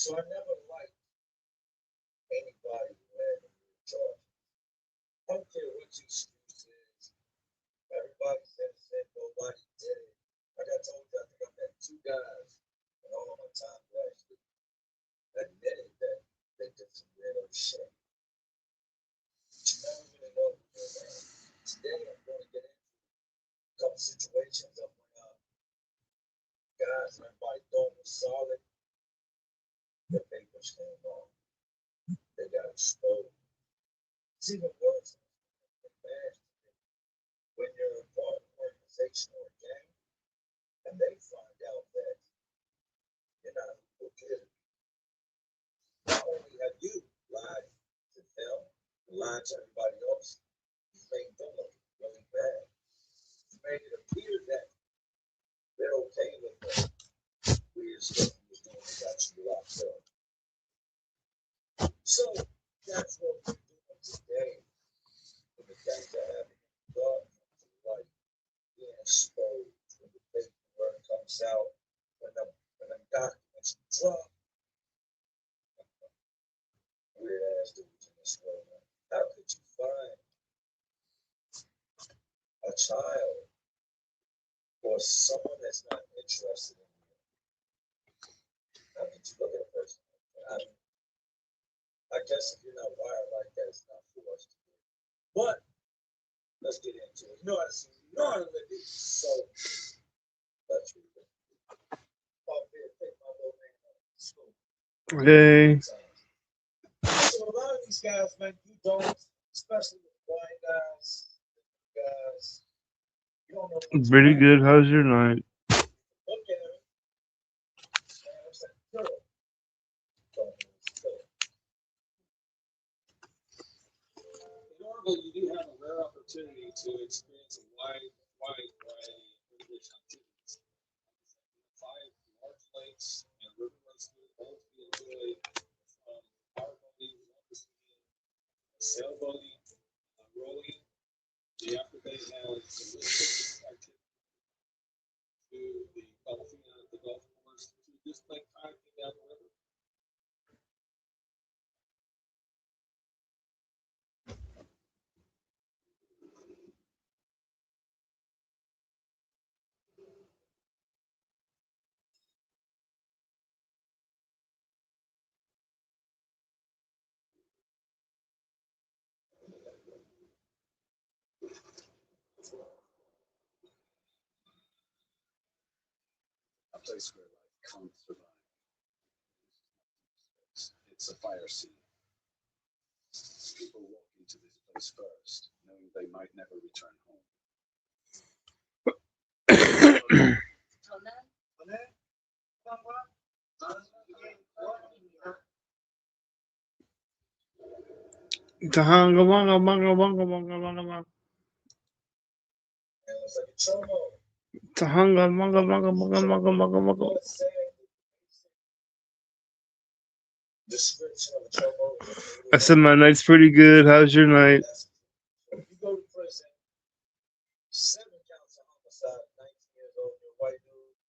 So I never liked anybody who had me in charge. I don't care what your excuse is. Everybody said nobody did it. Like I told you, I think I met two guys in all of my time who actually admitted that they did some weirdo shit. You never really know who they're around. Today I'm going to get into a couple situations of when guys and everybody thought was solid, their papers came off. They got exposed. It's even worse when you're a part of an organization or a gang and they find out that you're not who you're. Not only have you lied to them, lied to everybody else, you made them look really bad. You made it appear that they're okay with the weird stuff you was doing that got you locked up. So that's what we're doing today. When the things are happening, God comes to light, being exposed, when the paperwork comes out, when the documents drop, weird ass dudes in this world. How could you find a child or someone that's not interested in you? How could you look at a person like that? I guess if you're not wired like that, it's not for us to do. But let's get into it. You know how to live it. So let's read it. Oh, here, take my little man out of school. Hey, So a lot of these guys, man, you don't, especially with blind guys, you don't know what pretty to good. How's your night? look at it. Man, it's like killer. Don't know what's killer. In Oregon, you do have a rare opportunity to experience a wide variety of recreational activities. 5 large lakes and river runs through both be enjoyed from power boating, water skiing, sailboating, rowing. The after they have some activities to the golf course, to just like kayaking down the river. A place where life can't survive. It's a fire scene. People walk into this place first, knowing they might never return home. Tahanga wanga wanga wanga wanga wanga wanga. And it's like a chomo. Tahanga wanga wanga wanga wanga wanga wanga. What's saying the description of a chomo? I said my night's pretty good. How's your night? If you go to prison, 7 counts of homicide, 19 years old, you're a white dude,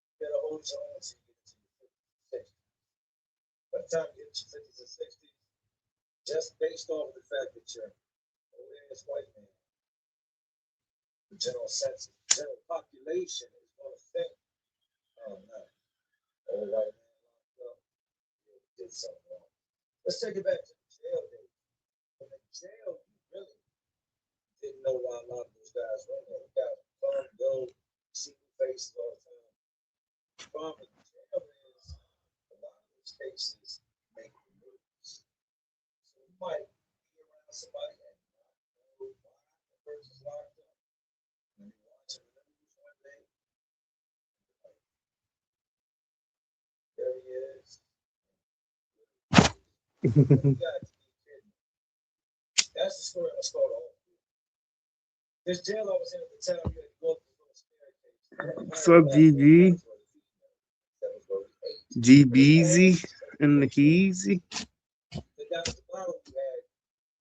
you gotta hold your own until you get to your 50s. By the time you get to your 50s and 60s, just based off of the fact that you're a ass white man, the general census, the general population is going to think, oh no, old white man locked up, did something wrong. Let's take it back to the jail days. In the jail, you really didn't know why a lot of those guys were in there. You guys come, go, see new faces all the time. The problem with the jail is a lot of those cases make the news. So you might be around somebody and not know why the person's locked up. When you watch the news one day, like, there he is. You got to be kidding me. That's the story I'm gonna start off with. This jail I was in at the time, you had to go up this little staircase. What's up, DB? GBZ and the Keezy. Then down at the bottom, you had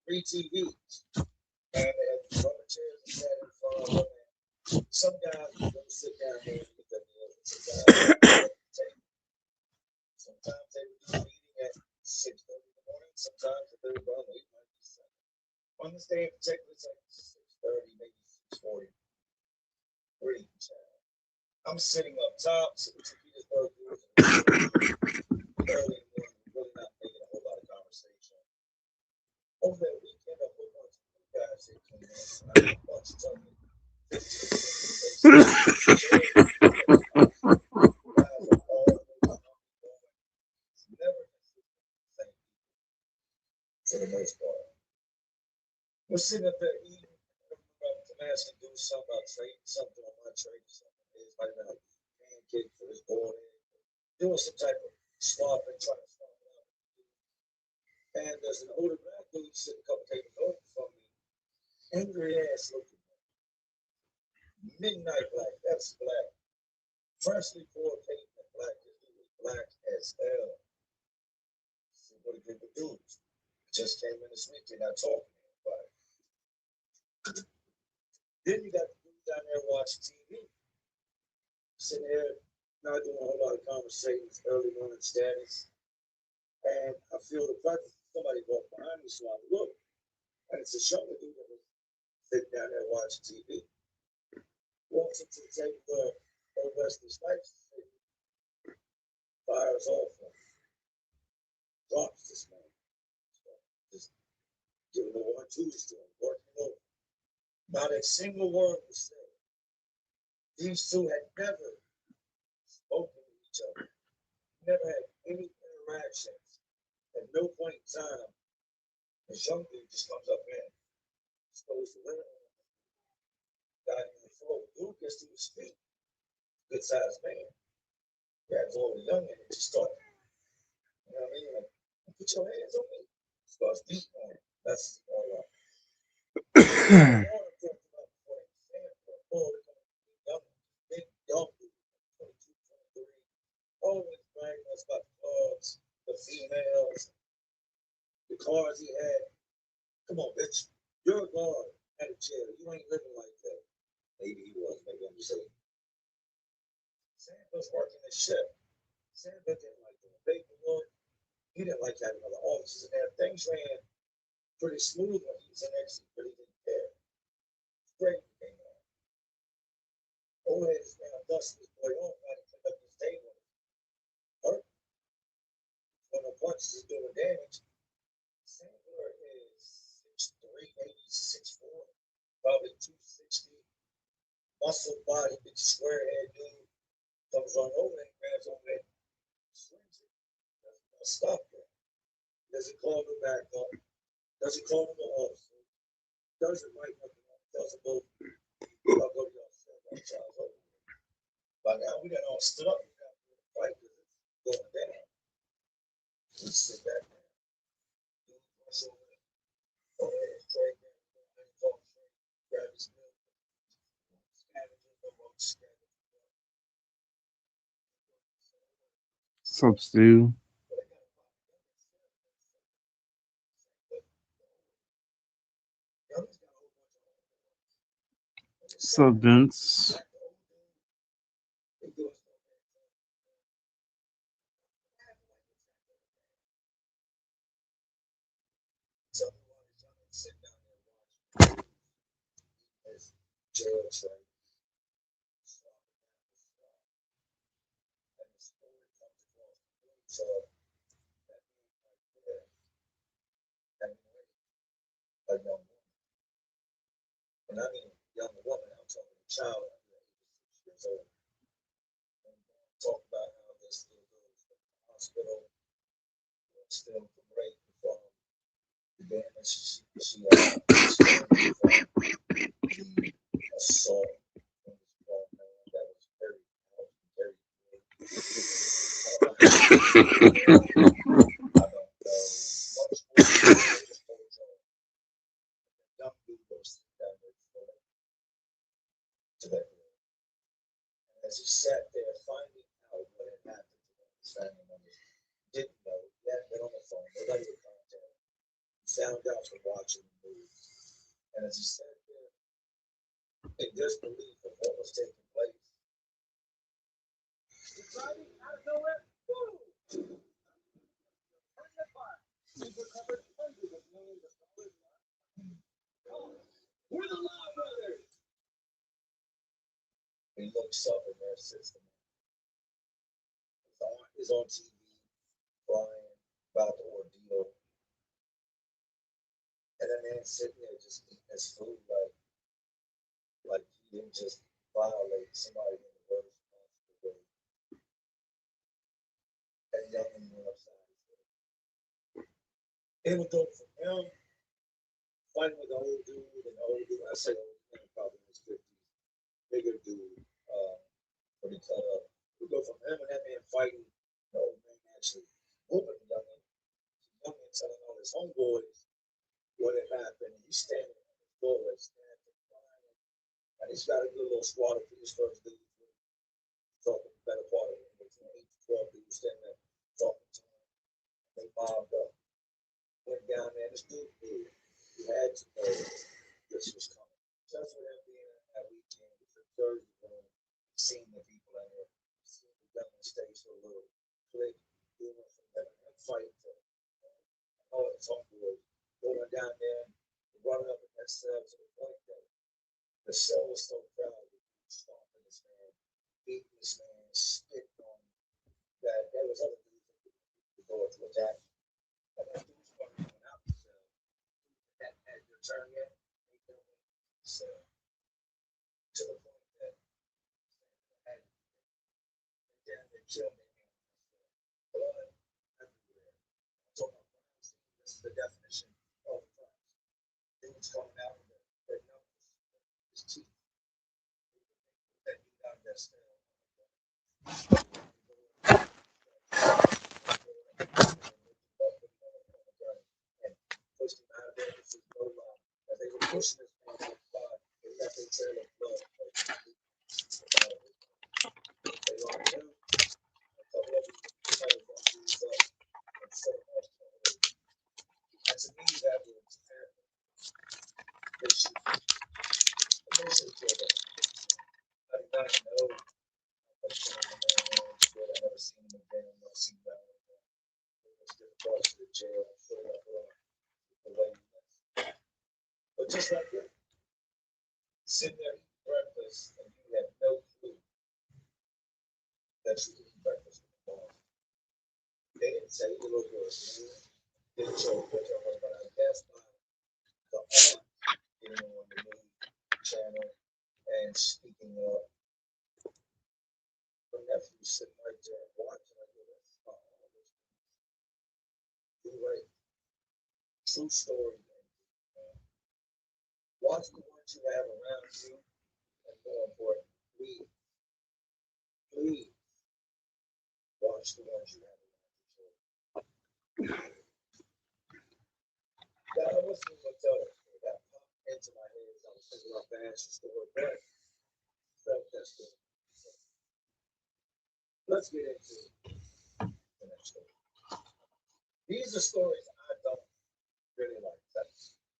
3 TVs. And they had these rubber chairs and sat in front of them. And some guys would go sit down there and get their meals, and some guys would go at the table. Sometimes stay in particular, it's like 6:30, maybe 6:40. Pretty child. I'm sitting up top, so it's Petersburg News, early in the morning, really not making a whole lot of conversation. Over that weekend, a whole bunch of new guys that came in, I had a bunch of them. 15 guys are all over the never consistent, for the most part. We're sitting up there eating. I'm asking to do something about trading something on my trade or something. It's might have been a pancake for his board. Doing some type of swapping, trying to swap it out. And there's an older black dude sitting a couple tables over from me. Angry ass looking. Midnight black, that's black. Freshly poured pavement black. This dude was black as hell. See what a group of dudes. Just came in this weekend, not talking to anybody. Then you got the dude down there watching TV. Sitting here, not doing a whole lot of conversations, early morning status. And I feel the presence of somebody walk behind me, so I look. And it's a younger dude that was sitting down there watching TV. Walks into the table where old Wesley Snipes is sitting, fires off him, drops this man. Just giving the 1-2s to him, working over. Not a single word was said. These two had never spoken to each other, never had any interactions. At no point in time, this young dude just comes up in, goes to women, got him on the floor. Dude gets to his feet, good sized man. Grabs all the young and just starts, you know what I mean? Like, put your hands on me. Starts beating on him. That's all up. Big young dude, 22, 23, always bragging us about the clubs, the females, the cars he had. Come on, bitch. You're a guard at a jail. You ain't living like that. Maybe he was, maybe I'm just saying. Sam was working the shift. Sam didn't like doing paperwork. He didn't like having other officers in there. Things ran pretty smooth when he was in exit, but he didn't care. Great came on. Old head is now dusting his boy off, trying to pick up his table. Hurt. When the punches is doing damage. Sandler is 6'3", maybe 6'4", probably 260. Muscle body, big square head dude. Comes on over and grabs on it. Swings it. Doesn't stop there. Doesn't call him back up. Doesn't call him an officer. Doesn't write nothing up. Doesn't go. I'll go to your cell. That child's over. By now, we got all stood up. We got to fight because it's going down. We sit back there. Rush over there. Go ahead and trade them. Grab his milk. Scavenger, the road scavenger. Sup, Stu? Sup, Vince? Sit down there watching his jail train. And the story comes across the room. So that means right there, and a young woman. And I mean young woman, I'm talking a child under 86 years old. And talk about how this still goes from the hospital, still from rape, from the damage she had, from the assault from this grown man that was very good. I don't know much more. Just told y'all that young dude goes down there to that room. And as he sat there finding out what had happened to his family members, didn't know, he hadn't been on the phone, nobody would contact him. He found out from watching the news. And as he sat there in disbelief of what was taking place, driving out of nowhere, boom! He's recovered hundreds of millions of dollars. We're the Law Brothers. He looks up in their system. He's on TV, crying about the ordeal. And that man sitting there just eating his food like he didn't just violate somebody in the worst possible way. That young man upside his head. It would go from him fighting with the old dude and the old dude. I say old man probably in his 50s, bigger dude, when he cut up. We go from him and that man fighting, the old man actually whooping the young man. The young man telling all his homeboys what had happened. He's standing on the doorway, standing, crying. And he's got a good little squad of police first dudes talking the better part of it. Between 8 to 12 dudes standing there talking to him. They mobbed up. Went down there. This dude knew. He had to know this was coming. Just for him being in that weekend, he was Thursday room, seeing the people in there, seeing the government stage for a little click, doing it from having a fight to all his homeboys going down there, running up in that cell to the point that the cell was so proud of stomping this man, beating this man, spitting on him, that there was other dudes that go to attack. And that dudes were coming out the cell. That had your turn yet, they go in the cell to the point that they killed me. Blood everywhere. I'm talking about crime scene. This is the definition of a crime scene. Dudes coming out with their numbers, his teeth. That beat out of that cell. And pushed him out of there. This is no lie. As they were pushing this man out the car, they got their trail of blood. They locked him. A couple of them decided to use up and set him off to the hood. And to me, that was happening. They should kill that. I did not know what's going on. I never seen him again. I've never seen that one again. It was across to the jail. I'm sure that the way he was. But just like that, sitting there eating breakfast and you have no clue that you eat breakfast with the boss. They didn't say you look good. They didn't show what you were, but I guess by the aunt getting on the news channel and speaking up. My nephew sitting right there watching. I go, that's not all this. You're right. True story. Watch the ones you have around you, and more important, please watch the ones you have around you. That I wasn't even gonna tell that story. That popped into my head as I was thinking about the answer story, but felt that story. Let's get into the next story. These are stories I don't really like.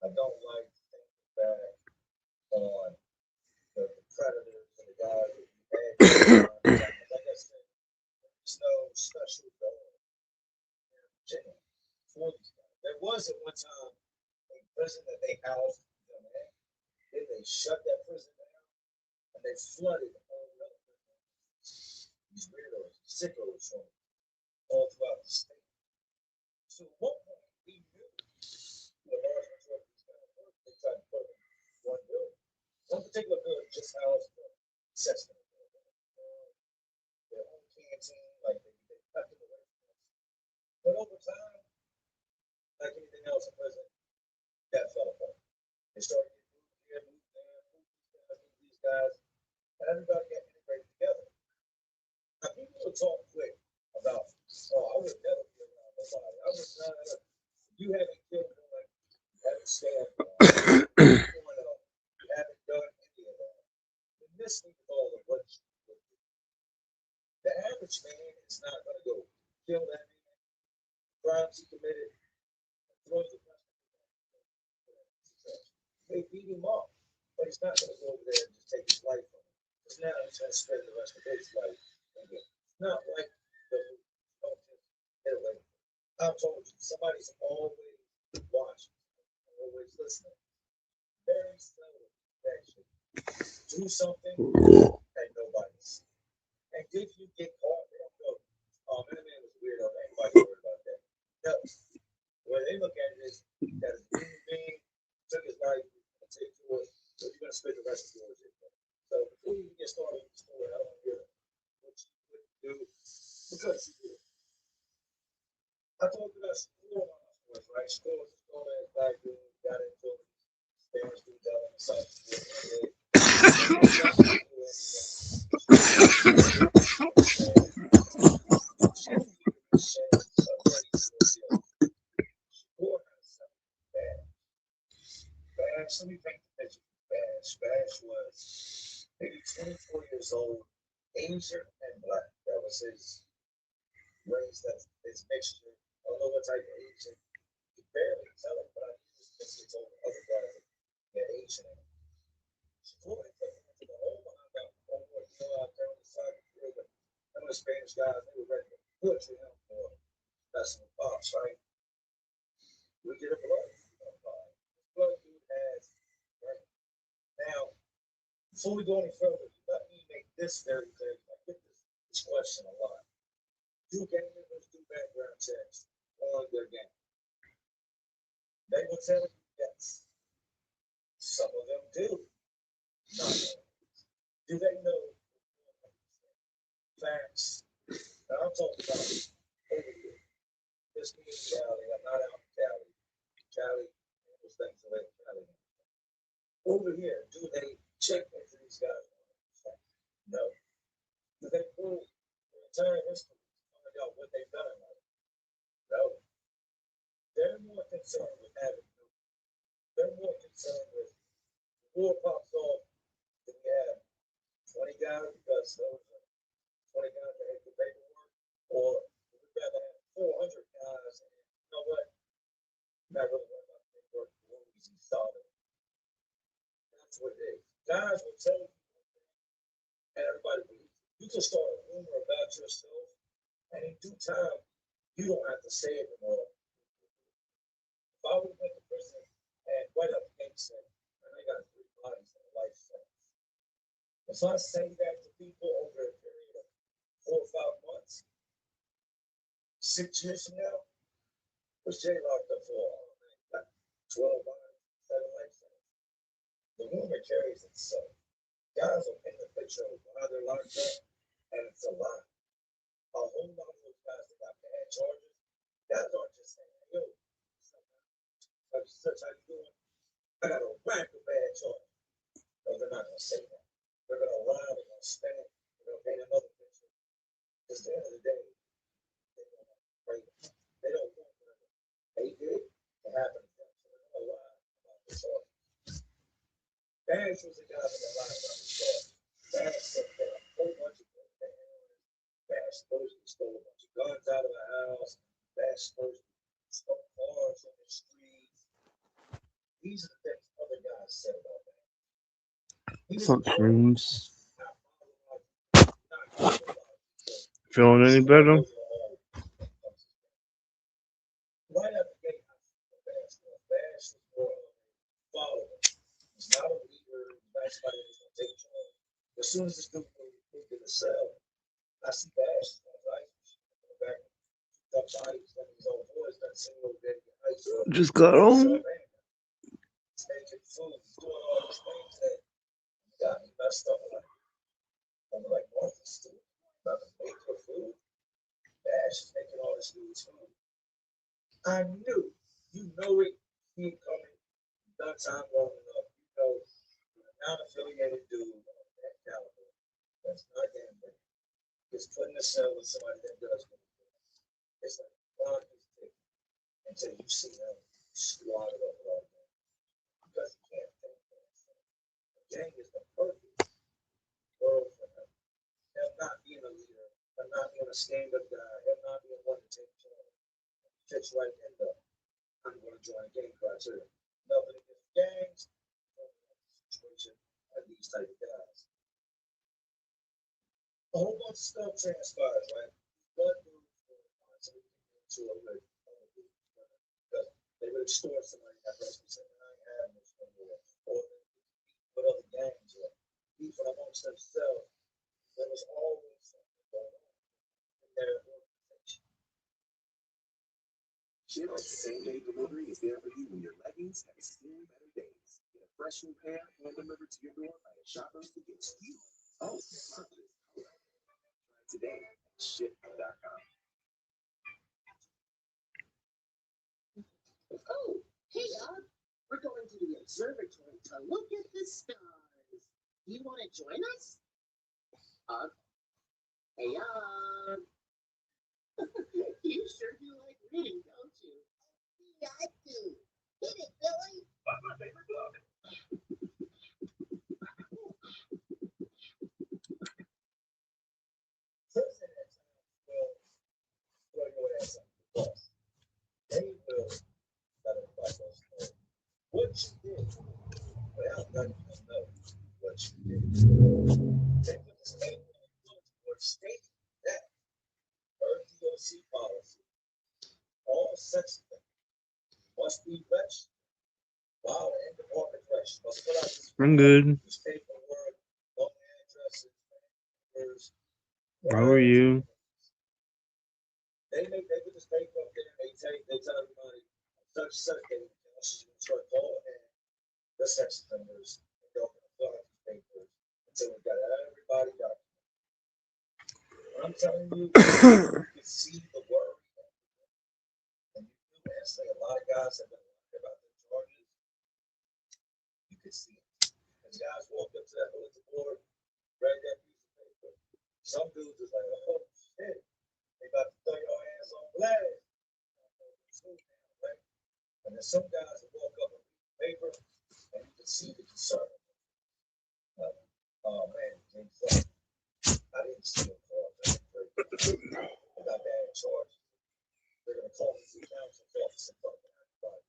I don't like thinking back on the predators and the guys that we had. Like I said, there's no special dog in Virginia for these guys. There was at one time a prison that they housed them in. Then they shut that prison down and they flooded all the other prisons. These weirdos, sickos from all throughout the state. So at one point, we knew the large majority of these guys were. They tried to put them in one building. One particular building just housed the sex offender. Their own canteen, like they cut them away from us. But over time, like anything else in prison, that fell apart. They started getting moved here, moved there, moved these guys, and everybody got integrated together. Now people will talk quick about, oh, I would never be around nobody. I would not. You haven't killed one, you haven't stabbed one, you haven't done any of that. You're missing all of what you would do. The average man is not going to go kill that man, crimes he committed, and throw the rest of it. They beat him up, but he's not going to go over there and just take his life from him. Because now he's going to spend the rest of his life again. It's not like the don't just get away. I've told you, somebody's always watching, always listening. Very seldom do something and nobody's. And if you get caught, they don't go, oh man, that man was weird. Anybody worried about that? No. The way they look at it is that a human being took his life and take yours, so you're gonna spend the rest of yours. So before you get started with the story, I don't want to hear what you would do because you do. I told you that school was right. School was a school that black dude got into it. Parents do tell him something. Bash, let me paint the picture for Bash. Bash was maybe 24 years old, Asian and black. That was his race, that's his mixture. I don't know what type of Asian. You barely tell it, but I just mixed it over other guys that get Asian in it. Shakur took him into the hole behind that homeboy, out there on the side of the field. But some of the Spanish guys, they were ready to butcher him for messing with Pops, right? We get a blood. Blood dude has, right? Now, before we go any further, let me make this very clear. I get this question a lot. Do gang members do background checks on their gang? They will tell you yes. Some of them do. Not all. Do they know facts? Now I'm talking about over here. This me in Cali. I'm not out in Cali. Cali, those things are like Cali. Over here, do they check into these guys? No. Do they prove their entire history? Find out what they've done in life? No. They're more concerned with having food. They're more concerned with the war pops off than we have 20 guys because those are 20 guys that have the paperwork, or we'd rather have 400 guys and you know what? Not really worried about the paperwork, the easy solid. That's what it is. Guys will tell you, and everybody believes it. You can start a rumor about yourself, and in due time, you don't have to say it anymore. If I would have went to prison and right up against it, and I got 3 bodies in a life sentence. If I say that to people over a period of 4 or 5 months, 6 years from now, what's Jay locked up for? Like 12 bodies, 7 life sentences. The rumor carries itself. Guys will paint a picture of why they're locked up, and it's a lie. A whole lot of those guys that got bad charges, guys aren't just saying, yo, such how you doing? I got a rack of bad charges. No, they're not gonna say that. They're gonna lie, they're gonna spin it, they're gonna paint another picture. Because at the end of the day, they don't want to break it. They don't want whatever they did to happen to them. So they're gonna lie about the charges. Bash was a guy that lied about his charges. Bash said that a whole bunch of things they had. Bash supposedly stole a bunch of guns out of the house. Bash supposedly stole cars on the streets. These are the things other guys said about that. He was Fuck a dreams. not Feeling any better? right out the gate, Bash was more of a follower. He's not a leader. That's somebody who's gonna take charge. As soon as this dude moved to the cell, I see Bash like back up bodies from his own boys that single day in high school. Just got home. He's making food, he's doing all these things that got me messed up. I'm like, Martha Stewart, about to make her food. Bash is making all this dude's food. I knew, you know it, he ain't coming. Done time long enough. You know, a non-affiliated dude of that caliber, that's not gambling, is putting a cell with somebody that does what he does. It's like God is taking until you see them squatted up all day. Because you can't think of that. The gang is the perfect world for him. Him not being a leader, him not being a stand-up guy, him not being one to take charge. Fits right in the I'm going to join a gang criteria. Nothing against gangs, situation like these type of guys. A whole bunch of stuff transpires, right? Blood moves constantly into a rig. Because they would extort somebody that person saying, I ain't having this no more. Or what other gangs are. even amongst themselves, there was always something going on in their organization. Ship's same-day delivery is there for you when your leggings have seen better days. Get a fresh new pair hand delivered to your door by a shopper who gets you. Oh, try today at ship.com. Oh, hey, we're going to the observatory to look at the stars. You want to join us? Hey, you sure do like reading, don't you? Yeah, I do. Hit it, Billy. That's my favorite book. Prison at times will throw your ass up the bus. They will let everybody else know what you did without letting them know what you did. They put this name on the board stating that per DOC policy, all sex offenders must be registered while in Department of Corrections. Must fill out this I'm good. paperwork, no addresses, numbers. How are you? They put this paper up there, they tell everybody, such date, she's gonna start calling in the sex offenders, and they're gonna fill out these papers until we got everybody documented. I'm telling you, you can see the worry. And you do actually a lot of guys have been worried about their charges. You can see it. As guys walk up to that bulletin board, read that piece of paper. Some dudes is like, oh shit, they about to throw your ass on blast. Right? And then some guys will walk up and read the paper, and you can see the concern. Oh man, I didn't steal cars. I got bad charges. They're gonna call me 3 council office in front of everybody.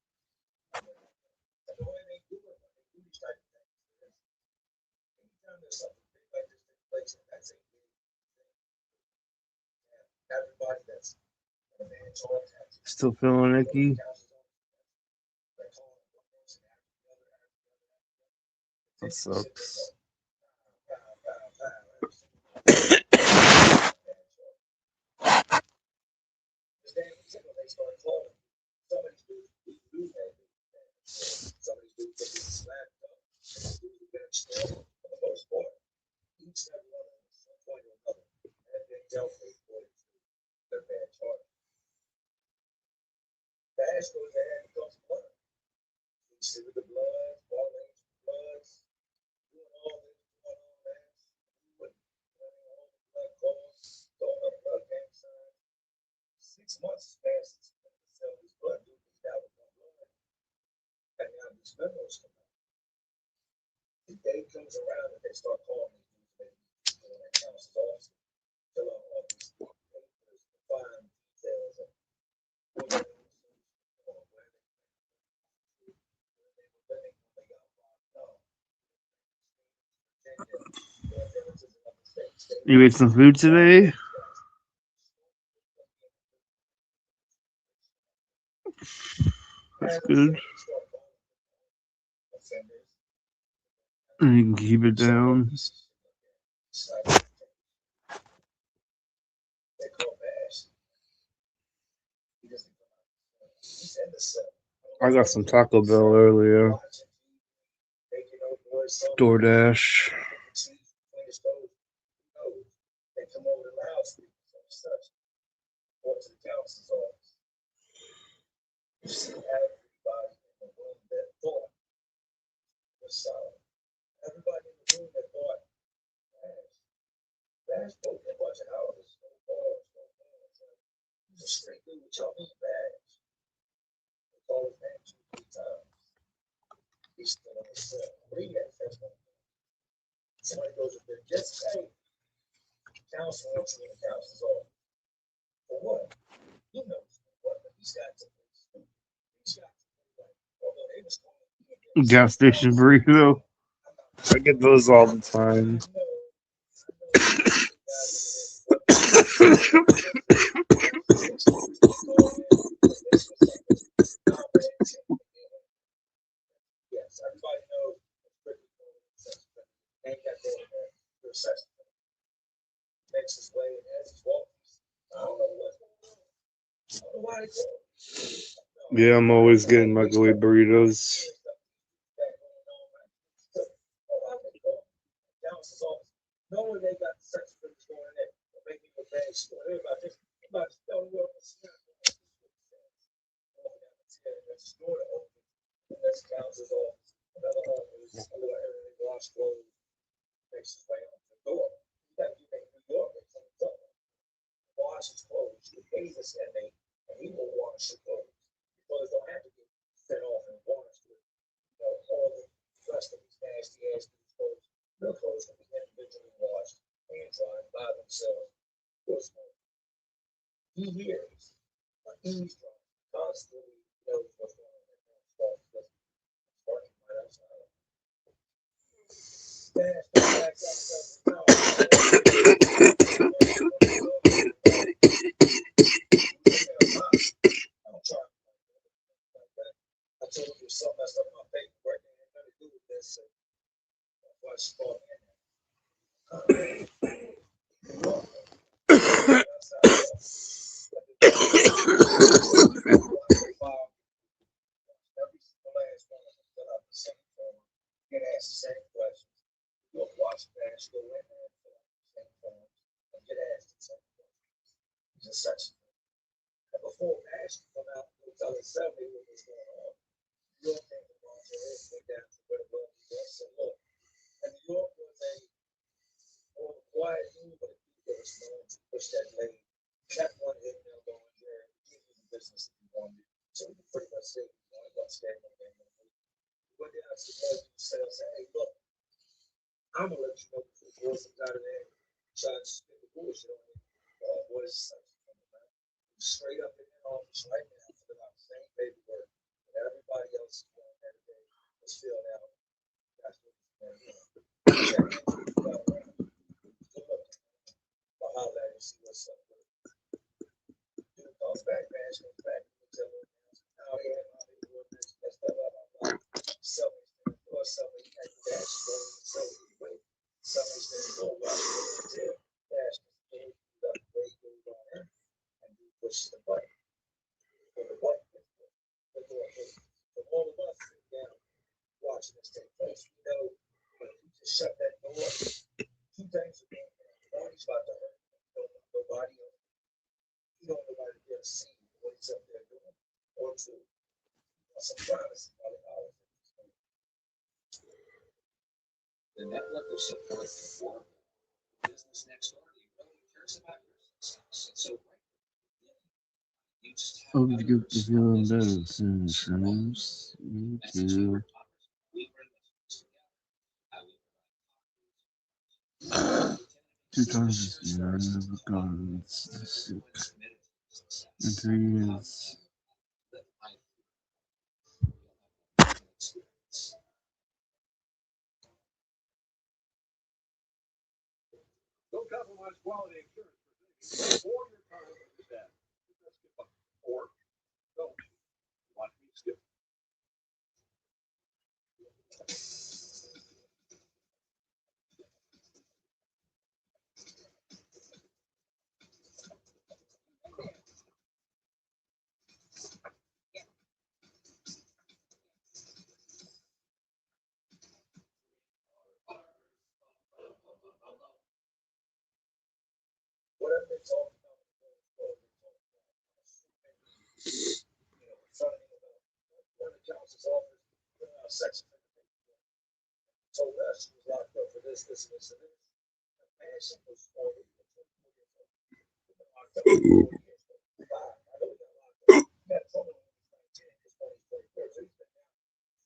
And the way they do it, when they do these type of things, anytime there's something big like this takes place, and that's a big thing. And everybody that's in a bad charge has to Still feeling icky. That sucks. They start calling. Somebody's do that. Somebody's do get slapped up. Somebody's been extorted. For the most part, each and every one of them, at some point or another, have been dealt with according to their bad charge. The ash goes ahead and becomes blood. You see with the blood, falling bloods, doing all this, doing all that, with all the blood calls, throwing up blood gang signs. 6 months passed since the cell was blood, dude, that was no blood. And now these memos come out. The day comes around and they start calling me dudes, maybe that council's office, fill out all these papers, define details of who they were, where they were living when they got locked up. You ate some food today? That's good. And you can keep it down. I got some Taco Bell earlier. DoorDash. They come over to the house, such, or to the council's office. You see everybody in the room that thought was solid. Everybody in the room that thought, Bash broke a bunch of houses, no bars, no bars. He's a straight dude with y'all mean Bash. They call his name 2, 3 times. He's still on the cell. Read that first one. Somebody goes up there, just say, council wants you in the council's office. For what? He knows what, but he's got to. He's got to. Although they was calling Gas station burrito. I get those all the time. Yes, everybody knows. Ain't got going makes his way, and as he's walking, I don't know what's going on. I don't know why they call it. Yeah, I'm always getting microwave burritos. Knowing they got sex things going in, they're making a bad story. Everybody don't know what's happening. Next door to open, and this counts as all another home is everything washed clothes, makes his way out the door. That you make New York or something. Wash his clothes. He pays this inmate, and he will wash the clothes. Because don't have to get sent off and washed with all the rest of these nasty ass clothes. Their clothes can be individually washed and dried by themselves. He hears, eavesdrop, constantly knows what's going on. Working right outside. I told you something messed up my paperwork and had nothing to do with this. So that's why she called me every single last one of them fill out the same form, get asked the same questions. You'll watch fast, go in there and fill out the same form and get asked the same questions. It's a section. And before Ash come out and tell us Saturday what was going on, New York came along and went down to where the world was. So look, and New York was a more quiet move, but there was no one to push that lane. Kept one hit nail going there, give you the business that you wanted. So we can pretty much say we wanted to stay on game. Went down to the president and said, hey, look, I'm gonna let you know before the girls out of there, try to spin the bullshit on me. What is such? Straight up in the office right now, fill out the same paperwork that everybody else is doing every day. Is filled out. That's what it's going on. I'll holler at you, see what's up with it. Dude calls back, man. She goes back and tell her, oh yeah, that's blah, blah, blah, blah. Somebody's going to do something at the dash, going to sell it away. Somebody's going to go watch it, dash, and the way goes on her, and you push the button. For the button, the door opens. For all of us sitting down watching this take place, we know when you just shut that door, two things are going on. One, he's about to hurt. Nobody else. You don't know nobody there to see what he's up there doing. Or two, some privacy. The network will support the business next door. He really cares about your success. It's so great. You just have Hope you get to feeling better soon, Sims. Me too. Two times this year, I've never gotten sick. In 3 years. Don't compromise quality insurance or your time with that. Or don't watch me skip. Whatever they talk about, something about one of the counsel's office, sex offender. Told us she was locked up for this, and this. The passion was for it. Locked up for 4 years. 5. I know he got locked up. He got trouble when he was 19, his 24 years. So he's been down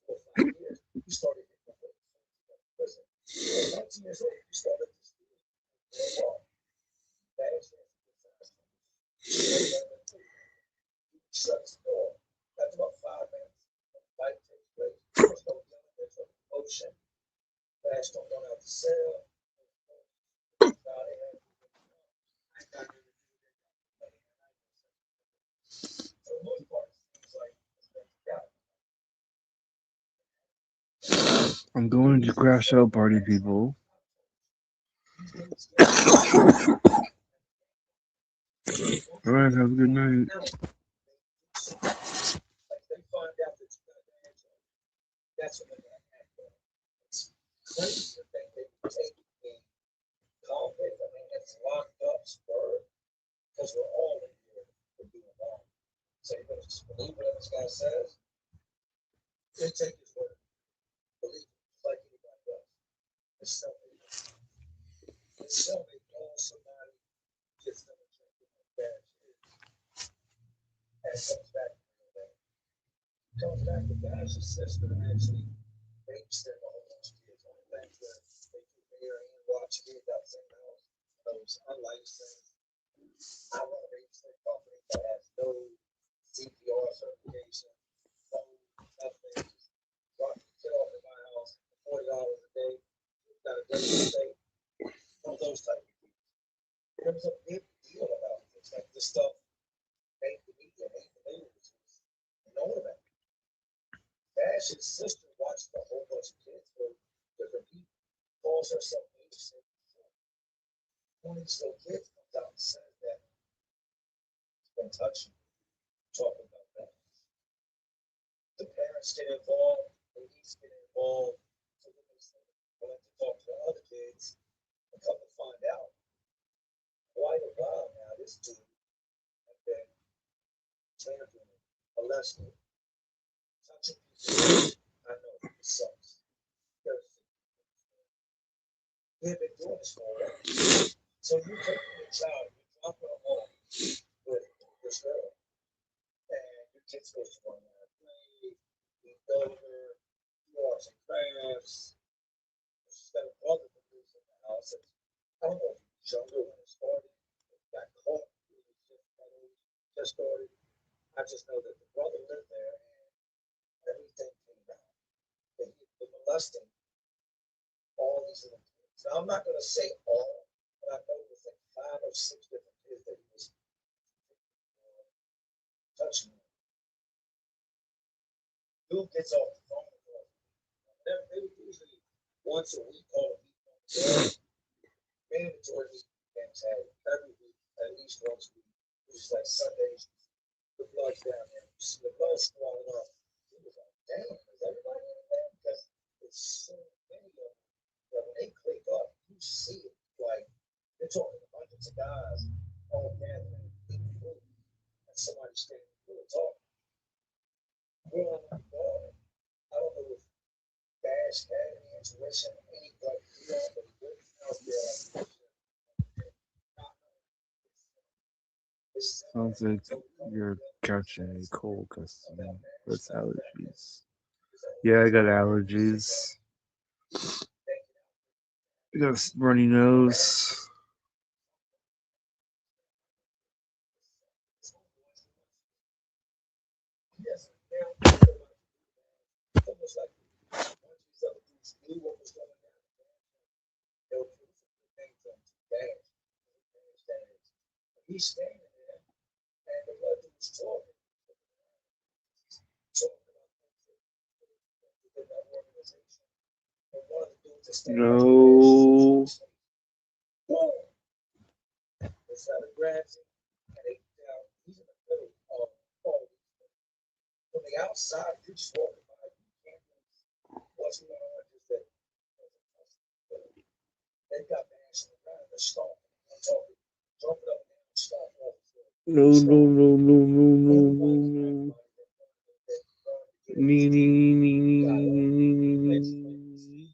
4 or 5 years. He started getting up in prison. 19 years old, he started to steal. Shuts the door. That's about 5 minutes. The fight takes place. There's no gun, there's no motion. Flash don't run out the cell. For the most part, it seems like it's been together. I'm going to crash out party, people. All right, have a good night. Like they find out that you got hands on, that's when they act on. It's crazy to think they would take a convict, I mean, it's locked up, spurred, because we're all in here for doing wrong. So you're gonna just believe whatever this guy says? They take his word. Believe it, just like anybody else. It's self-made. It's self-made. Call somebody, gets them a check in their bad shit. And it comes back to real bad. It comes back to Bash's sister actually babysitting a whole bunch of kids. Only things that they do there and watch kids outside the house. Those unlicensed. I run a babysitting company that has no CPR certification, no nothing. Just drop the kid off at my house, $40 a day. Got a day to stay. One of those type of people. There was a big deal about this. Like this stuff made the media, made the news. Known about it. Bash's sister watched a whole bunch of kids for different people. Calls herself babysitting. One of these little kids comes out and says that he's been touching, talking about that. The parents get involved, the niece get involved. So then they say, well, to talk to the other kids and come to find out. Quite a while now, this dude has been tampering, molesting, touching people. I know it sucks. They've been doing this for a while. So you're taking your child, you're dropping them off with this girl, and your kid's supposed to run around, play, eat over, do arts and crafts. She's got a brother that lives in the house. And I don't know if he was younger when it started, got caught, when it just started. I just know that the brother lived there and everything came out. They were molesting all these little kids. Now, I'm not going to say all, but I know there's like 5 or 6 different kids that he was touching. Dude gets off the phone with them. They would usually once a week call a week on the day. Mandatory weekends had every week, at least once a week. It was like Sundays, the blood's down there. You see the blood squatting up. He was like, damn, is everybody in there? Because it's so many of them that when they click up, you see it. Like, they're talking to hundreds of guys all gathering in the room. And somebody standing there talking. We're on the ball. I don't know if Bash had any intuition, any gut feel, but he went out there like Sounds like you're catching a cold, customer. That's allergies. Yeah, I got allergies. I got a runny nose. yes, now it's almost like once these other dudes knew what was going on, they were proof of the thing from Bash. He's standing there, and the blood dude's talking. Talking about things within that organization. And one of the dudes is standing No. boom! It's not a grabs him, and they down. He's in the middle of all these things. From the outside, you're just walking by, you can't really what's going on. Just that they got Bash on the ground, they're stomping, I'm talking, jumping up and down, stomping off the floor. No, no, no, no, no, no, no, no. Nee, nee, nee, nee, nee, nee, nee, nee.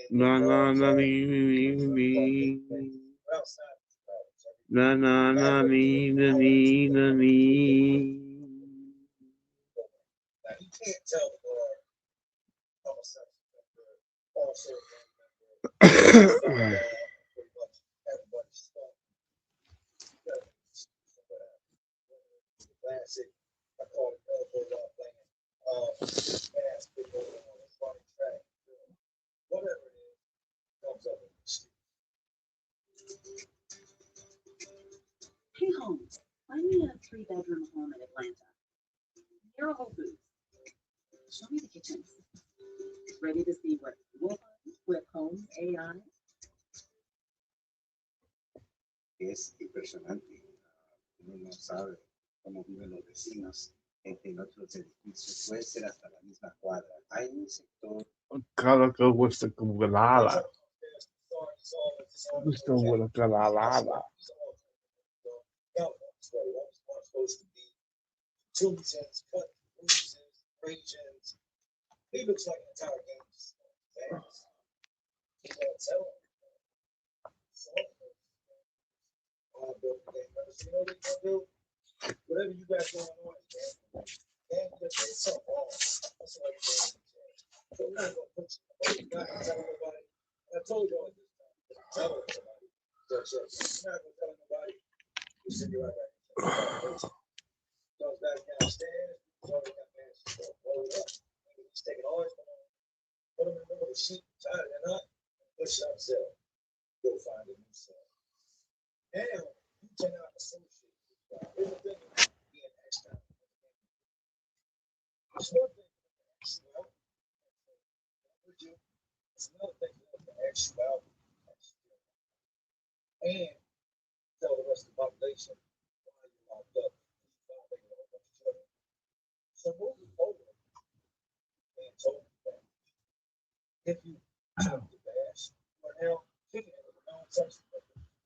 Na, na, na, nee, nee, nee, nee. Na, na, na, nee, nee, nee, nee, nee. Now you can't tell the guard homosexual member, also a gang member, pretty much everybody's stuff. Classic. I call it elbow while playing. Fast football on a running track. Whatever it is, comes up with the street. Hey, Holmes, find me a 3-bedroom home in Atlanta. Near a Whole Foods. Show me the kitchen. Ready to see what you will find with Home AI? Es impresionante. Uno no sabe cómo viven los vecinos en otros edificios, puede ser hasta la misma cuadra. Hay un sector. Cara que gusta como galala. Gusta como galala. Supposed to be Tuesdays, cut, regions. He looks like an entire game. You can't tell him. Build the game. You know what they're gonna do? Whatever you got going on, man, it's so wrong. That's why you're doing it. So we're not gonna put you not gonna tell nobody. I told you all this time. Tell nobody. You're not gonna tell nobody. You sit right back. Goes back downstairs. He's already got man. Hold up. He's taking all his money. Put him in the middle of the sheet, tied it or not, push it upsell. Go find a new cell. Now, you cannot associate with God. Here's the thing about being extra. It's one thing to ask you out. It's another thing to ask you out. And tell the rest of the population why you're locked up. So moving forward, and told you that if you talk to Bash, you are now kicking it with a non-substance.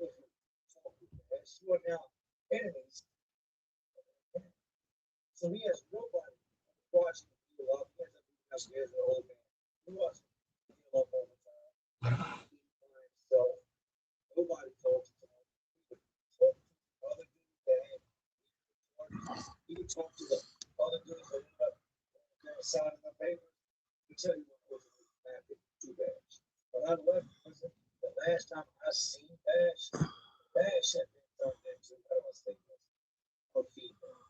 If you talk to Bash, you are now enemies. So he has nobody watching the deal up. He ends up being upstairs the whole man. He watches the deal up all the time. He by himself. Nobody talks to him. He would talk to the other dudes that had. He would talk to the other dudes that ended up signing the papers. He tell you what was happening to Bash. When I left prison, the last time I seen Bash, Bash had been turned into, I don't want to say this, a female.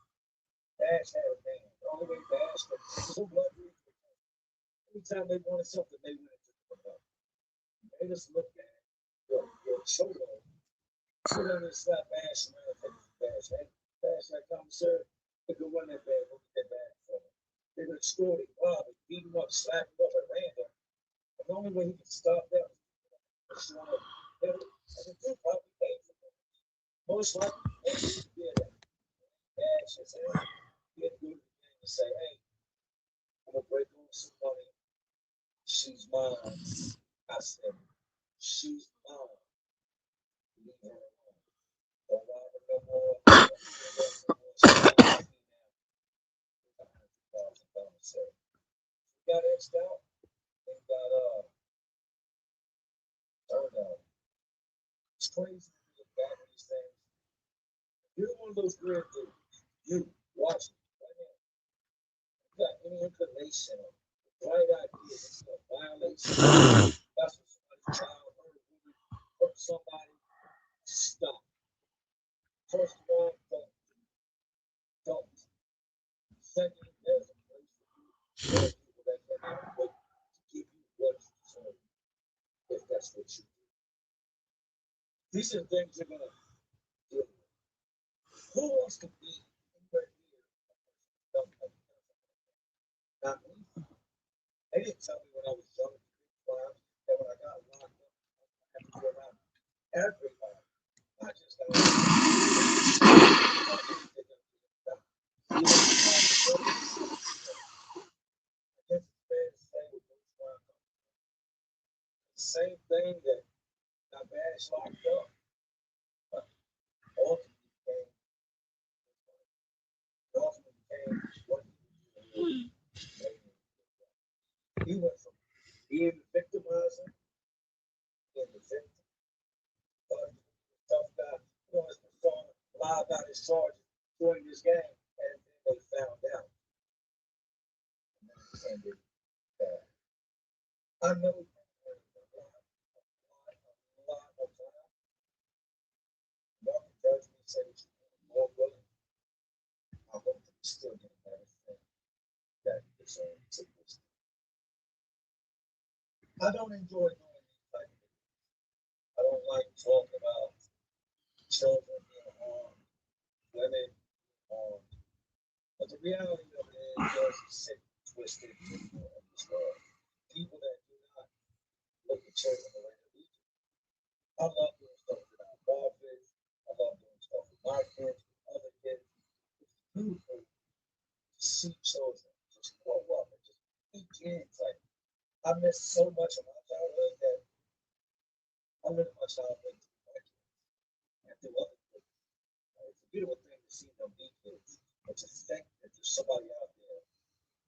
Bash had a man. The only way Bash was a blood reason. Anytime they wanted something, they went into the blood. They just looked at your cholo. Sit down and slap Bash around and take Bash. Hey, Bash, like I'm sir, they could run that bag, look at that bag for him. They would extort him, rob him, beat him up, slap him up at random. And the only way he could stop that was to want to hit him. And the dude probably paid for it. Most likely, most people did that. Bash his head. He had to go to the game and say, hey, I'm gonna break on some money. She's mine. I said, she's mine. Leave her alone. Don't rob her no more. Don't do that no more. She's mine. So we got X'd out. We got turned out. It's crazy to look back at these things. You're one of those weird dudes. You watch it right now. You got any inclination of right idea, it's a violation. That's what somebody's child hurt a woman, hurt somebody. Stop. First of all, don't. Second, there's a place for you. There are people that cannot wait to give you what you deserve if that's what you do. These are things you're gonna deal with. Who wants to be anywhere near a person? Not me. They didn't tell me when I was young that when I got locked up, I had to be around everybody. Not just that. I guess it's fair to say with those the same thing that got Bash locked up, but ultimately became what he went from being the victimizer, being the victim, tough guy, his persona, lied about his charges during this game, and then they found out. And then I know a lot of time. Y'all can judge me, say that you're more willing. I hope that you still get everything that you deserve to this. I don't enjoy doing these type of things. I don't like talking about children being harmed, women harmed. But the reality of it is there's a sick, twisted people in this world. People that do not look at children the way that we do. I love doing stuff with our crawfish, children just grow up and just be kids. Like I miss so much of my childhood that I live my childhood through my kids and through other kids. It's a beautiful thing to see them be kids, but to think that there's somebody out there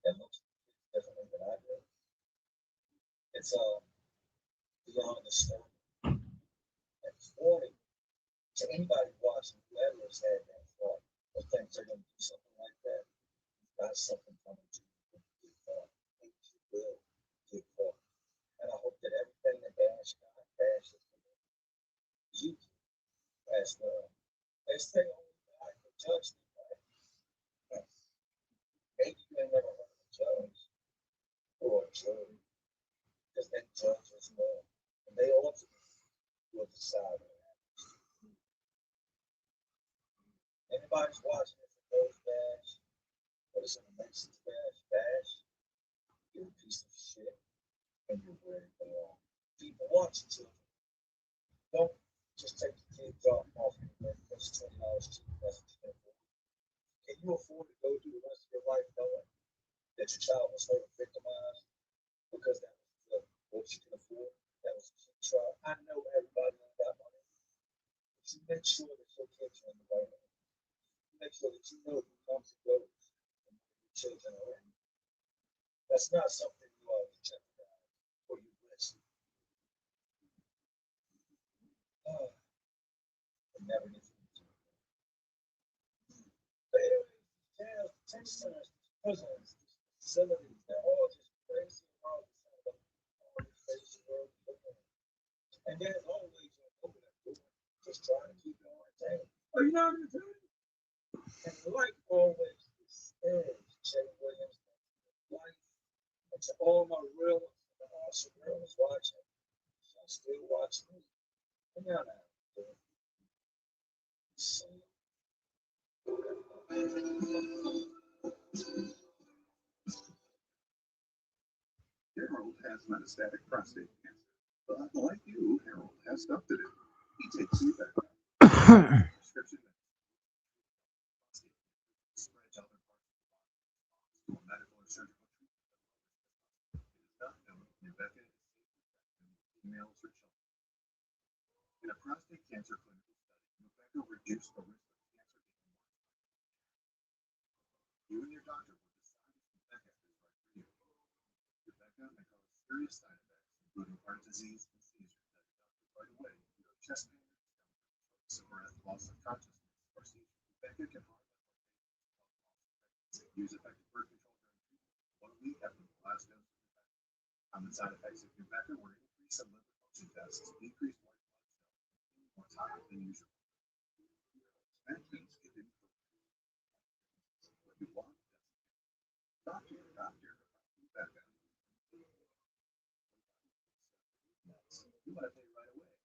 that looks at kids differently than I do, it's beyond the story. And it's warning to anybody watching, whoever has had that thought or thinks they're going to do something like that, you've got something coming to you when you get caught, and you will get caught. And I hope that everything that Dash got, Dash is going to you as well. They say only God can judge me, right? Maybe you ain't never heard of a judge or a jury, because they judge as well. And they ultimately will decide what happens. Anybody's watching this and knows Dash, but it's an amazing Dash, you're a piece of shit and you're where you belong. People watching children. Don't just take the kids off and it's $20 cheap. That's what you can afford. Can you afford to go through the rest of your life knowing that your child was hurt or victimized because that was what you can afford? That was a cheap trial. I know everybody ain't got money, but you make sure that your kids are in the right way. You make sure that you know who comes and goes and where your children are in. That's not something you ought to jeopardize or you risk. It never gets easier. But anyways, jails, detention centers, prisons, facilities, they're all just crazy world. All this crazy world. And there's always a over that door, just trying to keep you entertained. Are you not entertained? And like always, this is Jay Williams, life. And to all my real and awesome girls watching, y'all still watch me. And y'all know. So, Harold has metastatic prostate cancer, but like you, Harold has stuff to do. He takes you back. Prescription spreads other parts of the body to a medical or surgical treatment. It is not known if Rebecca is safe in females or children. In a prostate cancer clinical study, Rebecca reduced the risk of cancer getting worse. You and your doctor will decide if Rebecca is right for you. Rebecca may cause serious side effects, including heart disease and seizures that are dealt right away due to chest pain, shortness of breath, loss of consciousness, or seizure. Rebecca can harm use effective birth control during treatment 1 week after the last dose of Rebecca. Common side effects of Rebecca were increase in liver function tests, decreased white blood cells, higher than usual. Medicines get in what you want. Talk to your doctor about Rebecca. You want to pay right away,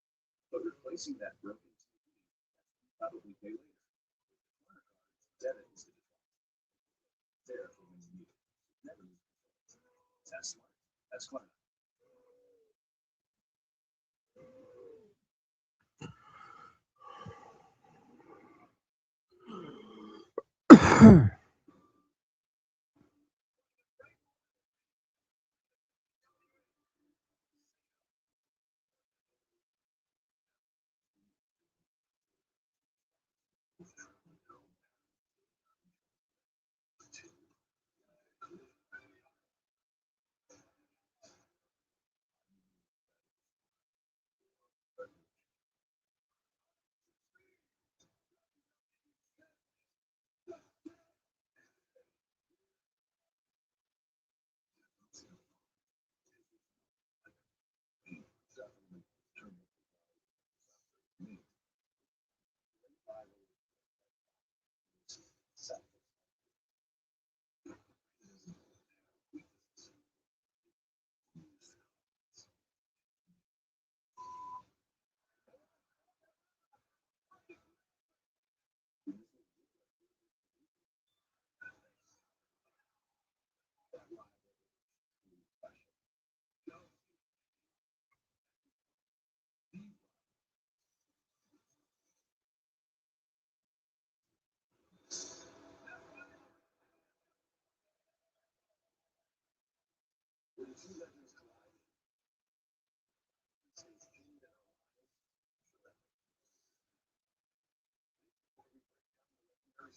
but replacing that broken TV, probably pay later. Debit is the there for when you need it. Never use it. That's smart. That's clever.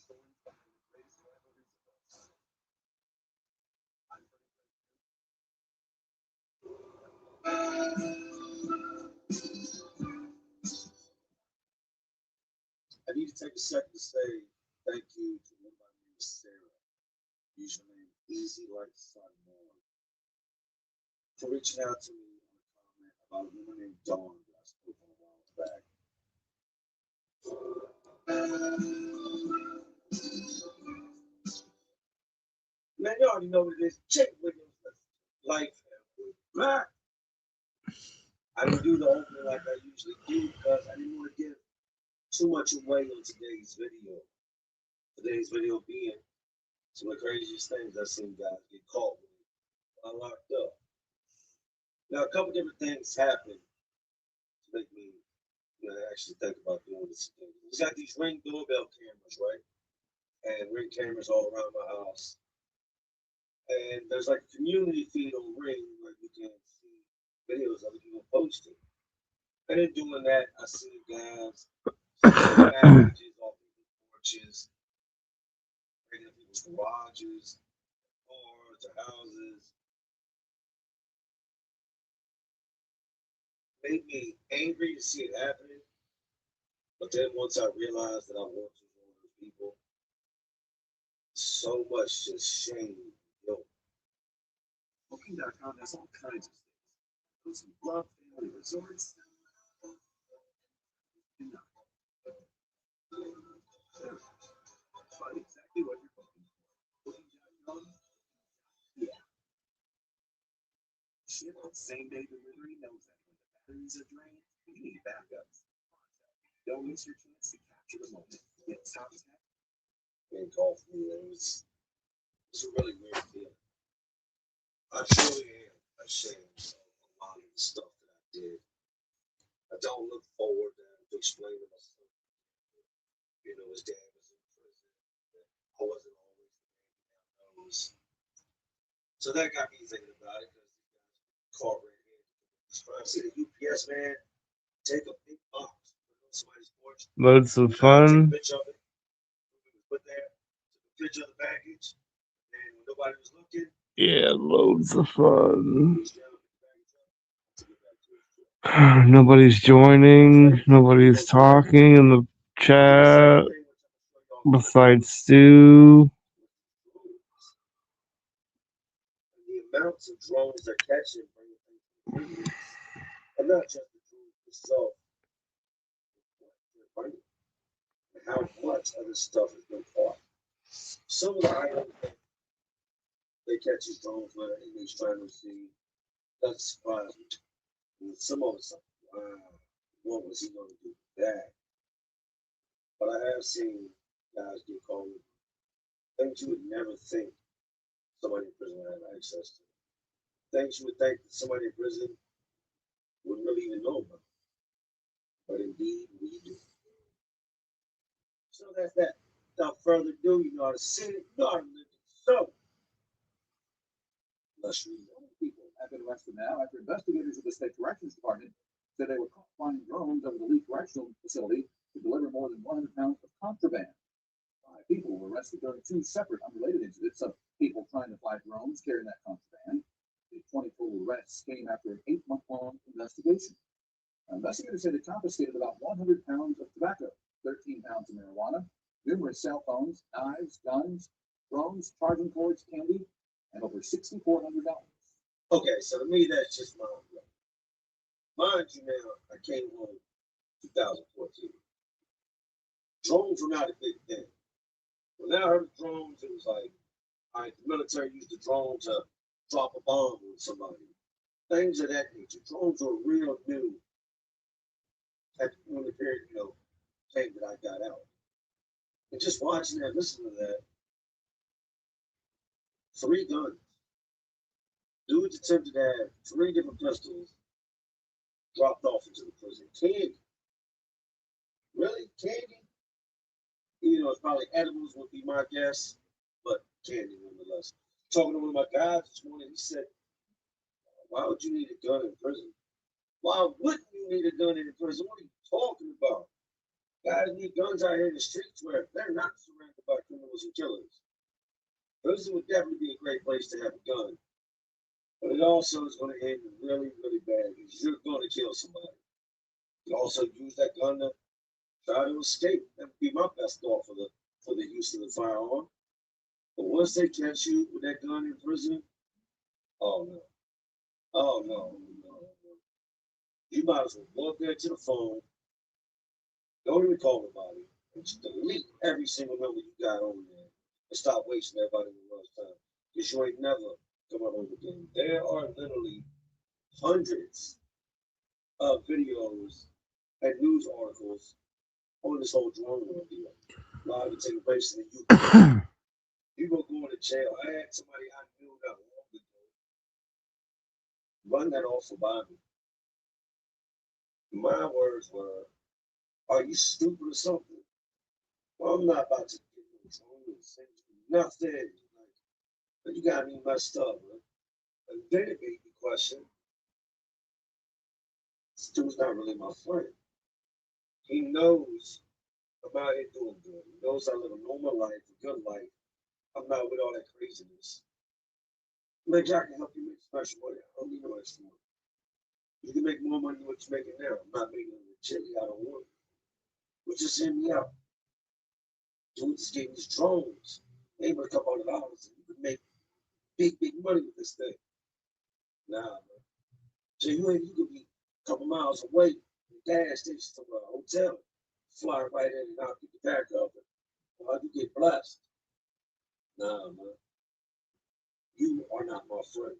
stories behind the greatest rivalries of all time. I'm I need to take a second to say thank you to one of my name is Sarah, usually Easy Like Sun More, for reaching out to me on a comment about a woman named Dawn that I spoke on a while back. Man, you already know what it is. Chick Williams, life. Back. I didn't do the opening like I usually do because I didn't want to give too much away on today's video. Today's video being some of the craziest things I've seen guys get caught with when I locked up. Now, a couple different things happened to make me actually think about doing this thing. We got these Ring doorbell cameras, right? And Ring cameras all around my house. And there's like a community feed on Ring where you can see videos of people posting. And in doing that, I see guys stealing packages off people's porches, breaking up people's garages, cars, or houses. Made me angry to see it happening. But then once I realized that I wanted to one of those people, so much just shame, guilt. Booking.com has all kinds of things. Those who love family resorts. Find exactly what you're booking for. Booking.com. Yeah. Ship same day delivery knows that when the batteries are drained, you need backups. Don't miss your chance to capture the moment. Get top tech. Being called for me, it's a really weird feeling. I truly am ashamed of a lot of the stuff that I did. I don't look forward to explaining myself. You know, his dad was in prison. I wasn't always the man he now knows. So that got me thinking about it because these guys caught right here. See the UPS man take a big box, put it on somebody's porch, Loads of take a fun. picture of it, put there, took a picture of the package, and when nobody was looking, Yeah, loads of fun. reached down, picked the package up, took it back to his truck. Nobody's joining. Nobody's talking in the chat besides Stu. The amounts of drones they're catching bringing things to the news, and not just the drones itself, and how much other stuff has been caught. Some of the items that they catch these drones with, and he's trying to see, doesn't surprise me. And some of it's like, wow, what was he going to do with that? But I have seen guys get caught with things you would never think somebody in prison would have access to. Things you would think that somebody in prison wouldn't really even know about. But indeed, we do. So that's that. Without further ado, you know how to sing it, you know how to live it. So, let's read it. People have been arrested now after investigators of the state corrections department said they were caught flying drones over the Lee Correctional Facility to deliver more than 100 pounds of contraband. 5 people were arrested during 2 separate unrelated incidents of people trying to fly drones carrying that contraband. The 24 arrests came after an 8-month-long investigation. Investigators said they confiscated about 100 pounds of tobacco, 13 pounds of marijuana, numerous cell phones, knives, guns, drones, charging cords, candy, and over $6,400. Okay, so to me, that's just mind blowing. Mind you, now, I came home 2014. Drones were not a big thing. When I heard of drones, it was like, all right, the military used the drone to drop a bomb on somebody. Things of that nature. Drones were real new at when the period, came that I got out. And just watching that, listening to that, 3 guns. Dudes attempted to have 3 different pistols dropped off into the prison. Candy. Really? Candy? It's probably edibles would be my guess, but candy nonetheless. Talking to one of my guys this morning, he said, why would you need a gun in prison? Why wouldn't you need a gun in prison? What are you talking about? Guys need guns out here in the streets where they're not surrounded by criminals and killers. Prison would definitely be a great place to have a gun. But it also is going to end really, really bad because you're going to kill somebody. You also use that gun to try to escape. That would be my best thought for the use of the firearm. But once they catch you with that gun in prison, oh no. Oh no, no, no. You might as well go up there to the phone, don't even call nobody, and just delete every single number you got on there and stop wasting everybody else's time. Because you ain't never coming home again. There are literally hundreds of videos and news articles on this whole drone deal. A lot of it taking place in the UK. People going to jail. I had somebody I knew not long ago run that off for Bobby. My words were, "Are you stupid or something? Well, I'm not about to get no drone and send you nothing. Like, but you got me messed up, man." And then it made me question, this dude's not really my friend. He knows I'm out here doing good. He knows I live a normal life, a good life. I'm not with all that craziness. Maybe I can help you make special money. I don't need no extra money. You can make more money than what you're making now. I'm not making it legitly. I don't want it. But just hear me out. Dude just gave these drones. They were a couple $100. And you can make big, big money with this thing. Nah, man. So you could be a couple miles away from the gas station from a hotel. Fly right in and knock you back up. And you get blessed. Nah, man. You are not my friend.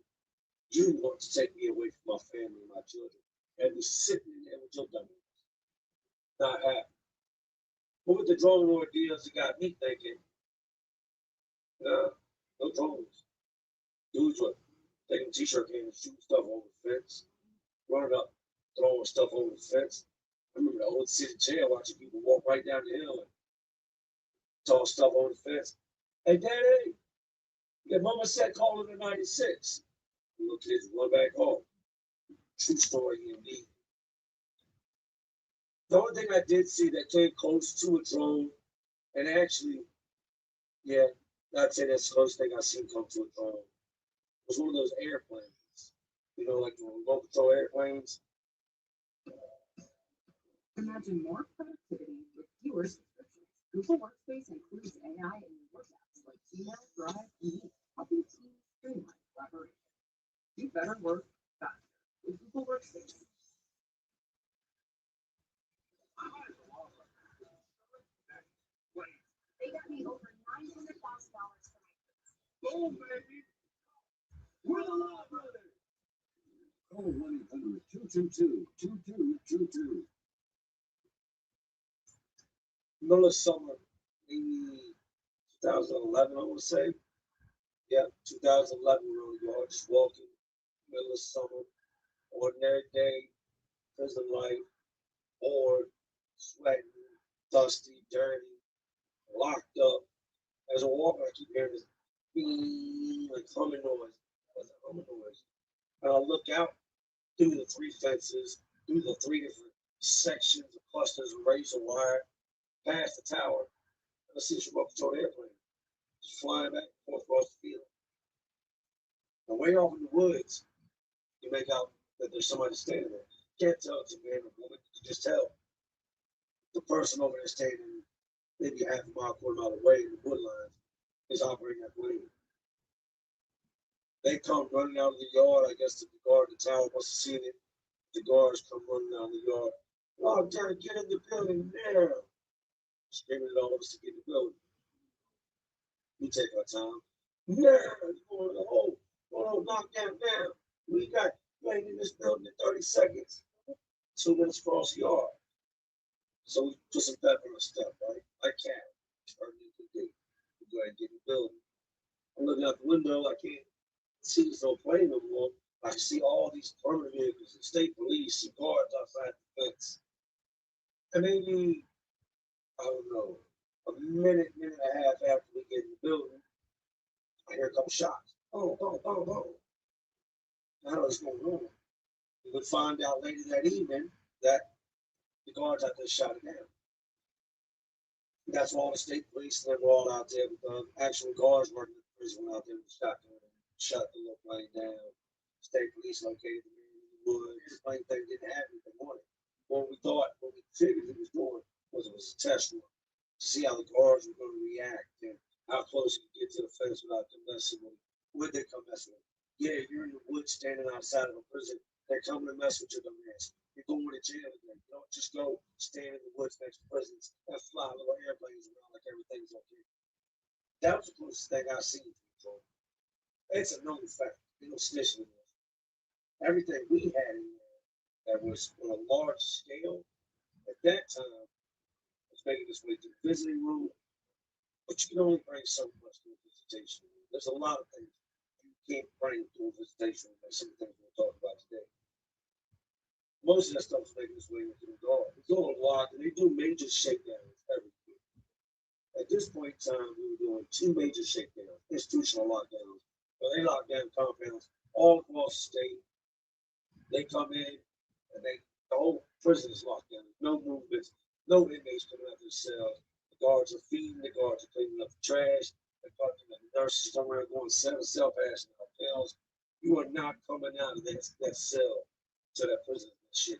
You want to take me away from my family and my children. And be sitting in there with your dumb ass. Not happy. But with the drone ordeals, it got me thinking, nah, no drones. Dudes were taking t-shirt cans, shooting stuff over the fence, running up, throwing stuff over the fence. I remember the old city jail watching people walk right down the hill and toss stuff over the fence. Hey, Daddy, your mama said call her in 96. The little kids run back home. True story indeed. The only thing I did see that came close to a drone, and actually, yeah, I'd say that's the closest thing I've seen come to a drone, was one of those airplanes. You know, like the remote control airplanes. Imagine more productivity with fewer subscriptions. Google Workspace includes AI in your work apps like Gmail, Drive, and Meet, helping teams streamline collaboration. Do better work faster with Google Workspace. They got me over $900,000 for my Go, baby. We're the Law Brothers. Call 1-800-222-2222. Middle of summer, maybe 2011, I want to say. Yeah, 2011, we were just walking, middle of summer, ordinary day, prison life, bored, sweating, dusty, dirty, locked up. As I walk, I keep hearing this beep, like humming noise. What's that humming noise? And I look out through the three fences, through the three different sections of clusters of razor wire, past the tower, and I see this remote control airplane just flying back and forth across the field. And way off in the woods, you make out that there's somebody standing there. Can't tell if it's a man or woman, you can just tell. The person over there standing maybe half a mile, quarter mile away in the wood lines is operating that plane. They come running out of the yard. I guess the guard of the tower must have seen it. The guards come running out of the yard. Oh, Lieutenant, get in the building now. Screaming at all of us to get in the building. We take our time. Yeah, you going to the hole. Oh, knock down now. We got playing in this building in 30 seconds. 2 minutes across the yard. So we put some pepper on the stuff, right? Like cat. Turn into the we go ahead and get in the building. I'm looking out the window. I can't see this no plane no more. I can see all these permanent vehicles and state police and guards outside the fence. And maybe, I don't know, a minute and a half after we get in the building, I hear a couple shots. Oh. I don't know what's going on. We would find out later that evening that the guards out there shot it down. That's why all the state police and they were all out there. Actual guards working in the prison went out there with the shotgun and shot the little plane down. State police located the man in the woods. This plane thing didn't have anything on it. What we figured it was doing was it was a test run to see how the guards were going to react and how close you get to the fence without them messing with it. Would they come mess with it? Yeah, you're in the woods standing outside of a prison. They're coming to mess with your dumb ass. You're going to jail again. You don't just go stand in the woods next to prisons and fly little airplanes around like everything's okay. That was the closest thing I've seen to control. It's a known fact. You know, snitching was. Everything we had in there that was on a large scale at that time was making its way to the visiting room, but you can only bring so much to a visitation room. There's a lot of things you can't bring to a visitation room, like some of the things we'll talk about today. Most of that stuff is making its way into the guard. It's all locked, and they do major shakedowns every year. At this point in time, we were doing 2 major shakedowns, institutional lockdowns. Well, they lock down compounds all across the state. They come in and the whole prison is locked down. There's no movements, no inmates coming out of their cells. The guards are feeding, the guards are cleaning up the trash. The nurses are around going 7 cell passing hotels. You are not coming out of that cell to that prison shit.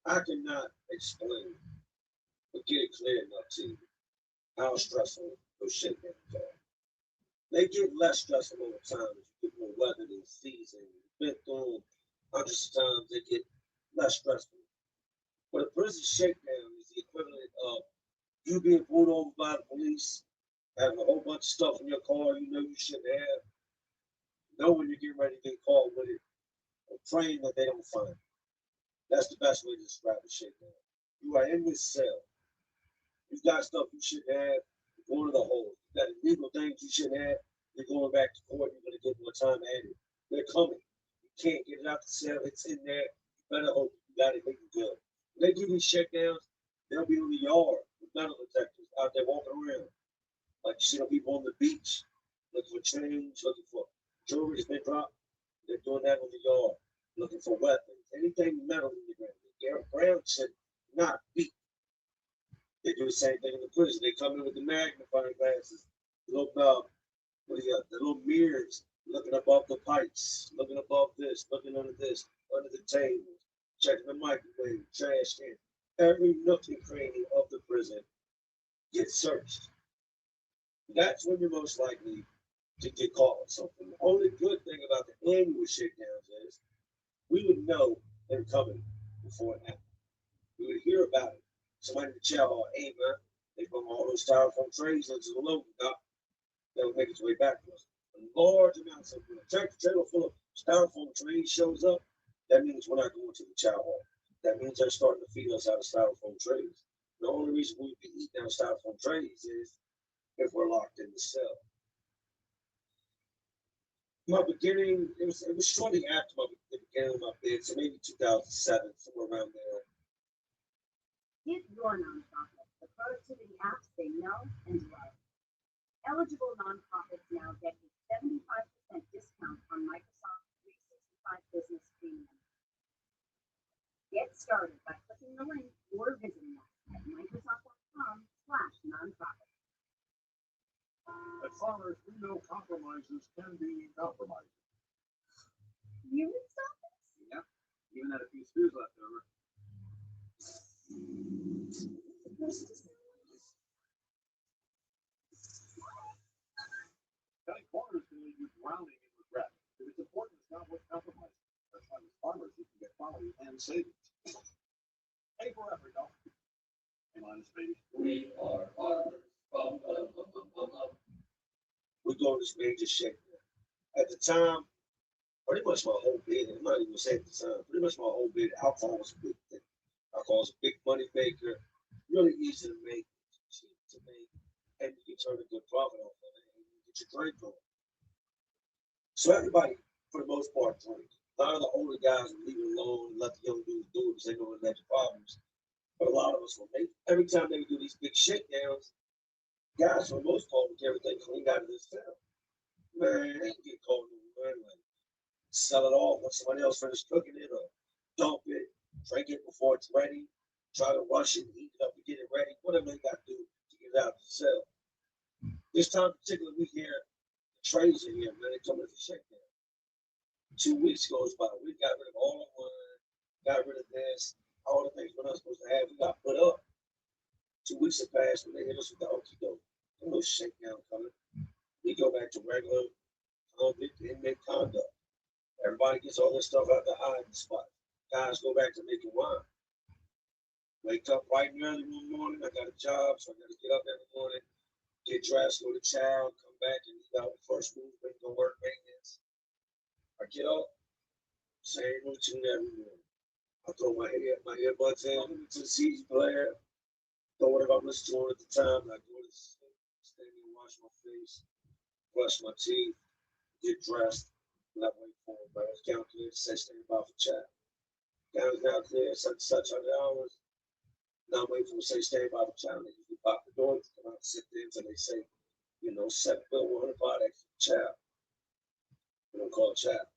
I cannot explain, but get it clear enough to you how stressful those shakedowns are. They get less stressful over time as you get more weathered and seasoned. Been through hundreds of times, they get less stressful. But a prison shakedown is the equivalent of you being pulled over by the police, having a whole bunch of stuff in your car you know you shouldn't have, knowing you're getting ready to get caught with it, and praying that they don't find it. That's the best way to describe a shakedown. You are in this cell. You've got stuff you shouldn't have, you're going to the hole. You've got illegal things you shouldn't have, you're going back to court, you're going to get more time at it. They're coming. Can't get it out the cell. It's in there. You better hope you got it making good. When they do these shakedowns, they'll be on the yard with metal detectors out there walking around. Like you see the people on the beach looking for change, looking for jewelry that's been dropped. They're doing that on the yard, looking for weapons, anything metal in the ground. The ground should not beat. They do the same thing in the prison. They come in with the magnifying glasses, the little the little mirrors, looking above the pipes, looking above this, looking under this, under the table, checking the microwave, trash can. Every nook and cranny of the prison gets searched. That's when you're most likely to get caught with something. The only good thing about the annual shakedowns is we would know they're coming before it happened. We would hear about it. Somebody in the chow hall, hey man, they bring all those styrofoam trays into the local dock. They'll make its way back to us. Large amounts of when a tractor trailer full of styrofoam trays shows up, that means we're not going to the chow hall. That means they're starting to feed us out of styrofoam trays. The only reason we'd be eating out of styrofoam trays is if we're locked in the cell. My beginning, it was shortly after the beginning of my bid, so maybe 2007, somewhere around there. Give your nonprofit the productivity apps they know and love. Eligible nonprofits now get a 75% discount on Microsoft 365 Business Premium. Get started by clicking the link or visiting us at Microsoft.com/nonprofit. At Farmers, we know compromises can be compromises. You would stop this? Yeah, even had a few screws left over. Cutting corners can leave you drowning in regret. If it's important, it's not worth compromising. That's why with Farmers, you can get quality and savings. Pay for every dollar. Hey, honest baby. We are farmers. Bum, bum, bum, bum, bum, bum. We go to this major shakedown. At the time, pretty much my whole bid, I'm not even saying at the time, pretty much my whole bid, alcohol was a big thing. Alcohol is a big money maker, really easy to make, cheap to make, and you can turn a good profit off of it and you get your drink on. So everybody, for the most part, drinks. A lot of the older guys would leave it alone and let the young dudes do it because they know it led to problems. But a lot of us will make, every time they would do these big shakedowns, guys for the most part would get everything cleaned out of this cell. Man, they can get caught in the run, like sell it all when somebody else finishes cooking it or dump it, drink it before it's ready, try to rush it, heat it up and get it ready, whatever they got to do is out to sell. This time particular we hear the trades in here, man, they come with a shakedown. 2 weeks goes by, we got rid of all the wine, got rid of this, all the things we're not supposed to have, we got put up. 2 weeks have passed when they hit us with the okey doke. There's no shakedown coming. We go back to regular convict inmate conduct. Everybody gets all their stuff out the hiding spot. Guys go back to making wine. Wake up bright and early one morning. I got a job, so I got to get up every morning, get dressed, go to chow, come back and eat out the first move, bring to work maintenance. I get up, same routine every morning. I throw my earbuds in to the CD player, throw whatever I'm listening to at the time. I go to sleep, stand there, wash my face, brush my teeth, get dressed, and I wait for him. But I was calculated, say stand by for chat. Guys down there, such other hours. Now I'm waiting for them to say stand by for chat. They usually pop the door, come out and sit there until they say, you know, $7 bill, 100 baht extra chat. We don't call it chat.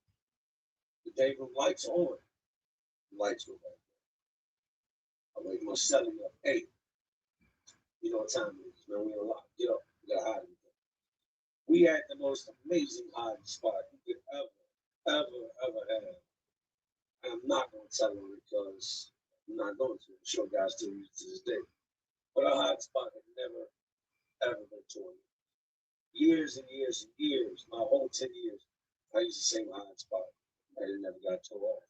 The day room lights on, lights go back. I wake my celly up, 8. You know what time it is, man. We in a lot. Get up, we gotta hide anything. We had the most amazing hiding spot you could ever have. And I'm not gonna tell them because I'm not going to. I'm sure guys still use it to this day. But our hiding spot had never, ever been torn. Years and years and years, my whole 10 years, I used the same hiding spot. And it never got tore off.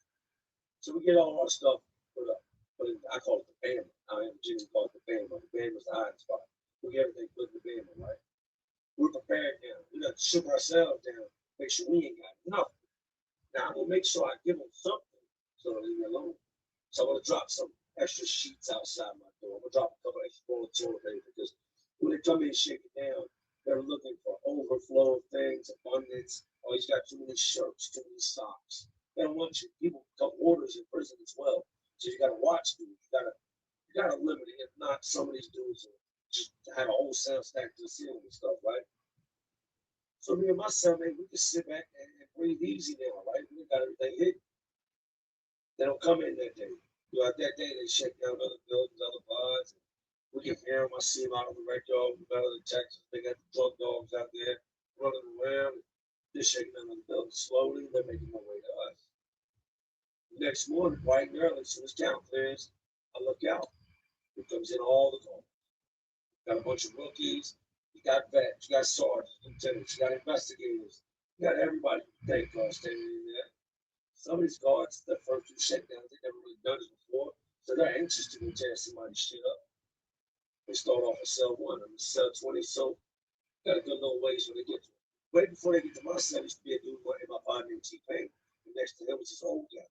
So we get all our stuff put up. But I call it the bama. I am Jimmy called it the bama. The bama is the hiding spot. We get everything put in the bama, right? We're prepared now. We got to shook ourselves down, make sure we ain't got nothing. Now I'm gonna make sure I give them something so they'll leave me alone. So I'm gonna drop some extra sheets outside my door. I'm gonna drop a couple extra roll of toilet paper because when they come in and shake it down, they're looking for overflow of things, abundance. Oh, he's got too many shirts, too many socks. They don't want you. People become orders in prison as well. So you gotta watch dudes. You gotta limit it. If not, some of these dudes will just have a whole sound stack to the ceiling and stuff, right? So me and my cellmate, we can sit back and breathe easy now, right? We got everything hit. They don't come in that day. Throughout that day, they shake down other buildings, other bars. We can hear them. I see them out on the red dog, the middle of Texas. They got the drug dogs out there running around. They're shaking down the building slowly. They're making their way to us. Next morning, bright and early, as soon as town clears, I look out. It comes in all the calls. Got a bunch of rookies. You got vets, you got sergeants, lieutenants, you got investigators. You got everybody thank God standing in there. Some of these guards, their first 2 shakedowns, they never really done this before. So they're anxious to go tear somebody's shit up. They start off at cell 1. I'm in cell 20, so got a good little ways when they get to it. Right before they get to my cell, used to be a dude in my partner named T-Pain. And next to him was this old guy.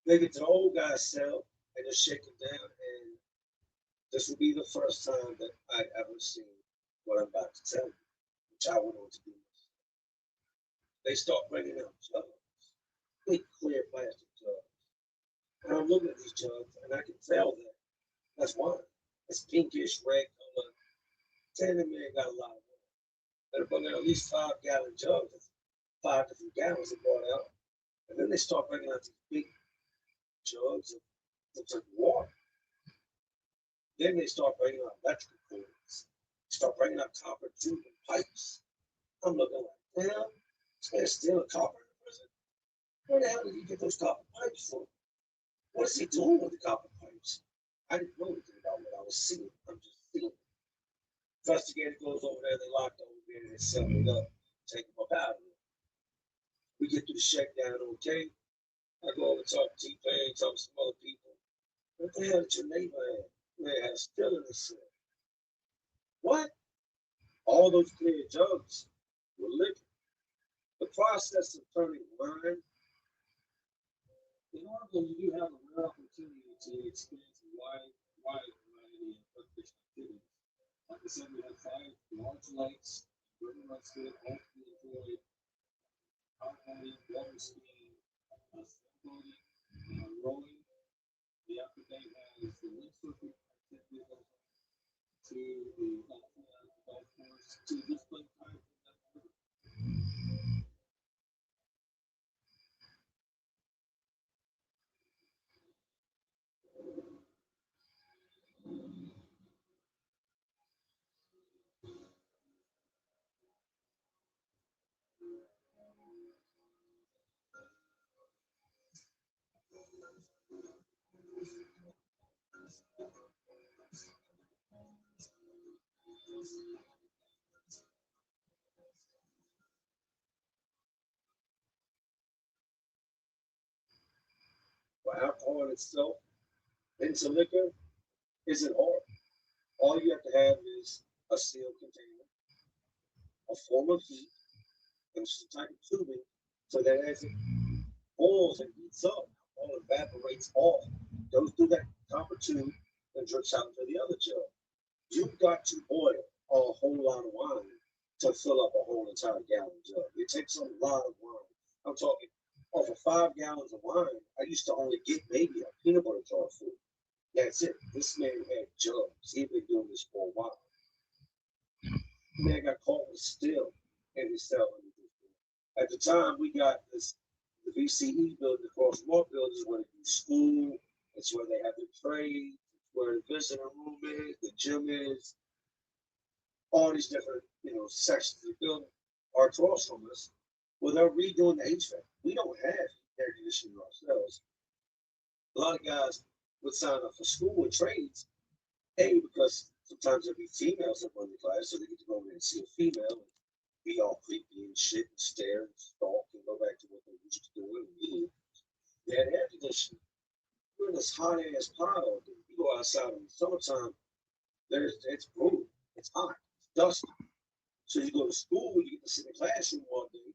They get to the old guy's cell and they're shaking down, and this will be the first time that I've ever seen what I'm about to tell you, which I went on to do. They start bringing out jugs, big clear plastic jugs. And I'm looking at these jugs, and I can tell that that's wine. It's pinkish red color. Telling me they got a lot of wine. They're bringing at least 5-gallon jugs, 5 different gallons they brought out. And then they start bringing out these big jugs of looks like water. Then they start bringing out electrical cords. They start bringing out copper tube and pipes. I'm looking like, damn, this man's stealing copper in prison. Where the hell did he get those copper pipes from? What is he doing with the copper pipes? I didn't know anything about what I was seeing. I'm just seeing. Investigator goes over there, they lock the old man and they sell it up, take him up out of there. We get through the shakedown, okay? I go over and talk to T-Pain, talk to some other people. What the hell did your neighbor have? Man, had a still in the cell. What? All those clear jugs were liquor. The process of turning wine, in Oregon, you do have a rare opportunity to experience a wide variety of recreational activities. Like I said, we have 5 large lakes, river rescue, hopefully enjoy outboarding, water skiing, snowboarding, rowing. The upper day has the windsurfing activity to the golf course to just play kayak in that river. But alcohol itself into liquor isn't hard. All you have to have is a sealed container, a form of heat, and some type of tubing so that as it boils and heats up, all evaporates off, goes through that copper tube and drips out into the other jug. You've got to boil a whole lot of wine to fill up a whole entire gallon jug. It takes a lot of wine. I'm talking off of 5 gallons of wine. I used to only get maybe a peanut butter jar full. That's it. This man had jugs. He'd been doing this for a while. Man got caught with still in his cell. At the time, we got this the VCE building across from our buildings where they do school. It's where they have the trade. It's where the visitor room is, the gym is. All these different, sections of the building are across from us. Well, they're redoing the HVAC. We don't have air conditioning ourselves. A lot of guys would sign up for school and trades, because sometimes there'd be females that run the class, so they get to go in and see a female and be all creepy and shit and stare and stalk and go back to what they used to do and be. They had air conditioning. We're in this hot ass pot all day. You go outside in the summertime, it's brutal. It's hot. It's dusty. So you go to school, you get to sit in the classroom all day,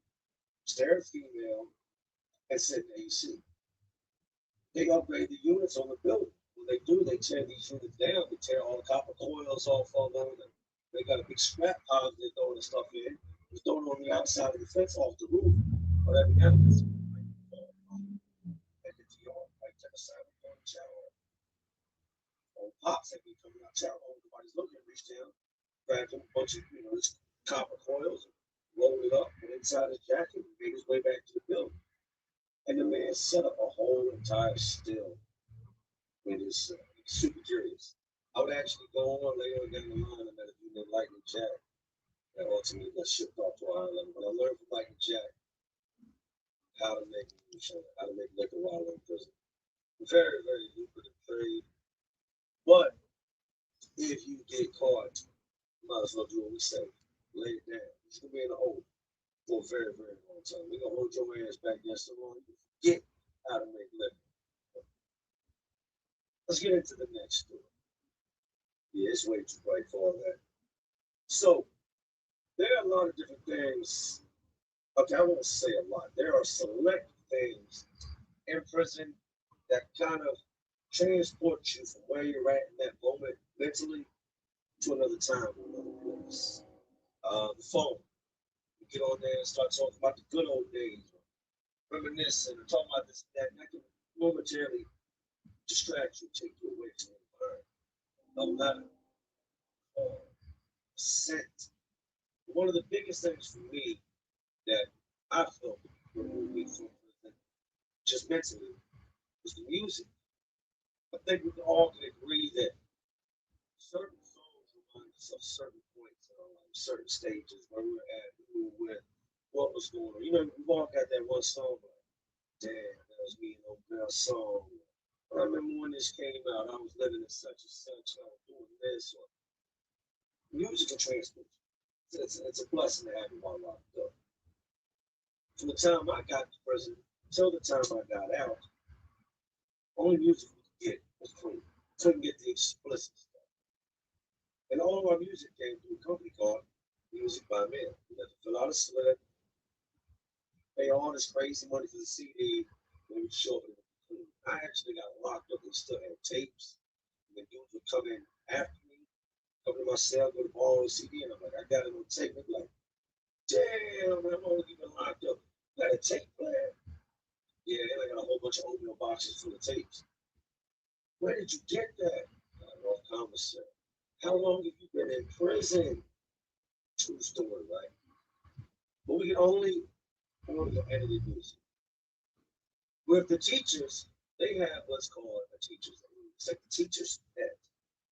stare at a female, and sit in the AC. They upgrade the units on the building. When they do, they tear these units down. They tear all the copper coils off of them. And they got a big scrap pile they're throwing the stuff in. They're throwing it on the outside of the fence off the roof. But every now and then, like take a side of the shower. On pops that be coming out shower. Nobody's looking, reach down, grab a bunch of, this copper coils, roll it up, put it inside his jacket, and made his way back to the building. And the man set up a whole entire still with his super curious. I would actually go on later down the line and met a dude named Lightning Jack that ultimately got shipped off to a higher level. But I learned from Lightning Jack how to make liquor while in prison. Very, very lucrative trade. But if you get caught, you might as well do what we say. Lay it down. It's gonna be in the hole for a very, very long time. We're gonna hold your ass back there so long you forget how to make liquor. Let's get into the next story. Yeah, it's way too bright for all that. So there are a lot of different things. Okay, I won't say a lot. There are select things in prison that kind of transport you from where you're at in that moment mentally to another time or another place. The phone. You get on there and start talking about the good old days, reminiscing, or talking about this and that, and that can momentarily distract you, take you away from the environment. No matter. Scent. One of the biggest things for me that I felt removed me from prison, just mentally, was the music. I think we all can agree that certain songs remind us of certain points in our life, certain stages where we were at, who we were with, what was going on. We've all got that one song, like, damn, that was me and old girl song. I remember when this came out, I was living in such and such, I was doing this. Or music can transport you. It's a blessing to have it while locked up. From the time I got to prison till the time I got out, only music we could get was clean. Couldn't get the explicit stuff. And all of our music came through a company called Music by Mail. We had to fill out a slip, pay all this crazy money for the CD, and we show up. I actually got locked up and still had tapes. And the dudes would come in after me, come to my cell, go to borrow a CD, and I'm like, I got it on tape. They're like, damn, man, I'm only even locked up. Got a tape player? Yeah, and I got a whole bunch of oatmeal boxes full of tapes. Where did you get that? North Commissary. How long have you been in prison? True story, right? But we can only order the edited music. With the teachers, they have what's called a teacher's aid. It's like the teacher's pet.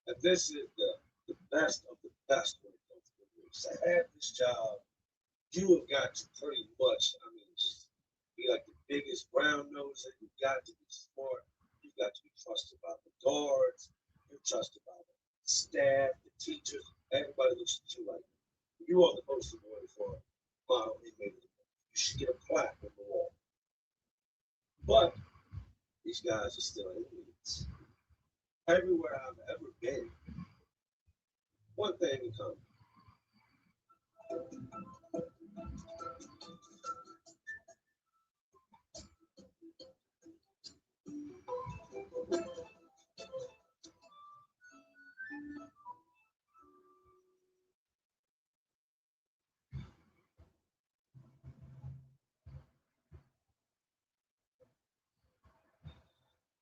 And this is the best of the best when it comes to the lyrics. To have this job, you have got to pretty much, just be like the biggest brown nose. You've got to be smart. You've got to be trusted by the guards. You you're trusted by the staff, the teachers, everybody looks at you like you are the poster boy for model inmate. You should get a plaque on the wall. But these guys are still inmates. Everywhere I've ever been, one thing in common.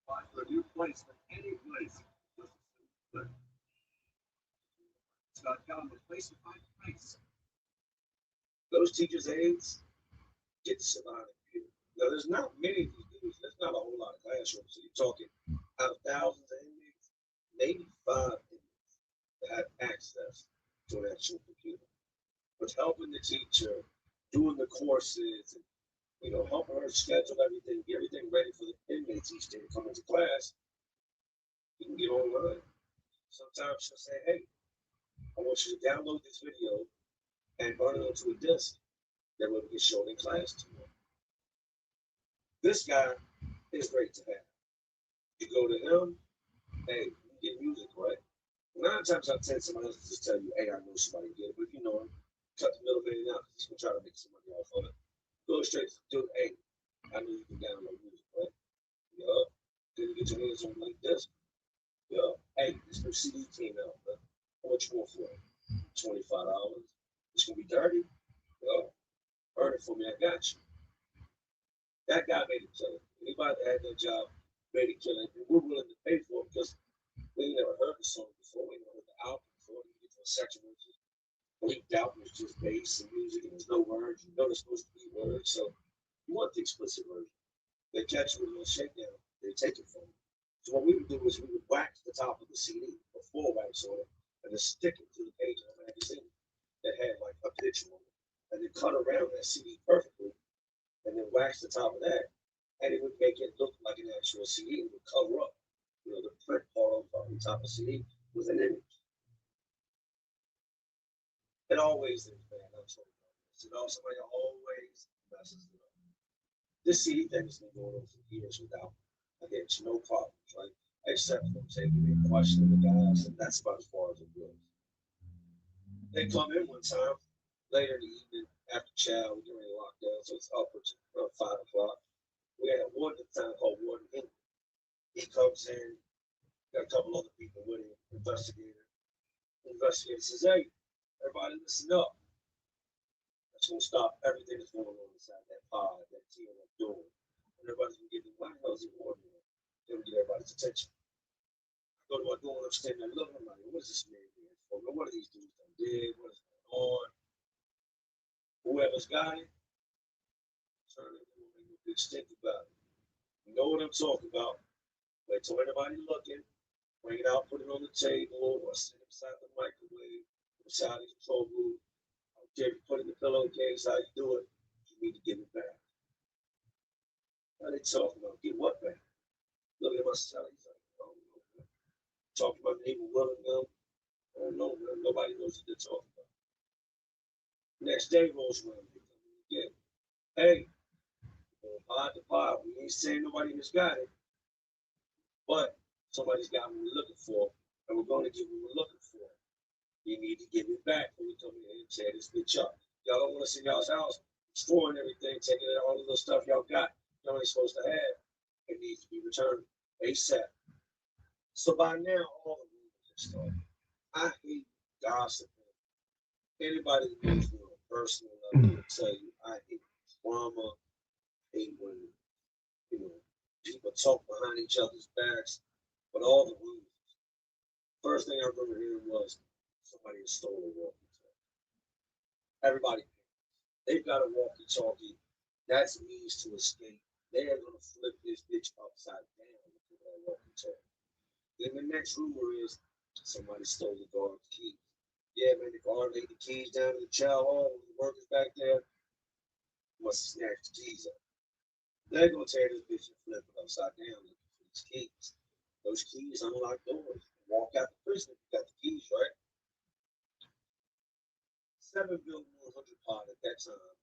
Apply for a new placement any place. .com will place you find a place. Those teachers' aides get to sit behind a computer. Now, there's not many of these dudes. There's not a whole lot of classrooms. So you're talking out of thousands of inmates, maybe 5 inmates that have access to an actual computer. But helping the teacher, doing the courses, and helping her schedule everything, get everything ready for the inmates each day to come into class. You can get online. Sometimes she'll say, hey, I want you to download this video and run it onto a disk that will get shown in class tomorrow. This guy is great to have. You go to him, hey, you get music, right? 9 times out of 10, somebody else will just tell you, hey, I know somebody can get it, but if you know him, cut the middleman out because he's going to try to make some money off of it. Go straight to the dude, hey, I know you can download music, right? Yeah. Then you get your hands on like this. Yeah. Hey, this new CD came out, but how much more for it? $25. It's going to be dirty. Yeah. Earn it for me, I got you. That guy made a killing. Anybody that had that job made a killing. And we're willing to pay for it because we ain't never heard the song before. We ain't never heard the album before. You get to a section where it's just bleaked out and it's just bass and music and there's no words. You know there's supposed to be words. So you want the explicit version. They catch you with a little shakedown. They take it from you. So what we would do is we would wax the top of the CD, a full wax on it, and then stick it to the page of the magazine that had like a picture on it. And then cut around that CD perfectly, and then wax the top of that, and it would make it look like an actual CD. It would cover up, the print part on the top of the CD with an image. It always is, man. I'm sorry. Somebody always messes it up. This CD thing has been going on for years without, again, no problems, right? Except for taking a question of the guys, and that's about as far as it goes. They come in one time later in the evening after chow, we're getting locked down, so it's upwards around 5 o'clock. We had a warden at the time called Warden Henry. He comes in, got a couple other people with him, investigator. The investigator says, hey, everybody listen up. That's gonna stop everything that's going on inside that pod, that team, that door. And everybody's gonna get the why the hell is he warning me? They're gonna get everybody's attention. I go to my door and I'm standing there looking, I'm like, what is this man doing for? What are these dudes done did? What is going on? Whoever's got it, turn it into a big stink about it. You know what I'm talking about. Wait till anybody looking, bring it out, put it on the table, or sit inside the microwave, inside the control booth. Okay, put it in the pillowcase, how you do it, you need to give it back. Now they talking about get what back? Look at my son, he's like, I don't know, man. Talking about neighbor willing them. I don't know, man. Nobody knows what they're talking about. Next day rolls around, they come in again. Hey, pod to pod, we ain't saying nobody has got it, but somebody's got what we're looking for, and we're going to get what we're looking for. You need to give it back when we come in and tear this bitch up. Y'all don't want to see y'all's house destroying everything, taking all the little stuff y'all got, y'all ain't supposed to have. It needs to be returned ASAP. So by now, all the rumors are started. I hate gossiping. Anybody that knows me on a personal level will tell you I hate drama, hate when people talk behind each other's backs, but all the rumors. First thing I remember hearing was somebody has stolen a walkie-talkie. Everybody, they've got a walkie-talkie. That's means to escape. They are gonna flip this bitch upside down with that walkie-talkie. Then the next rumor is somebody stole the guard's keys. Yeah, man, the guard laid the keys down in the chow hall. The workers back there must have snatched the keys up. They're gonna tear this bitch and flip it upside down looking for these keys. Those keys unlock doors. walk out the prison, you got the keys, right? 7 building 100 pod at that time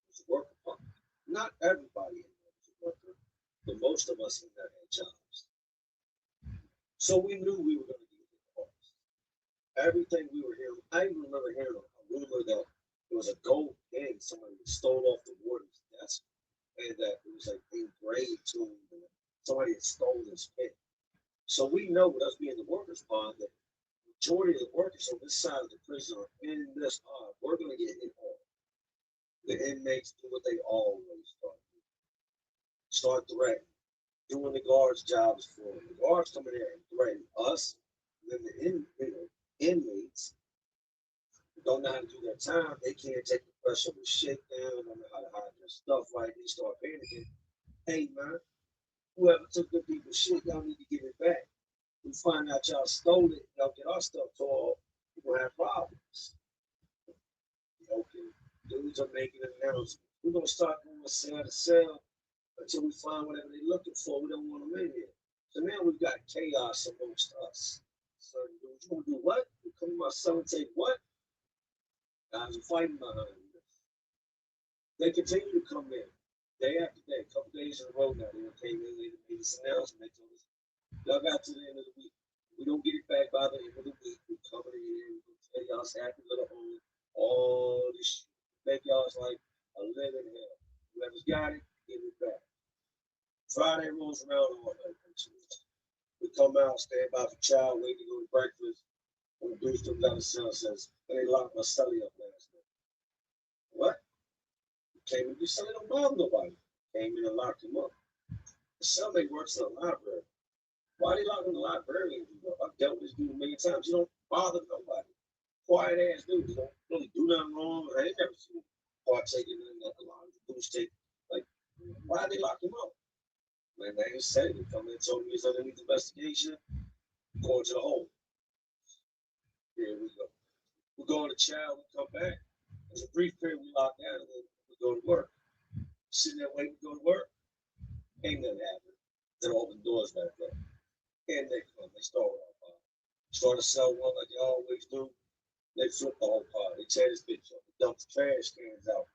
was a worker pod. Not everybody in there was a worker, but most of us in there had jobs. So we knew we were going to get hit hard. Everything we were hearing, I even remember hearing a rumor that there was a gold pin somebody stole off the warden's desk, and that it was like engraved to him, and somebody had stolen his pin. So we know, with us being the workers pod, that the majority of the workers on this side of the prison are in this pod. We're going to get hit hard. The inmates do what they always start threatening, doing the guards' jobs for them. The guards come in there and threaten us, and then the inmates don't know how to do their time. They can't take the pressure of a shakedown, don't know how to hide their stuff right. They start panicking. Hey man, whoever took the people's shit, y'all need to give it back. We find out y'all stole it, y'all get our stuff tore, we're gonna have problems. Okay, dudes are making an announcement. We're gonna start going cell to cell until we find whatever they're looking for. We don't want them in here. So now we've got chaos amongst us. So dudes, you gonna do what? You come to my cell and say what? Guys are fighting behind us. They continue to come in day after day, a couple days in a row now. They came in, they made this announcement, they told us, y'all got to the end of the week. We don't get it back by the end of the week. We're coming in, we're gonna tell y'all's happy little home, all this shit. Make y'all's like a living hell. Whoever's got it, give it back. Friday rolls around all night. We come out, stand by for child, wait to go to breakfast. When the dude comes out of the cell says, they locked my celly up last night. What? Came in, your celly don't bother nobody. Came in and locked him up. The cellmate works in a library. Why they locking the librarian? I've dealt with this dude a million times. You don't bother nobody. Quiet ass dude. You don't really do nothing wrong. I ain't never seen partaking in that. A lot of dudes take, like, why they lock him up? Man, they ain't said it. They come in and told me it's underneath investigation. Going to the hole. Here we go. We go to child, we come back. There's a brief period we lock down and then we go to work. Sitting there waiting to go to work. Ain't nothing happening. Then open doors back there. And they come, they start with our pod. Start to sell one like they always do. They flip the whole pod. They tear this bitch up. They dump the trash cans out.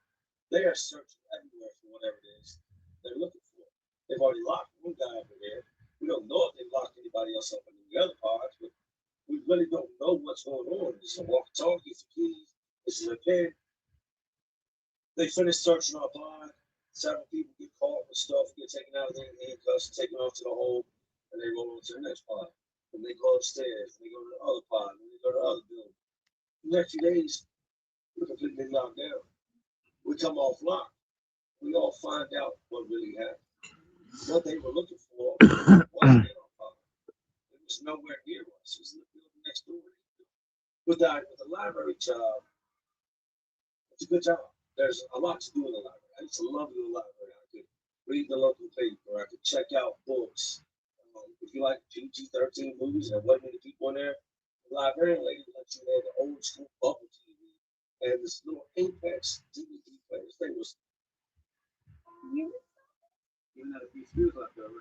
They are searching everywhere for whatever it is they're looking for. They've already locked one guy over there. We don't know if they've locked anybody else up in the other pods, but we really don't know what's going on. This is a walkie-talkie, it's a keys, this is a pen. They finish searching our pod. Several people get caught with stuff, get taken out of their handcuffs, taken off to the hole, and they roll on to the next pod. And they go upstairs, and they go to the other pod, and they go to the other building. The next few days, we're completely locked down. We come off lock. We all find out what really happened. What they were looking for wasn't in our pod. It was nowhere near us. It was in the building next door. With the library job, it's a good job. There's a lot to do in the library. I used to love the library. I could read the local paper. I could check out books. If you like PG-13 movies, and there wasn't many people in there, the librarian lady let you have the old school bubble TV and this little Apex DVD player. This thing was. Even had a few screws left over.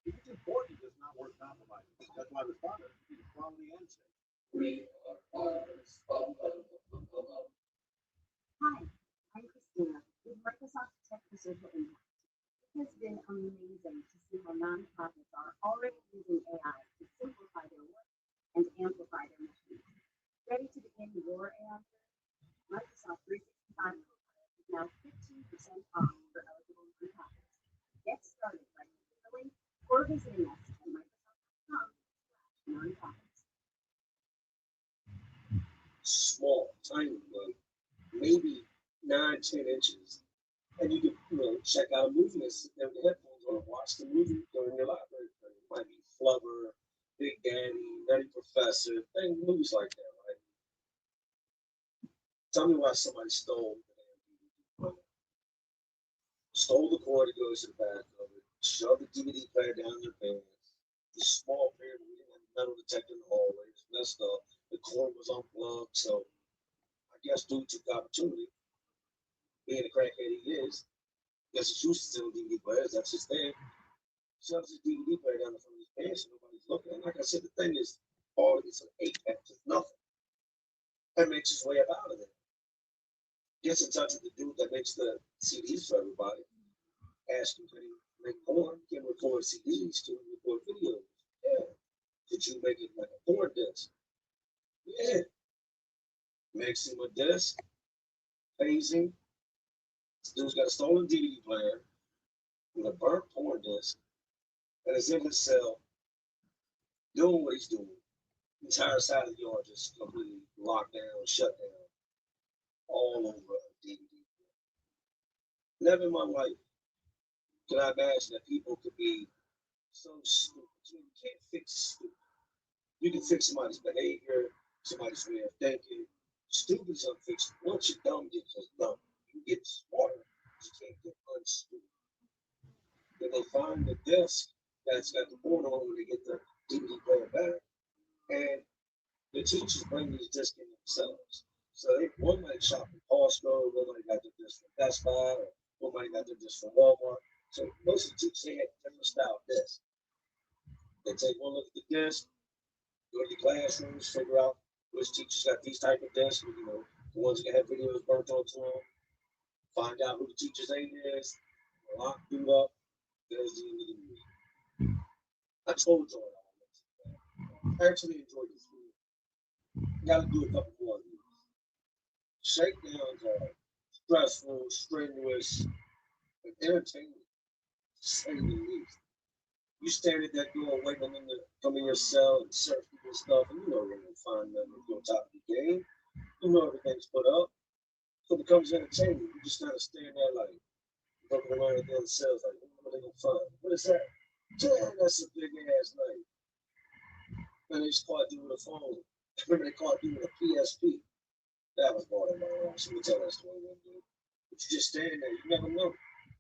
It's important does not worth compromising. That's why the father is quality and safe. Hi, I'm Christina with Microsoft Tech for Social Impact. It has been amazing to see how nonprofits are already using AI to simplify their work and amplify their mission. Ready to begin your AI journey? Microsoft 365 is now 15% off for eligible nonprofits. Get started by clicking the link or visiting us at Microsoft.com/nonprofits. Small, tiny, like maybe 9-10 inches. And you can, check out a movie and sit there with the headphones on and watch the movie during your library. It might be Flubber, Big Daddy, Nutty Professor, things, movies like that, right? Tell me why somebody stole the damn DVD player. Stole the cord that goes to the back of it, shoved the DVD player down their pants. The small pair, we didn't have a metal detector in the hallway, it was messed up. The cord was unplugged, so I guess dude took the opportunity. Being the crackhead he is, guess he's used to stealing DVD players, that's his thing. shoves his DVD player down in front of his pants and nobody's looking. And like I said, the thing is, all it's an 8-pack, it's nothing. And makes his way up out of there. Gets in touch with the dude that makes the CDs for everybody. Ask him, can he make porn? Can he record CDs? Can he record videos? Yeah. Did you make it like a porn disc? Yeah. Makes him a disc, pays him. This dude's got a stolen DVD player with a burnt porn disc and is in his cell doing what he's doing. The entire side of the yard just completely locked down, shut down, all over a DVD. Never in my life could I imagine that people could be so stupid. You can't fix stupid. You can fix somebody's behavior, somebody's way of thinking. Stupid is unfixable. Once you're dumb, you're just dumb. You get smarter. You can't get unstupid. Then they find the disc that's got the porn on when they get the DVD player back. And the teachers bring these discs in themselves. So one might shop at Costco, one might got their disc from Best Buy, or one might got their disc from Walmart. So most of the teachers, they have different style discs. They take one look at the disc, go to the classrooms, figure out which teachers got these type of discs, the ones that have videos burnt onto them, find out who the teacher's name is, lock dude up, there's the end of the movie. I told you all this. I actually enjoyed this movie. Gotta do a couple more of these. Shakedowns are stressful, strenuous, and entertaining, to say the least. You stand at that door waiting on them to come in your cell and search people and stuff, and you know you're gonna find them if you're on top of the game. You know everything's put up. So it becomes entertaining. You just kind of stand there like looking around at the other cells like, what are they gonna find? What is that? Damn, that's a big ass night. And they just caught you with a phone. Remember they caught you with a PSP. That was more than my own. So we tell that story one day. But you just stand there, you never know.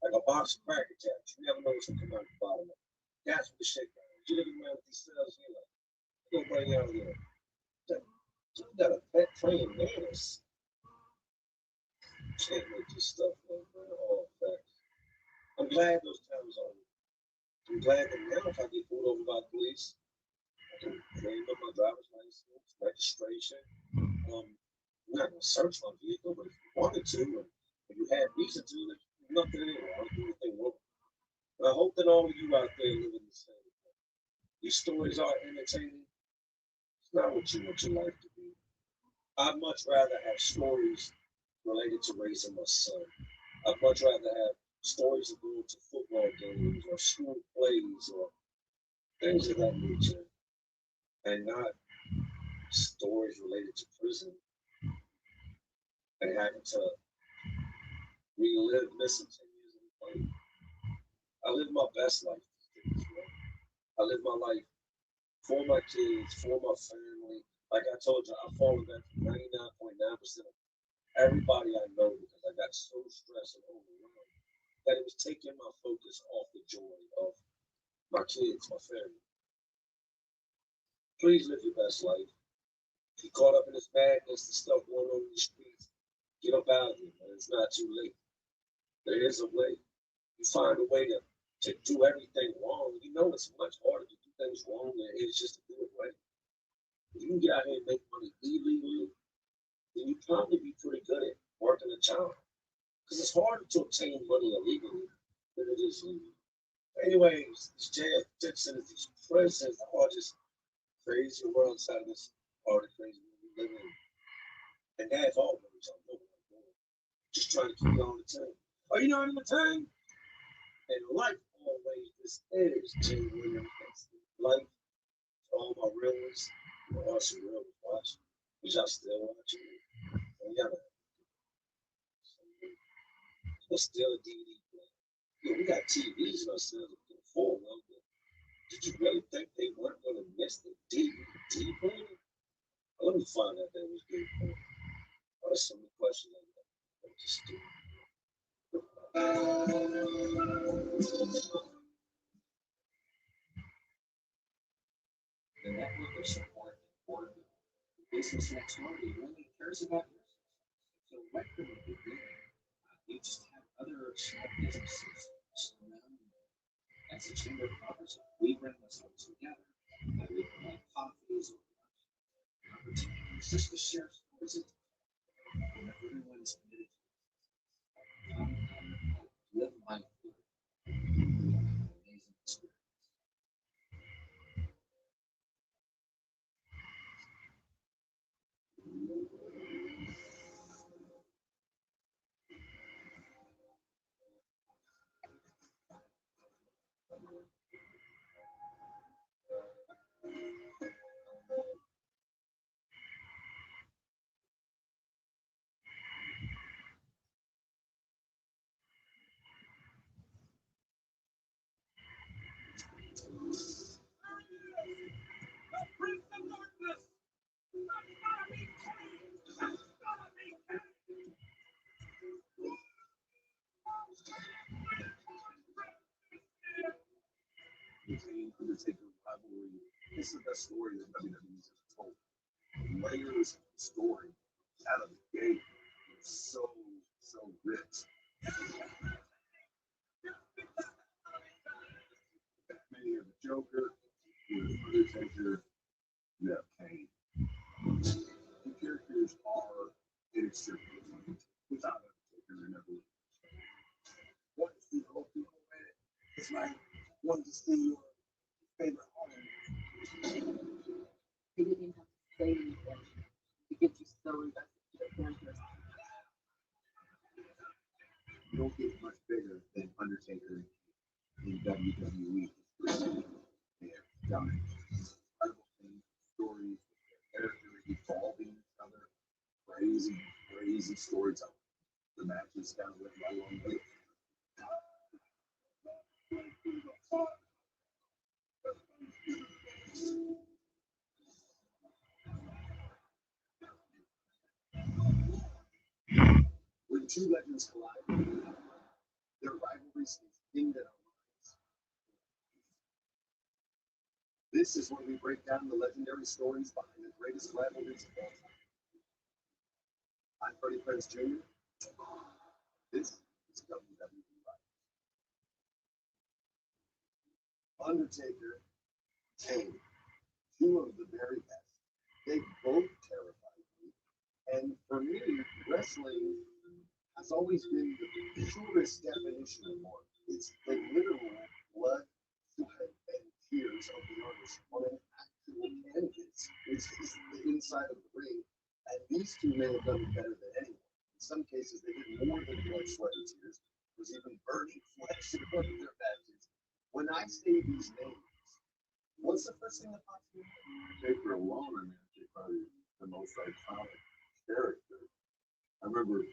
Like a box of Cracker Jacks. You never know what's gonna come out the bottom of it. That's what the shakedown is. You looking around with these cells, you're like, go bring out here. You got a pet praying mantis. Can't make this stuff up, man. All facts. I'm glad those times are over. I'm glad that now if I get pulled over by the police, I can claim up my driver's license, registration. I'm not gonna search my vehicle, but if you wanted to, and if you had reason to, there's nothing wrong, do anything wrong. And I hope that all of you out there living the same. These stories are entertaining. It's not what you want your life to be. I'd much rather have stories related to raising my son. I'd much rather have stories of going to football games or school plays or things of that nature, and not stories related to prison and having to relive missing 10 years of life. I live my best life. I live my life for my kids, for my family. Like I told you, I've fallen back from 99.9% of everybody I know because I got so stressed and overwhelmed that it was taking my focus off the joy of my kids, my family. Please live your best life. If you're caught up in this madness, the stuff going on in the streets, get up out of here, man. It's not too late. There is a way. You find a way to do everything wrong. You know it's much harder to do things wrong than it is just to do it right. If you can get out here and make money illegally, then you probably be pretty good at working a job. Because it's harder to obtain money illegally than it is legally. Anyways, these jail Dixon, these prisons are just crazy world inside of this part of the crazy world we live in. And that's all movies I know what I'm doing. Just trying to keep you on the team. Are you not on the team? And life always, this is Jay Williams. Life, all my real ones, some real ones watch. Which I still watching. And yeah, but still a DVD player. Yeah, we got TVs in our cells before, well, but did you really think they weren't going to miss the DVD player? Well, let me find out that was good. Oh, there's so many questions like that. I'm just stupid. The network of support and affordability. Business next door really cares about your success. So what could it be? You just have other small businesses surrounding you And so chamber of commerce, we bring those folks together. And we provide coffees or opportunities just to share stories and everyone's committed to live life with an amazing experience. Kane Undertaker rivalry. This is the best story that WWE's ever told. The layers of the story out of the gate are so rich. Batman, you have the Joker, you have Undertaker, you have Kane. The characters are inextricably without Undertaker, they never would. What is the ultimate way? It's like wanting to see your favorite home. They didn't even have to say anything to get you so invested in the characters. You don't get much bigger than Undertaker in WWE. They have done incredible things, stories, characters evolving each other, crazy storytelling. The matches kind of went right along with it. When two legends collide, their rivalries is thing that our minds. This is where we break down the legendary stories behind the greatest rivalries of all time. I'm Freddie Prinze Jr. This is WWE Rivals. Undertaker, Kane, two of the very best. They both terrified me. And for me, wrestling has always been the purest definition of art. It's the literal blood, sweat, and tears of the artist on an actual canvas, which is the inside of the ring. And these two men have done it better than anyone. In some cases, they did more than blood, sweat, and tears. There was even burning flesh in front of their matches. When I say these names, what's the first thing that pops in your head? Taker alone, I mean, it's probably the most iconic character. I remember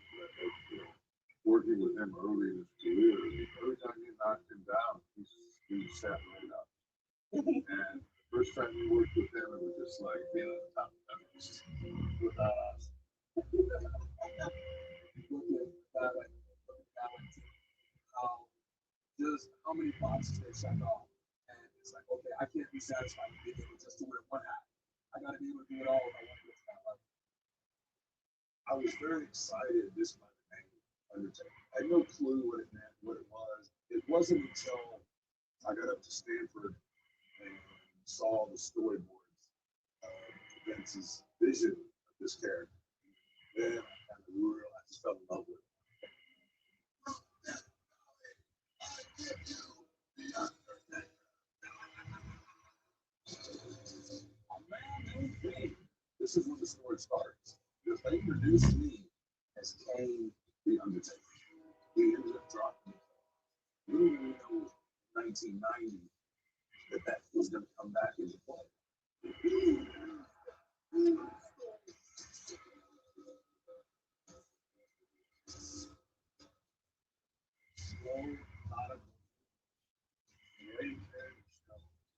working with him early in his career. Every time you knocked him down, he sat right up. And the first time we worked with him, it was just like being on the top of Everest without us. Just how many boxes they check off. And it's like, okay, I can't be satisfied with being able just to wear one hat. I got to be able to do it all if I want to get to that level. I was very excited this by the name Undertaker. I had no clue what it meant, what it was. It wasn't until I got up to Stanford and saw the storyboards of Vince's vision of this character. Then I kind of realized, I fell in love with it. This is when the story starts. They introduced me as Kane the Undertaker. He ended up dropping. We didn't even know 1990 that was going to come back into play. Slow, lot of great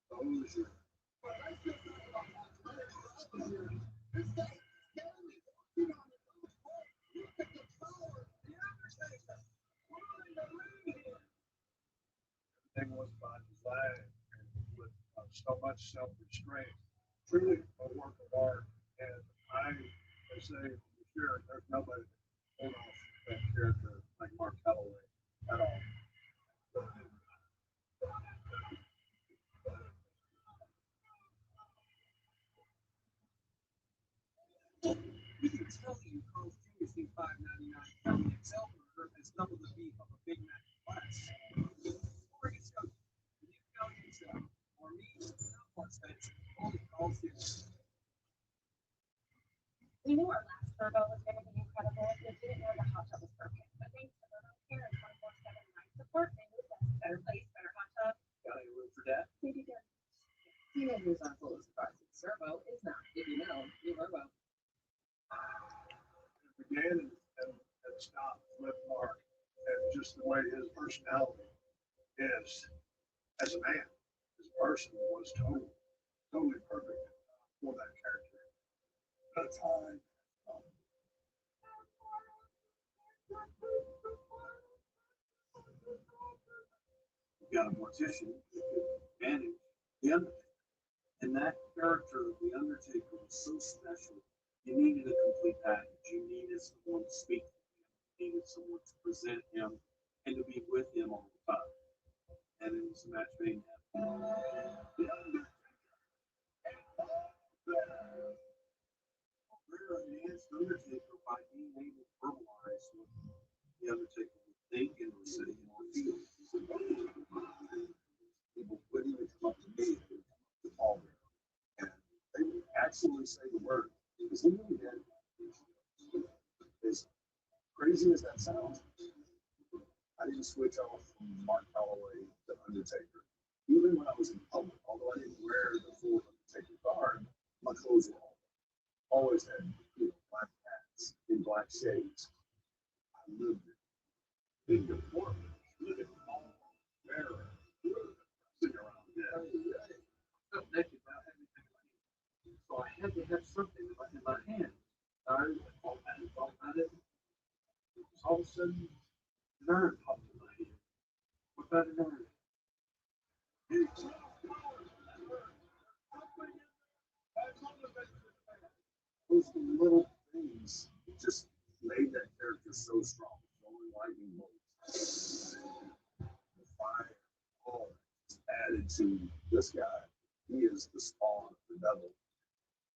exposure. Everything was by design and with so much self-restraint. Truly a work of art. And I say for sure, there's nobody that can pull off that character like Mark Calloway at all. We can tell you Carl's Jr. seen $5.99 County XL burger has double the beef of a Big Mac plus. Or it's got the new County XL or meat without more expensive. Only Carl's Jr. We knew our last Virgo was going to be incredible. We didn't know the hot tub was perfect. But thanks to Virgo Care and 24/7 night support, they moved us to a better place, better hot tub. Got any room for that? Maybe good. Teenagers aren't full of surprises. Servo is not. If you know, you learn well. It began and stopped with Mark and just the way his personality is as a man. His person was totally perfect for that character. At a time. You got a mortician who could manage the Undertaker. And that character, the Undertaker, was so special. You needed a complete package. You needed someone to speak to him. You needed someone to present him and to be with him all the time. And it was a match made in heaven. Rare enhanced Undertaker by being able to verbalize what the Undertaker would think and would say or feel. People wouldn't even come up to me, they would come up to Paul Bear. And they would actually say the word, because he really did. As crazy as that sounds, I didn't switch off from Mark Calloway to Undertaker. Even when I was in public, although I didn't wear the full Undertaker garb, my clothes were always had black hats in black shades. I lived it. In the Portland, living in Paul Bear, sitting around there. I felt naked without having anything. So I had to have something in my hand. I thought about it. All of a sudden, an urn popped in my head. What about an urn? Those little things just made that character so strong. Only lightning bolts. The fire, all that added to this guy. He is the spawn of the devil.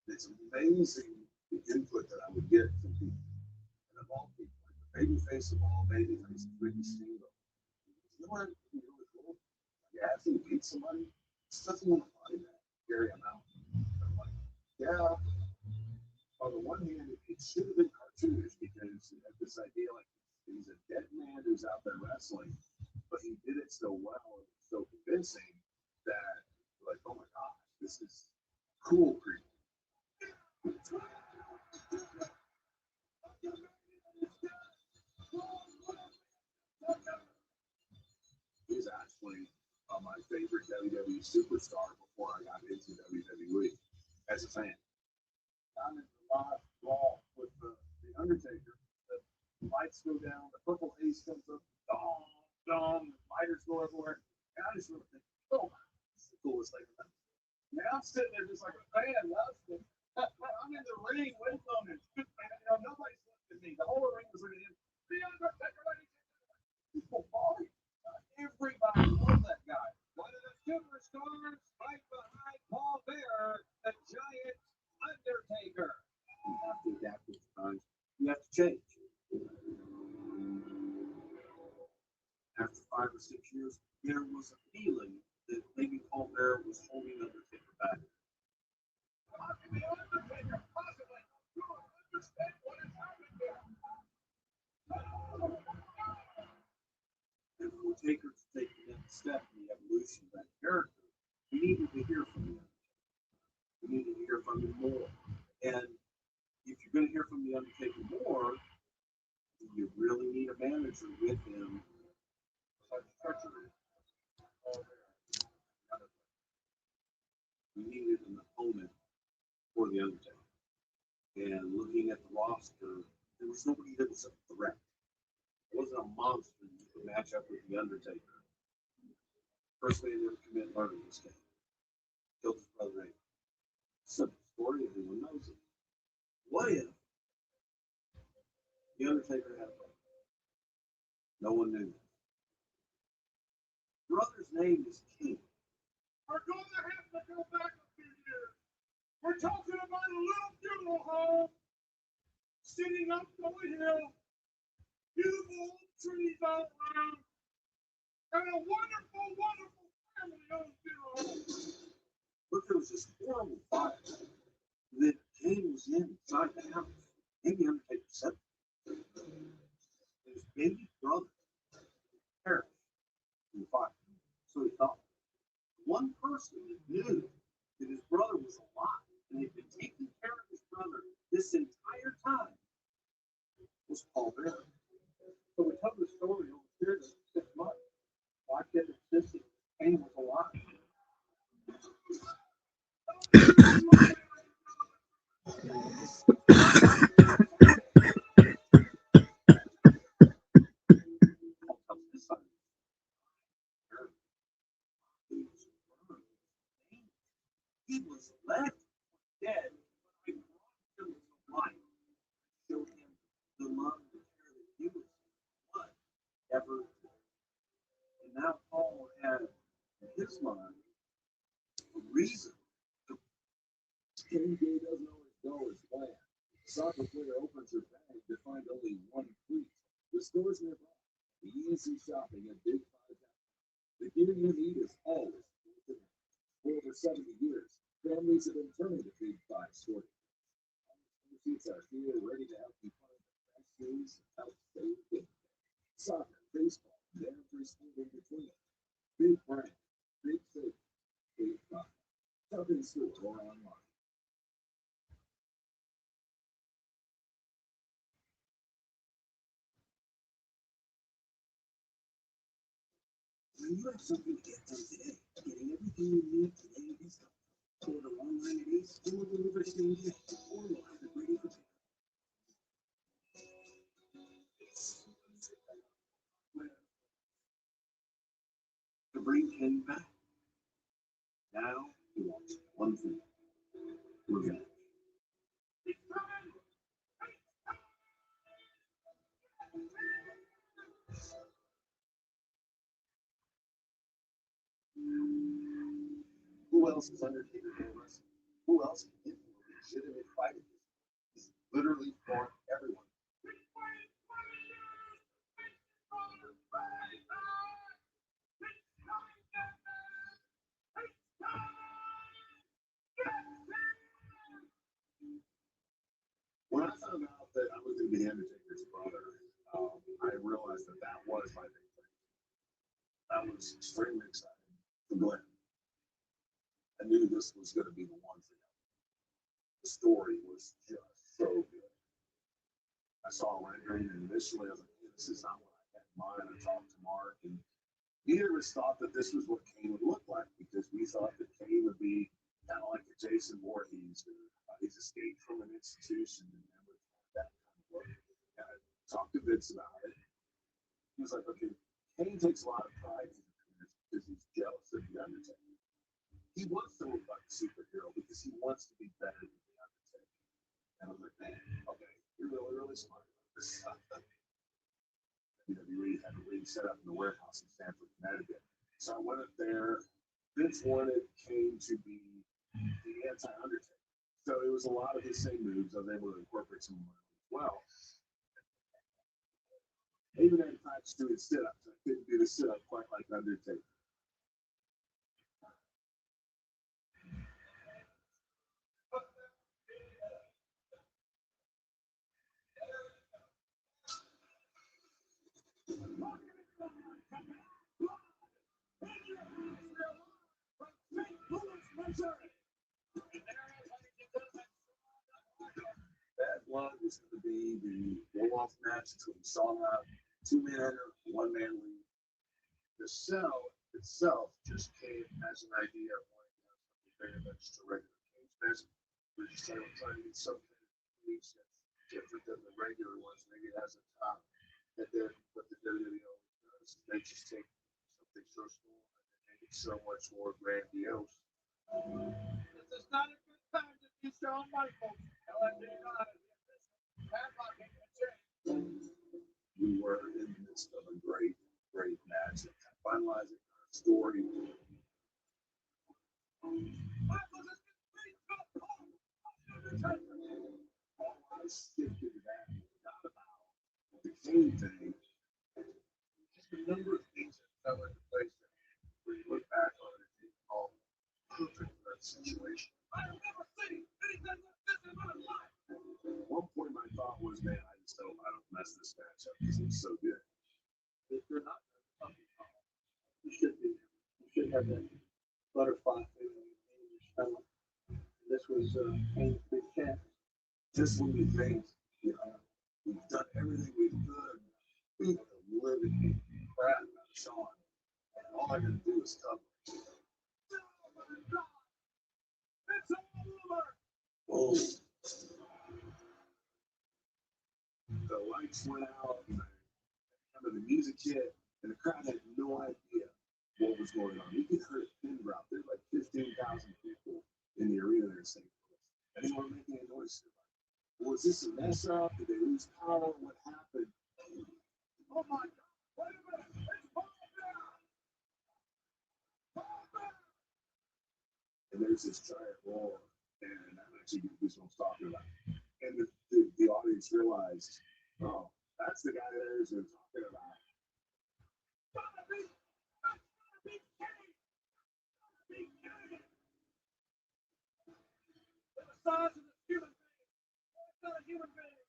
It's amazing the input that I would get from people. And of all people, like the baby face of all baby faces, Ricky Steamboat. You know what would be really cool? Like after you beat somebody, it's nothing on the body that carry them out. I'm like, yeah. On the one hand, it should have been cartoonish because it had this idea like he's a dead man who's out there wrestling, but he did it so well and so convincing that like, oh my gosh, this is cool creepy. He's actually my favorite WWE superstar before I got into WWE as a fan. I'm in the live Raw with the Undertaker. The lights go down, the purple haze comes up, dong, dong, lighters go everywhere. And I just remember thinking, oh, this is the coolest thing ever. And I'm sitting there just like a fan, I'm in the ring with them, and nobody's looking at me. The whole ring was looking at him. The Undertaker, people falling. Everybody loved that guy. One of the superstars right behind Paul Bear, the giant Undertaker. You have to adapt with times. You have to change. After 5 or 6 years, there was a feeling that maybe Paul Bear was holding Undertaker back. How can the Undertaker possibly understand what is happening here? And for Taker to take the next step in the evolution of that character, we needed to hear from him. We needed to hear from him more. And if you're going to hear from the Undertaker more, you really need a manager with him. We needed an opponent for the Undertaker. And looking at the roster, there was nobody that was a threat. It wasn't a monster you could match up with the Undertaker. First man to ever commit murder in this game. Killed his brother Abel. Simple story, everyone knows it. What if the Undertaker had a brother? No one knew that. brother's name is King. We're going to have to go back a few years. We're talking about a little funeral home sitting up on a hill, beautiful trees all around, and a wonderful, wonderful family-owned funeral home. But there was this horrible fire that Cain was inside the house. Maybe Undertaker said his baby brother perished in the fire. So he thought. One person that knew that his brother was alive and had been taking care of his brother this entire time was Paul Bearer. So we told the story over here for 6 months. Why kept insisting Cain was alive? He was left dead, but I brought him to life. Showed him the love and care that he was what ever. And now Paul had in his mind a reason. Any day doesn't always go as planned. A soccer player opens her bag to find only one cleat. The stores nearby, the easy shopping at Big Five. The gear you need is always for over 70 years. Families have been turning to Big Five stores. Seats are here ready to help you find the best shoes and help stay fit. Soccer, baseball, and every sport in between. Big brand, big savings, Big Five. Shop in store or online. When you have something to get done today, getting everything you need today is done. Order online at Ace or deliver same day or live at Ready for Pickup. To bring Ken back. Now he wants one thing. Revenge. Who else is Undertaker going to wrestle? Who else can give him a legitimate fight? He's literally fought everyone. When I found out that I was going to be Undertaker's brother, I realized that that was my big thing. I was extremely excited for Glenn. I knew this was going to be the one for him. The story was just so good. I saw a rendering, and initially I was like, this is not what I had in mind. I talked to Mark, and neither of us thought that this was what Kane would look like, because we thought that Kane would be kind of like a Jason Voorhees, or he's escaped from an institution and never that kind of look. And I talked to Vince about it. He was like, okay, Kane takes a lot of pride in his appearance because he's jealous of the Undertaker. He wants to look like a superhero because he wants to be better than the Undertaker. And I was like, man, okay, you're really, really smart about this stuff. WWE had a ring set up in the warehouse in Stamford, Connecticut. So I went up there. Vince wanted Kane to be the anti-Undertaker. So it was a lot of his same moves. I was able to incorporate some of mine as well. I even had practice doing sit-ups. I couldn't do the sit-up quite like Undertaker. That one was going to be the blow-off match between Sawlab, two-man, one-man lead. The cell itself just came as an idea of wanting to have something very much to regular cage match. We're just trying to get something that's different than the regular ones. Maybe it has a top, and then what the WWE always does is they just take something so small and they make it so much more grandiose. This is not a good time to be Shawn Michaels. We were in the midst of a great match. Finalizing our main thing, just a number of things that fell into place where you look back on it and think, oh, perfect for that situation. I've never seen anything like this in my life. At one point, my thought was, man, I just hope I don't mess this match up because it's so good. If you're not, you should be. You should have that butterfly feeling in your stomach. This was Kane's big chance. Just when you think, you know, we've done everything we could, beat the living crap out of Sean, and all I gotta do is cover. Oh my God. It's all over. Boom. The lights went out, and the music hit, and the crowd had no idea what was going on. You could hear a pin drop. There's like 15,000 people in the arena there saying, and they weren't making any noise. Was this a mess up? Did they lose power? What happened? Oh my God. Wait a minute. It's Paul Bear. Paul Bear. And there's this giant roar, and I'm actually this one's talking about. And the audience realized, oh, that's the guy that Ayers was talking about. Gotta be Kane. Gotta be Kane. The size of the human being. It's not a human being.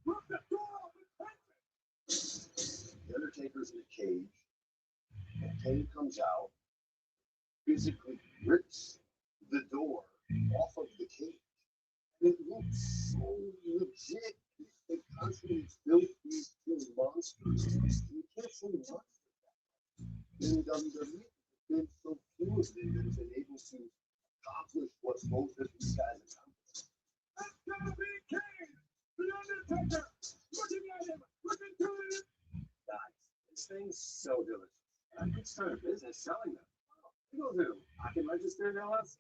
Look the door open. The Undertaker's in a cage, and Kane comes out, physically rips the door off of the cage. And it looks so legit. They constantly built these two monsters. You can't say monsters. In WWE, it's been so few of them that have been able to accomplish what both of these guys accomplished. That's gotta be Kane. The Undertaker. Looking at him. Looking to him. Guys, this thing's so delicious. And I could start a business selling them. You go through, I can register an LLC.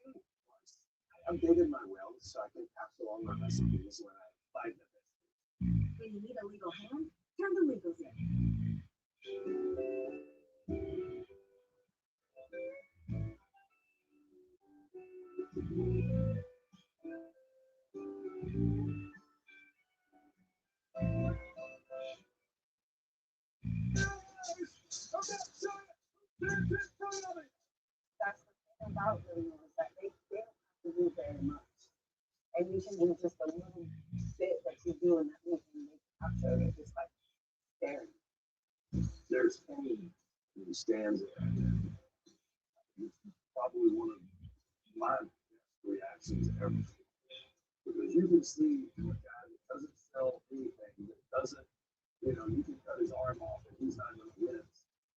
I'm big in my wells, so I can pass along my recipes when I find the business. When you need a legal hand, turn the legals in. That's the thing about them is that they don't have to do very much. And you can do just a little bit that you do and that makes you make after it's just like staring. There's Kane who stands there. It's probably one of my best reactions ever. Because you can see a guy that doesn't sell anything, that doesn't, you know, you can cut his arm off and he's not going to win.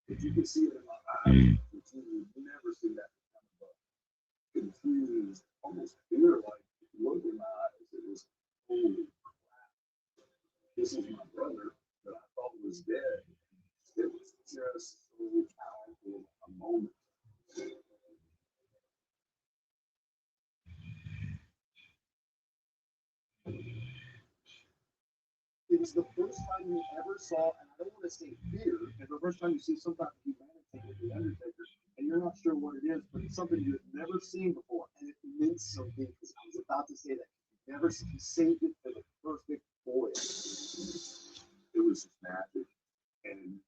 But you can see it in my eyes, that you would never see that kind of confused, almost fear-like look in my eyes. It was, holy crap. This is my brother that I thought was dead. It was just so powerful a moment. It was the first time you ever saw, and I don't want to say fear, it's the first time you see some type of humanity with the Undertaker, and you're not sure what it is, but it's something you had never seen before, and it meant something, because I was about to say that. You never he saved it for the perfect voice. It was just magic, and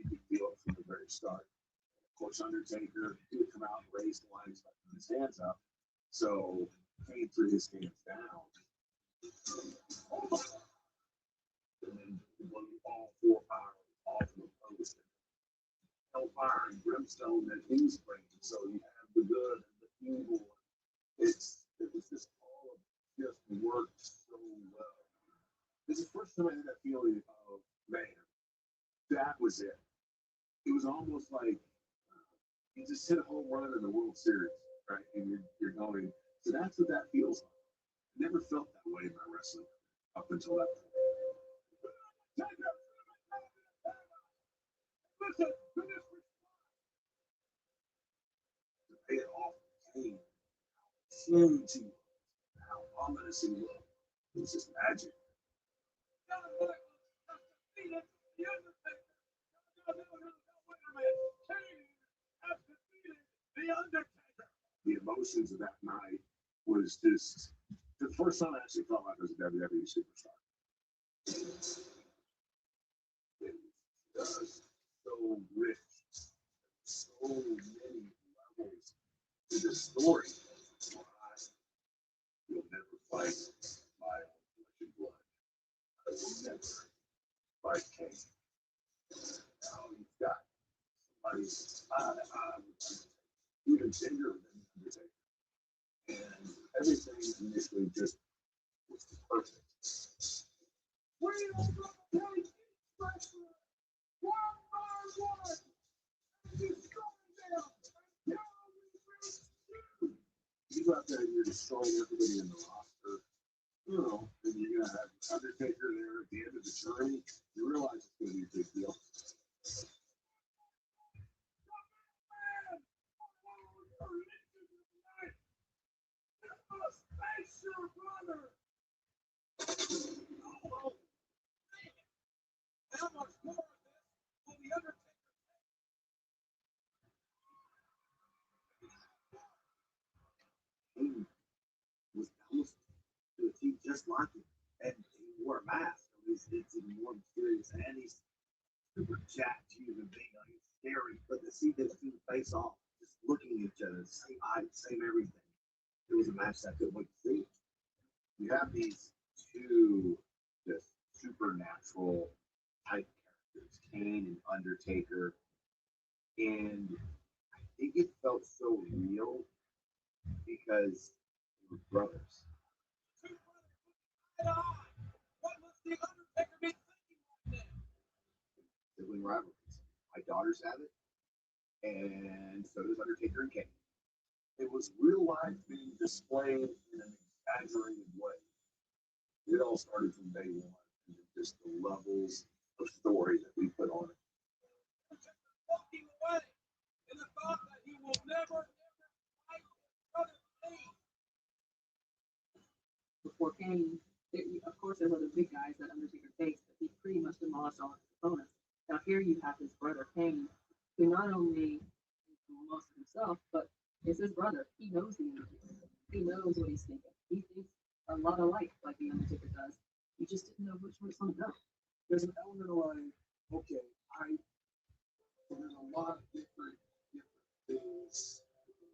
you could feel it from the very start. Of course, Undertaker, he would come out and raise the lines by putting his hands up, so Kane threw his hands down. And then all four powers off of the post. Hellfire and brimstone that he's bringing. So you have the good and the evil. It was just all of it just worked so well. This is the first time I had that feeling of, man, that was it. It was almost like you just hit a home run in the World Series, right? And you're going, so that's what that feels like. I never felt that way in my wrestling up until that point. Listen to this To pay it off, Kane, how huge he was, how ominous he was. It was just magic. The emotions of that night was just The first time I actually felt like I was a WWE superstar. It was so rich, so many levels to the story. You'll never fight my own flesh and blood. I will never fight Kane. Now you've got somebody even bigger than Undertaker. And everything initially just was perfect. We are going to take each wrestler one by one and destroy them until we reach two. You go out there and you're destroying everybody in the roster. You know, and you're going to have Undertaker there at the end of the journey. You realize it's going to be a big deal. Your brother. Oh, how much more of this will the Undertaker take? Was almost to a team just like him, and he wore a mask. So it's even more mysterious, and he's super jacked human being. Like, it's scary, but to see those two face off, just looking at each other, same eyes, same everything. It was a match that I couldn't wait to see. You have these two just supernatural type characters, Kane and Undertaker, and I think it felt so real because they were brothers. What must the Undertaker be thinking right now? Sibling rivalries. My daughters have it, and so does Undertaker and Kane. It was real life being displayed in an exaggerated way. It all started from day one, and just the levels of story that we put on it. Walking away in the thought that he will never fight another Kane. Before Kane, of course, there's other big guys that Undertaker faced, but he pretty much demolished all his opponents. Now here you have his brother Kane, who not only demolished himself, but is his brother. He knows the Undertaker. He knows what he's thinking. He thinks a lot alike, like the Undertaker does. He just didn't know which way it's going to go. There's an element of like, okay, there's a lot of different things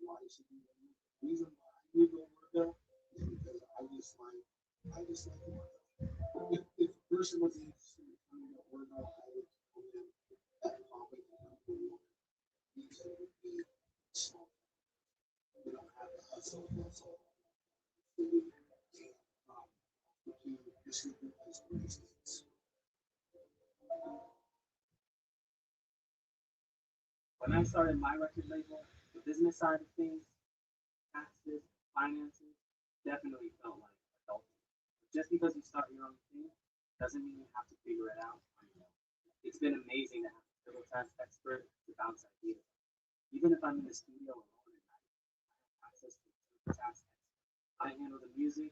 why it should be. The reason why I do go work out is because I just like to work out. If a person was interested in coming to work out, I would tell them that topic is number one. Because it would be small. We don't have to hustle. When I started my record label, the business side of things, taxes, finances, definitely felt like adulting. Just because you start your own thing doesn't mean you have to figure it out on your own. It's been amazing to have a civil tax expert to bounce ideas. Even if I'm in the studio alone at night, I have access to a civil tax expert. I handle the music,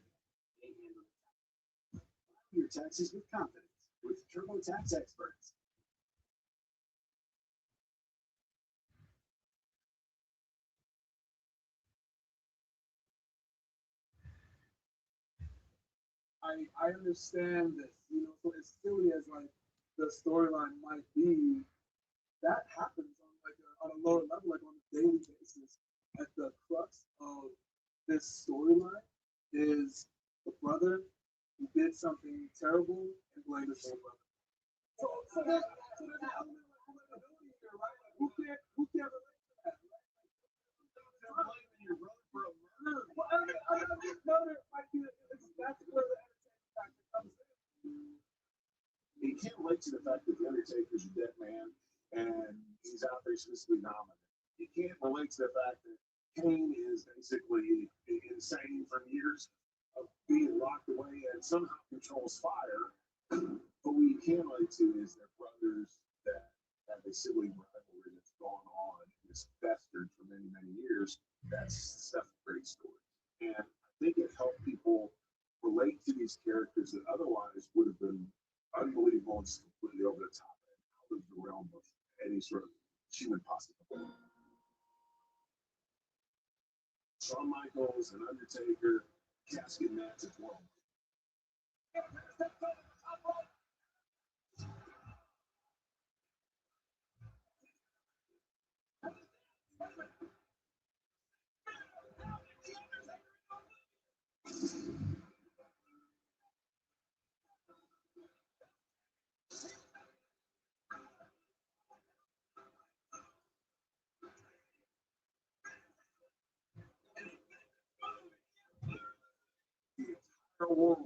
they handle the tax. Your taxes with confidence with TurboTax experts. I understand this, so as silly as like the storyline might be, that happens on a lower level, like on a daily basis. At the crux of this storyline is the brother who did something terrible and blamed his little brother. So there's an element of relatability here, right? Like, who can't relate to that, right? They're blaming your brother for a murder. Well, I mean, murder might be that's where the entertainment factor comes in. You can't relate to the fact that the Undertaker's a dead man and he's out there physically dominant. You can't relate to the fact that Kane is basically insane from years of being locked away and somehow controls fire. But what you can relate to is their brothers that have a sibling rivalry that's gone on and has festered for many, many years. That's a great story. And I think it helped people relate to these characters that otherwise would have been unbelievable and just completely over the top and out of the realm of any sort of human possibility. Shawn Michaels and Undertaker, casket match as well. The world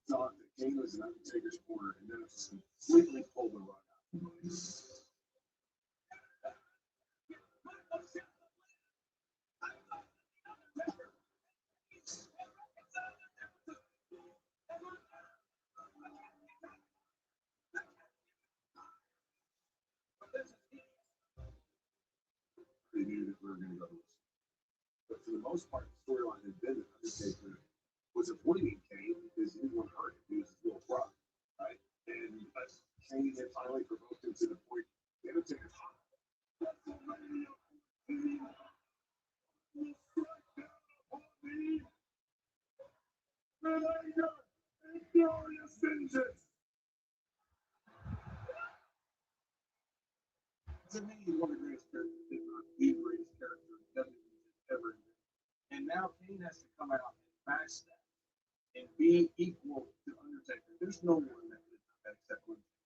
thought that Kane was an Undertaker's corner, and then it just completely pulled the rug out. They knew that we were going to go to this. But for the most part, the storyline had been that Undertaker was avoiding Kane because he didn't want to hurt him. He was his little brother, right? And Kane had finally provoked him to the point the Undertaker's hot. Glorious vengeance. To me, he's one of the greatest characters, if not the greatest character WWE has ever been. And now Kane has to come out and match that and be equal to Undertaker. There's no one that could do that except Undertaker.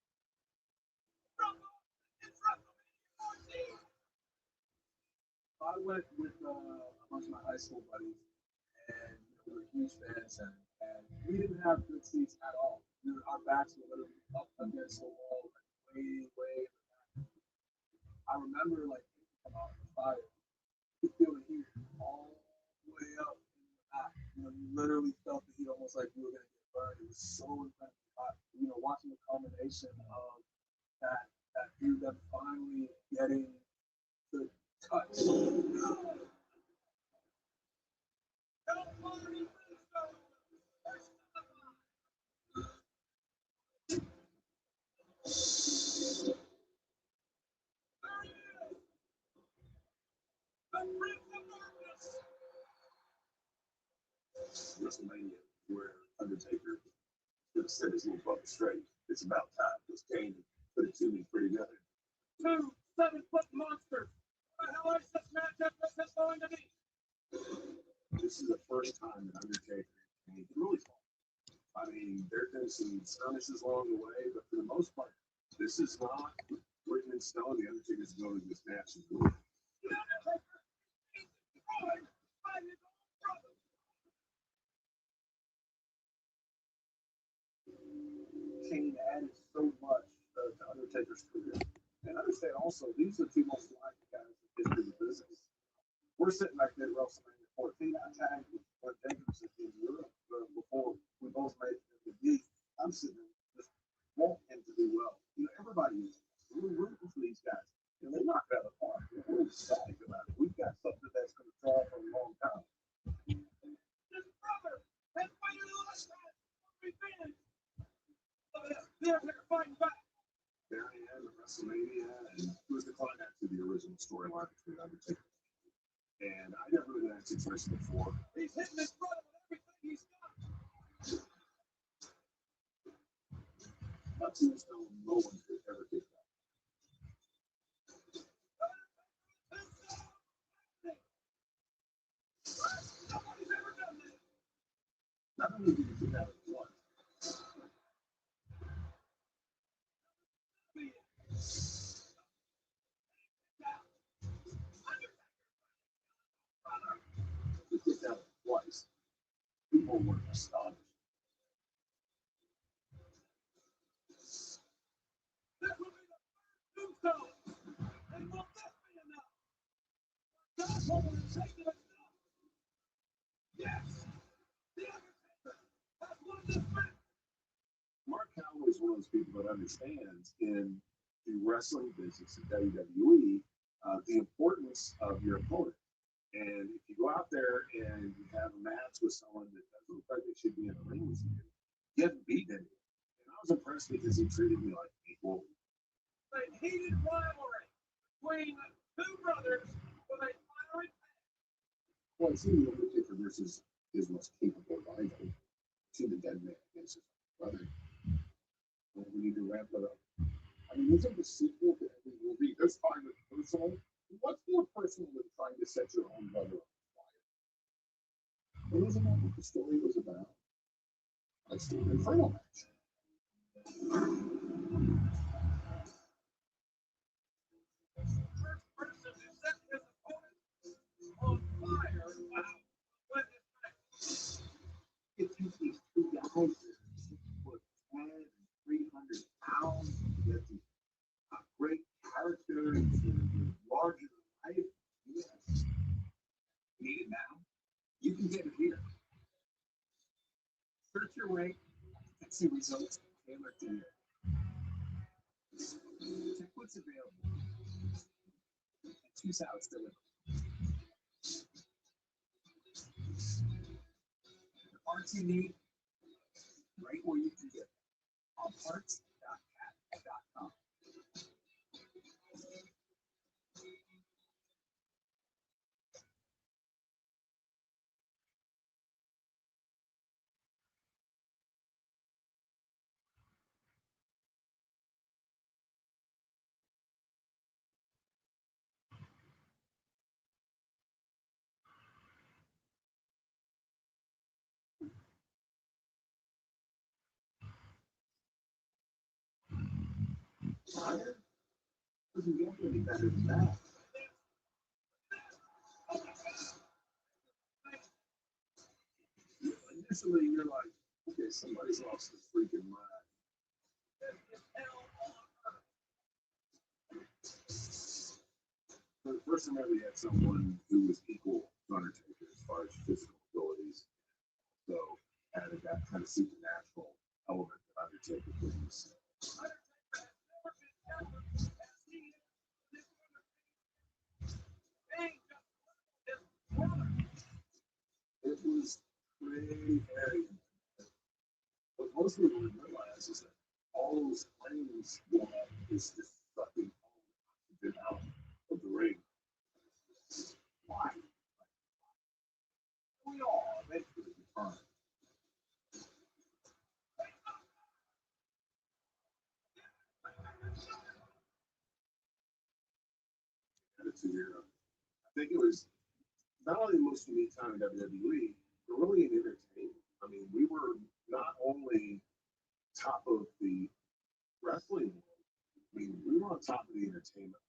I went with a bunch of my high school buddies, and we were huge fans, and we didn't have good seats at all. Our backs were literally up against the wall, like way in the back. I remember like come out the fire. You feel the heat all the way up in the back. You literally felt the heat almost like you were gonna get burned. It was so incredible. Watching the culmination of that feud, them finally getting the touch. WrestleMania, where Undertaker could have set his little butt straight. It's about time because Kane put it to me pretty good. 2 7-foot monsters. What the hell is this matchup going to be? This is the first time that Undertaker can really fall. I mean, there have been some skirmishes along the way, but for the most part, this is not written in stone. The Undertaker's going to this match. Kane added so much to Undertaker's career. And understand also, these are the two most liked guys in the history of the business. We're sitting back there at WrestleMania 14. I tagged with Jacobs in Europe before we both made it to the beat. I'm sitting there just wanting to do well. Everybody is. We're rooting for these guys. And they knock it out of the park. We're excited about it. We've got something that's going to draw for a long time. His brother has waited the last time. Revenge. They're fighting back. There I am at WrestleMania, and it was the climax of the original storyline between Undertaker. And I never been in that situation before. He's hitting his brother with everything he's got. Not too much time, no one could ever get that. Nobody's ever done this. Not only did he get that at once, he did that twice. People were astonished. This will be the first tombstone. And will this be enough? God will take it enough. Yes. The Undertaker has won this match. Mark Calloway is one of those people that understands in the wrestling business at WWE the importance of your opponent. And if you go out there and you have a match with someone that doesn't look like they should be in the ring with you haven't beaten him. And I was impressed because he treated me like equal. A heated rivalry between two brothers with a fiery Well, it's even Undertaker versus his most capable rival. rifle to the dead man against his brother. Well, we need to wrap it up. I mean, isn't the sequel to every movie this time is personal? What's more personal than trying to set your own brother on fire? And isn't that what the story was about? That's the Inferno match. First person to set his opponent on fire. Wow. What is that? If you take two guys that are 6'10" and 300 pounds, you get these great characters that are larger than life. Yes. Need it now? You can get it here. Search your way and see results tailored to you. Check what's available and choose how it's delivered. The parts you need, right where you can get them. On parts.cat.com. Fire doesn't get any better than that. Initially, you're like, okay, somebody's lost their freaking mind. For the first time ever, you had someone who was equal to Undertaker as far as physical abilities. So added that kind of supernatural element that Undertaker brings. It was pretty hairy. What most people would realize is that all those flames going up is just sucking all the oxygen out of the ring. Why? We all eventually return. Attitude Era. I think it was not only the most unique time in WWE, but really in entertainment. I mean, we were not only top of the wrestling world, I mean, we were on top of the entertainment.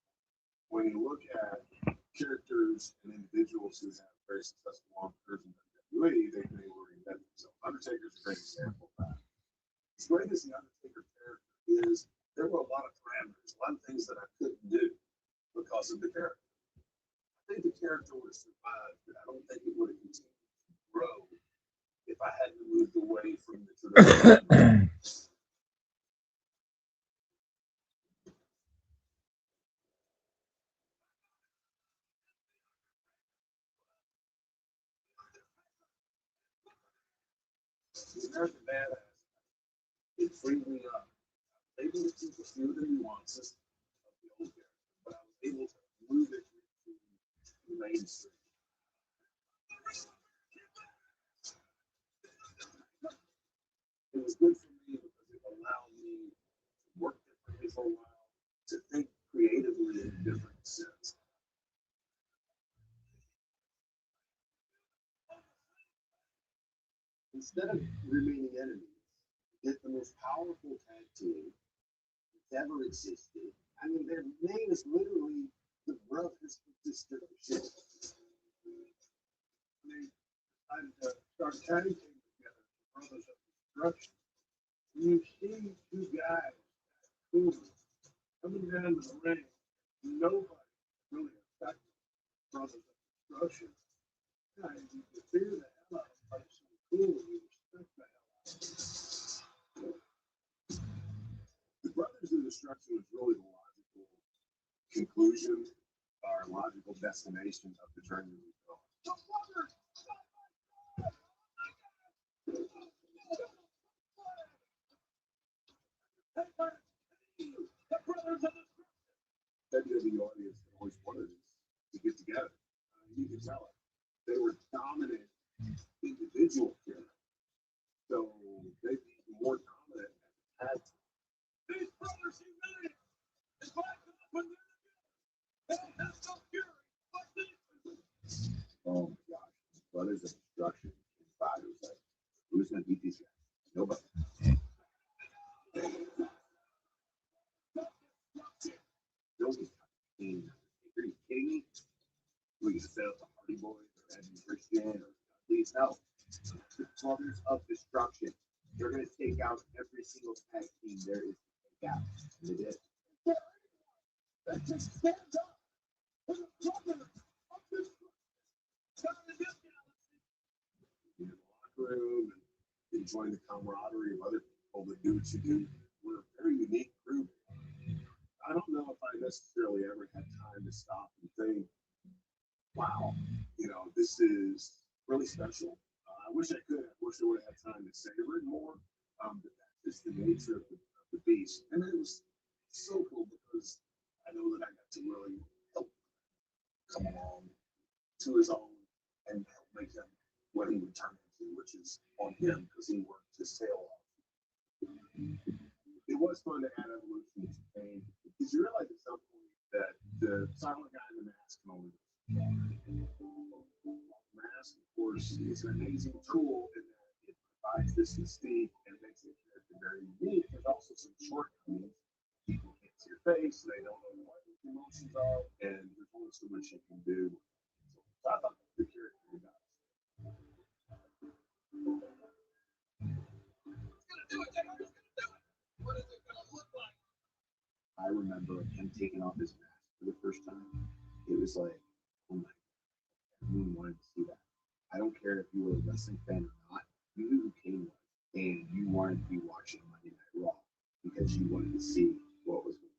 When you look at characters and individuals who have very successful long careers in WWE, they were reinventing themselves. Undertaker's a great example of that. As great as the Undertaker character is, there were a lot of parameters, a lot of things that I couldn't do because of the character. I think the character would have survived, but I don't think it would have continued to grow if I hadn't moved away from the traditional. The American Badass, it freed me up. I was able to keep a few of the nuances of the old character, but I was able to move it to the mainstream. It was good for me because it allowed me to work differently for a while, to think creatively in a different sense. Instead of remaining enemies, get the most powerful tag team that's ever existed. I mean, their name is literally the Brothers of Destruction. They decided to start tagging together, the Brothers of Destruction. You see two guys, cool, coming down to the ring, nobody really affected the Brothers of Destruction. Yeah, you could fear the hell out of them, but it's so cool, you respect the hell out of them. The Brothers of Destruction was really the logical conclusion or logical destination of the journey we go. WWE audience always wanted us to get together. You could tell it. They were dominant individual characters. Brothers united. It's like when they're together. That's so pure. Oh my gosh. Brothers of Destruction in 5. It was like, who's going to beat these guys? Nobody. Nobody's fucking. Are you kidding me? We can set up the Hardy Boys or Edmund Christian or please no. The Brothers of Destruction. They're going to take out every single tag team there is to take out. And they did. That just stands up. For the brother of destruction. In the locker room and enjoying the camaraderie of other people that do what you do. We're a very unique group. I don't know if I necessarily ever had time to stop and think, wow, this is really special. I wish I could. I wish I would have had time to savor it more. But that's just the nature of the beast. And it was so cool because I know that I got to really help come along to his own and help make him what he would turn into, which is on him because he worked his tail off. It was fun to add evolution to pain because you realize at some point that the silent guy in the mask can only mask, of course, is an amazing tool in that it provides this mystique and makes the character very unique. There's also some shortcomings. People can't see your face, they don't know what your emotions are, and there's only so much you can do. So I thought the character was nice. What is it gonna look like? I remember him taking off his mask for the first time. It was like, oh my God, everyone wanted to see that. I don't care if you were a wrestling fan or not, you knew who Kane was, and you wanted to be watching Monday Night Raw because you wanted to see what was going on.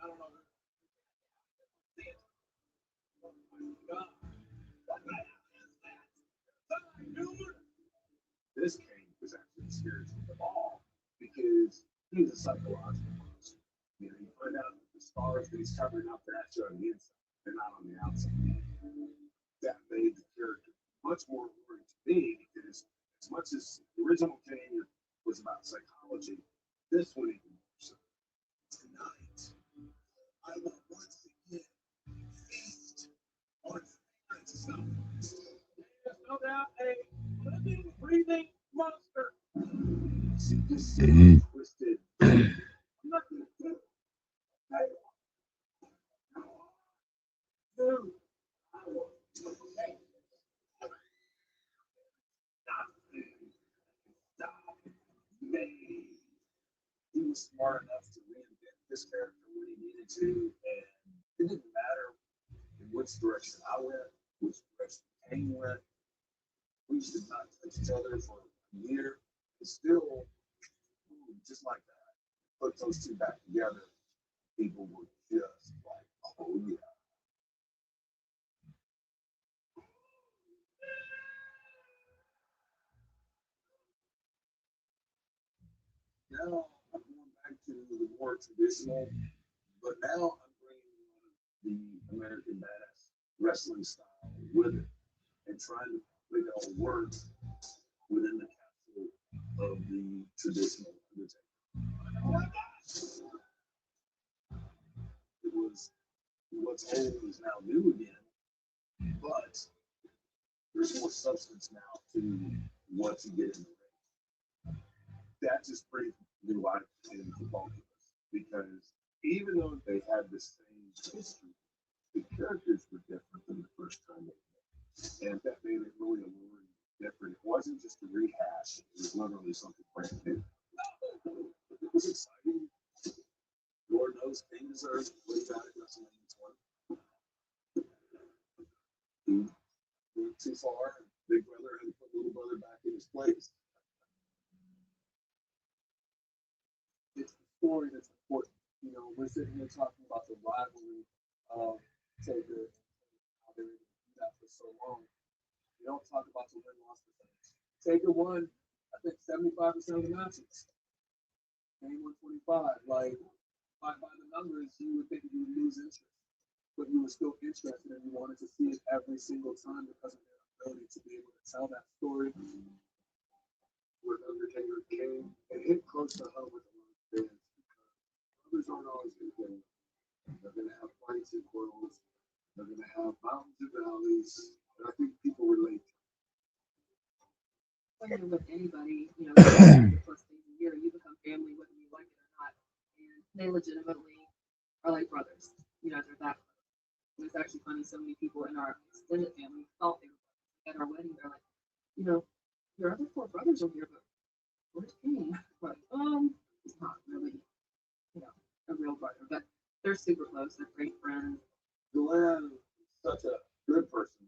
I don't know. This Kane was actually the scariest of all because he's a psychological monster. You find out that the scars that he's covering up, they're actually on the inside, they're not on the outside. That made the character much more alluring to me because as much as the original Kane was about psychology, this one even more so. Tonight, I will once again feast on myself. There's no doubt a living, breathing monster. See, this is twisted. I'm not gonna do it. Dude, I want to make stop me. He was smart enough to reinvent this character when he needed to, and it didn't matter in which direction I went, which direction Kane went. We did not touch each other for a year. It's still just like that. Put those two back together, people were just like, oh yeah. Now I'm going back to the more traditional, but now I'm bringing the American Badass wrestling style with it and trying to make it all work within the capsule of the traditional Undertaker. It was what's old is now new again, but there's more substance now to what you get in the ring. That just brings new life into both of us because even though they had the same history, the characters were different than the first time they met. And that made it really alluring, different. It wasn't just a rehash, it was literally something brand new. It was exciting. Lord knows Kane deserves what he got at WrestleMania 20. He went too far and story that's important. You know, we're sitting here talking about the rivalry of Taker and how they were able to do that for so long. We don't talk about the win-loss percentage. Taker won, I think, 75% of the matches. Game 125. Like, by the numbers, you would think you would lose interest. But you were still interested and you wanted to see it every single time because of their ability to be able to tell that story. With Undertaker came and hit close to home with a lot of fans because brothers aren't always going to get along. They're going to have fights and quarrels. They're going to have mountains and valleys. And I think people relate. When you're with anybody, you know, plus days a year, you become family whether you like it or not. And they legitimately are like brothers. You know, they're that close. And it's actually funny, so many people in our extended family thought they were brothers. At our wedding, they're like, you know, your other four brothers are here, but where's King? Like, he's not really, you know, a real brother, but they're super close. They're great friends. Glenn is such a good person,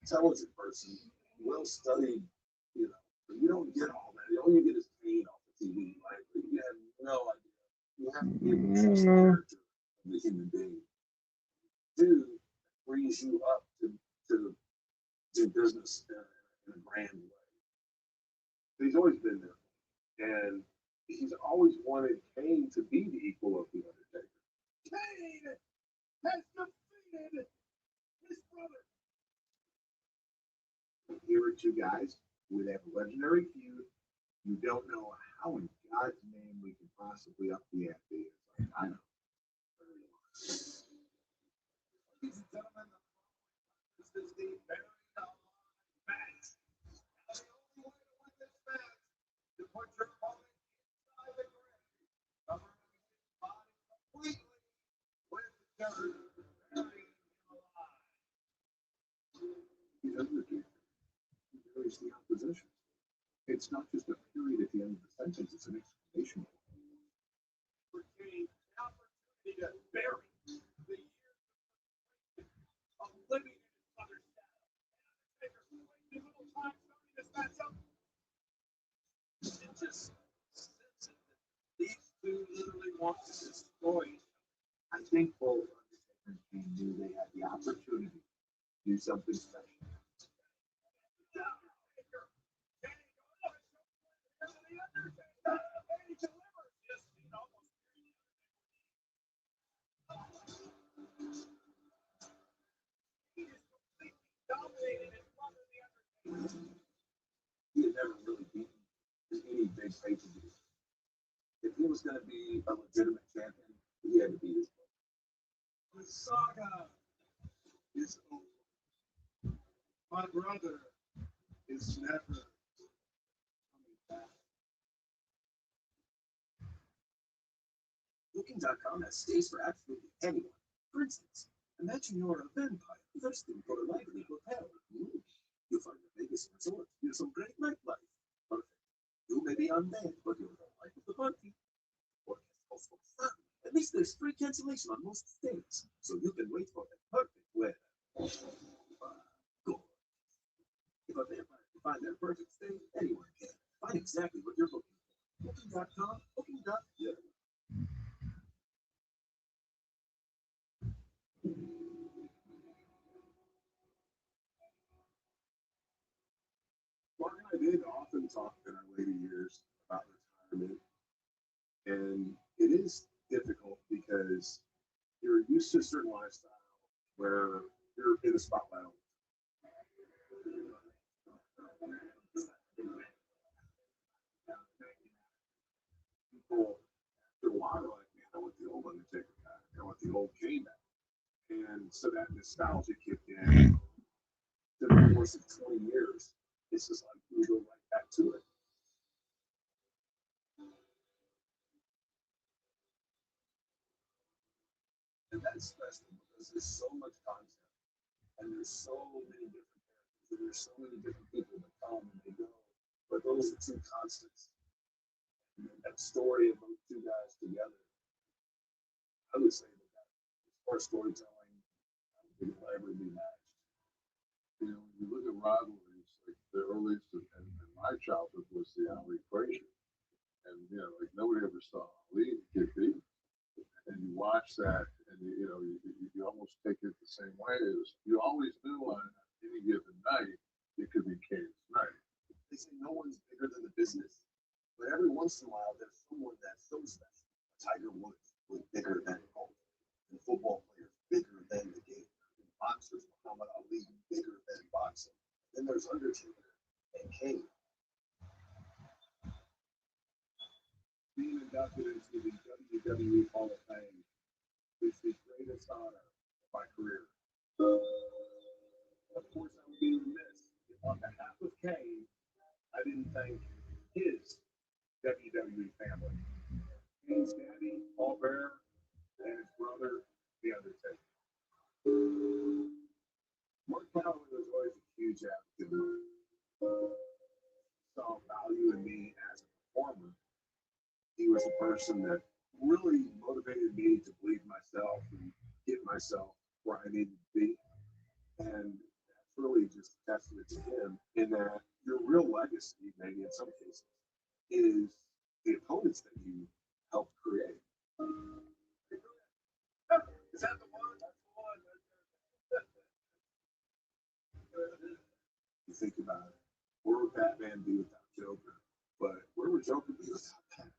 intelligent person, well studied, you know, but you don't get all that. All you get is pain off the TV. Like, you have no idea. You have to be able to trust the character of the human being. Two, frees you up to do business in a grand way. He's always been there. And he's always wanted Kane to be the equal of the Undertaker. Kane has defeated his brother. Here are two guys with a legendary feud. You don't know how in God's name we can possibly up the ante. Like, I know. Ladies and gentlemen, this is the very match. Now, the only way to win this match is to put your opponent inside the ring, covering his body completely with dirt, burying him alive. He's Undertaker. He buries the opposition. It's not just a period at the end of the sentence, it's an exclamation point. For Kane, the opportunity to bury the years of living in his mother's shadow. And Undertaker wasted a little time starting this matchup. It just senses that these two literally want to destroy each other. I think both Undertaker and Kane knew they had the opportunity to do something special. He had never really beaten any big pay-per-view. If he was going to be a legitimate champion, he had to beat his brother. The saga is over. My brother is never coming back. Booking.com has stays for absolutely anyone. For instance, imagine you're a vampire thirsting for a lively hotel. You find a Vegas resort with some great nightlife. Perfect. You may be undead, but you're the life of the party. Or also fun. At least there's free cancellation on most stays, so you can wait for the perfect weather. Good. If a vampire can find their perfect stay, anyone can. Find exactly what you're looking for. Booking.com, Booking.yeah. Mark and I did often talk in our later years about retirement. And it is difficult because you're used to a certain lifestyle where you're in the spotlight all the time. People, after a while, are like, man, I want the old Undertaker back. I want the old Kane back. And so that nostalgia kicked in. To the course of 20 years, it's just like we go right back to it. And that's special because there's so much content and there's so many different characters and there's so many different people that come and they go. But those are two constants. And that story of those two guys together, I would say that as far as storytelling, I don't think it'll ever be matched. You know, when you look at rivalries, like the earliest in my childhood was the Ali Frazier. And, you know, like nobody ever saw Ali watch that, and you almost take it the same way as you always knew on any given night it could be Cane's night. They say no one's bigger than the business, but every once in a while there's someone that's so special. Tiger Woods was bigger than golf, and football players bigger than the game, and boxers Muhammad Ali bigger than boxing. Then there's Undertaker and Kane. Being inducted into the WWE Hall of Fame is the greatest honor of my career. Of course, I would be remiss if on behalf of Kane, I didn't thank his WWE family. Kane's daddy, Paul Bearer, and his brother, The Undertaker. Mark Calloway was always a huge advocate of mine. Saw value in me as a performer. He was a person that really motivated me to believe myself and get myself where I needed to be. And that's really just a testament to him in that your real legacy, maybe in some cases, is the opponents that you helped create. Is that the one? That's the one. You think about it. Where would Batman be without Joker? But where would Joker be without Batman?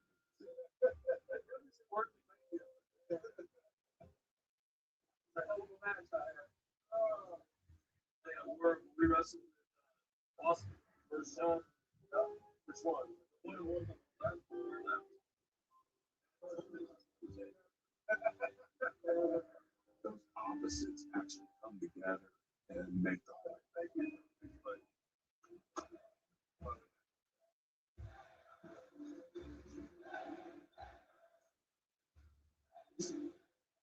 We wrestled in Austin, first time. Which one? One and one. Those opposites actually come together and make the whole thing.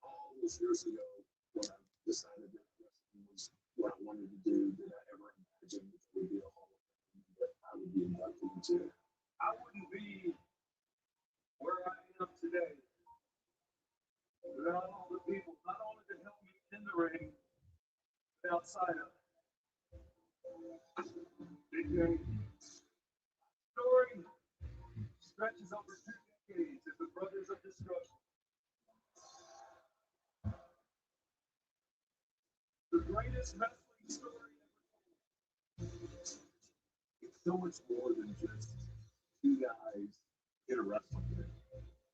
All those years ago, when I decided that wrestling was what I wanted to do, did I ever imagine that there would be a Hall of Fame that I would be inducted into? I wouldn't be where I am today without all the people, not only that helped me in the ring, but outside of it. Big Game story stretches over 2 decades as the Brothers of Destruction. The greatest wrestling story ever told. It's so much more than just two guys in a wrestling ring.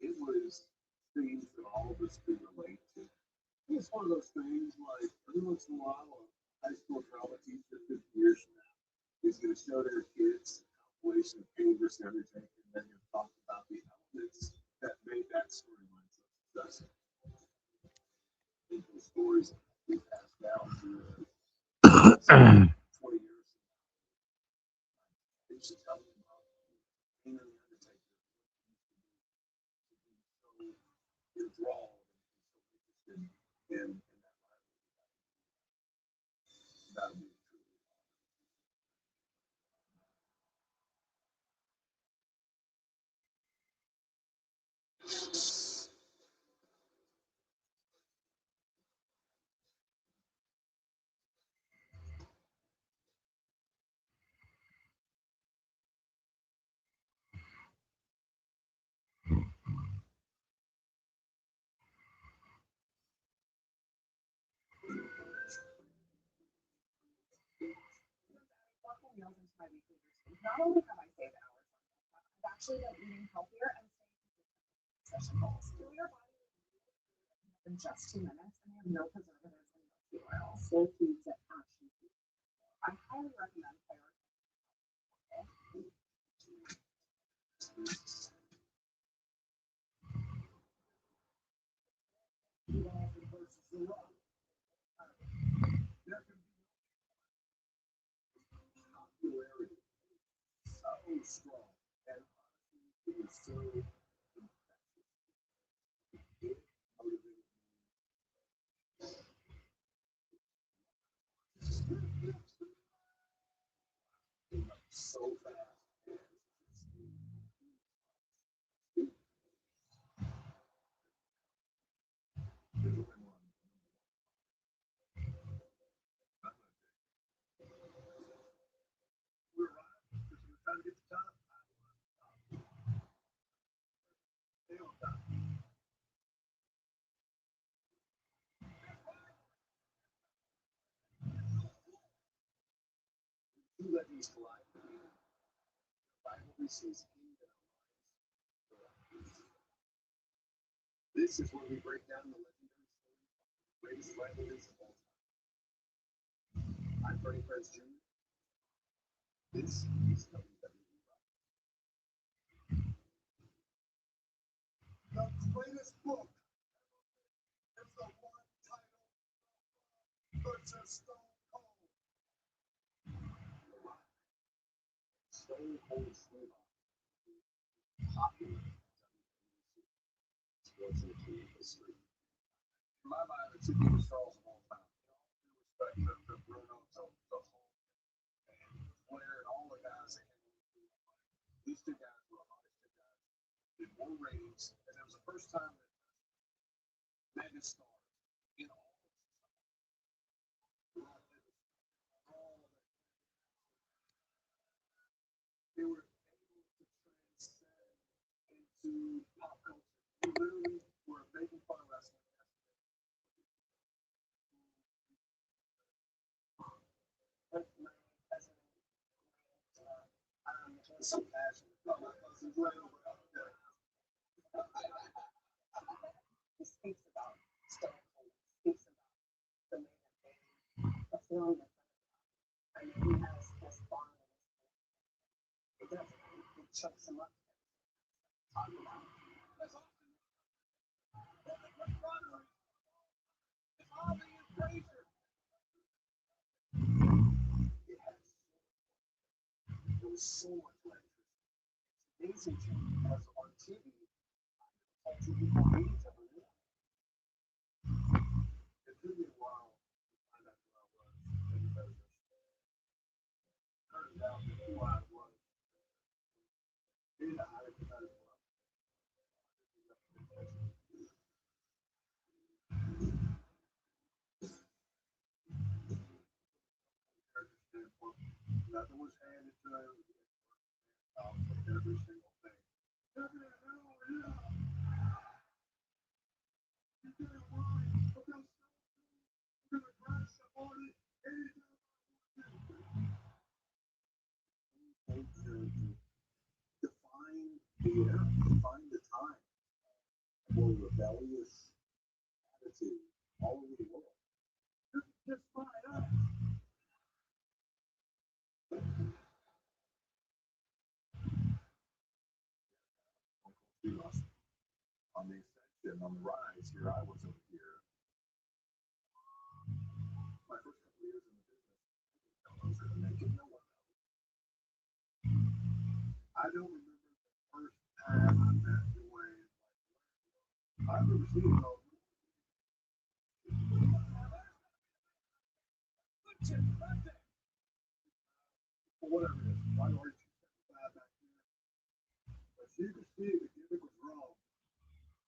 It was things that all of us could relate to. It's one of those things like every once in a while, a high school drama teacher 50 years from now is going to show their kids a compilation of Kane versus Undertaker, and they're going to talk about the elements that made that storyline so successful. I think those stories we passed down through 20 years. They should tell them about Kane and the Undertaker. So enthralled and so interested in that rivalry. That would be true. Walking meals into my weekly routine. Not only have I saved hours on that, I've actually been eating healthier and staying consistent with nutrition goals. Fill your body with in just 2 minutes, and they have no preservatives and no seed oils. Whole foods that actually feed. I highly recommend prioritizing. Popularity so strong, and it was so infectious. It motivated me so fast. We're right, because we're trying to get the top. these collide with you. Rivalry sees king in our lives. This is where we break down the legendary story of the greatest rivalries of all time. I'm Freddie Prinze Jr. This is WWE Rock. The greatest book is the one titled versus Stone Cold. Stone Cold Steve Austin, popular sports entertainment history. In my mind, the two biggest stars of all time. Respect to Bruno, to Hulk, and Flair, and all the guys that came through. These two guys were the hottest two guys. Did more ratings, and it was the first time that mega stars in all of they were able to transcend into pop culture. They literally were making fun of wrestling. So passionate. He speaks about Stone Cold, speaks about the man and the feeling of I mean, he has this bond in his it doesn't. It chokes him up. Talk about There was so much electricity. It's amazing to me because on TV, I told you people hate each other. It took me a while to find out who I was. And because turns out that who I was is a highly competitive level. Nothing was handed to him. Every single thing. Define the era, define the time. More rebellious attitude all over the world. Just find out. On the ascension, on the rise, here I was over here. My first couple of years in the business, I was going to make it no one else. I don't remember the first time I met Dwayne. I've never seen him though. Whatever it is, why are you 275 back there? But you can see the gimmick was wrong.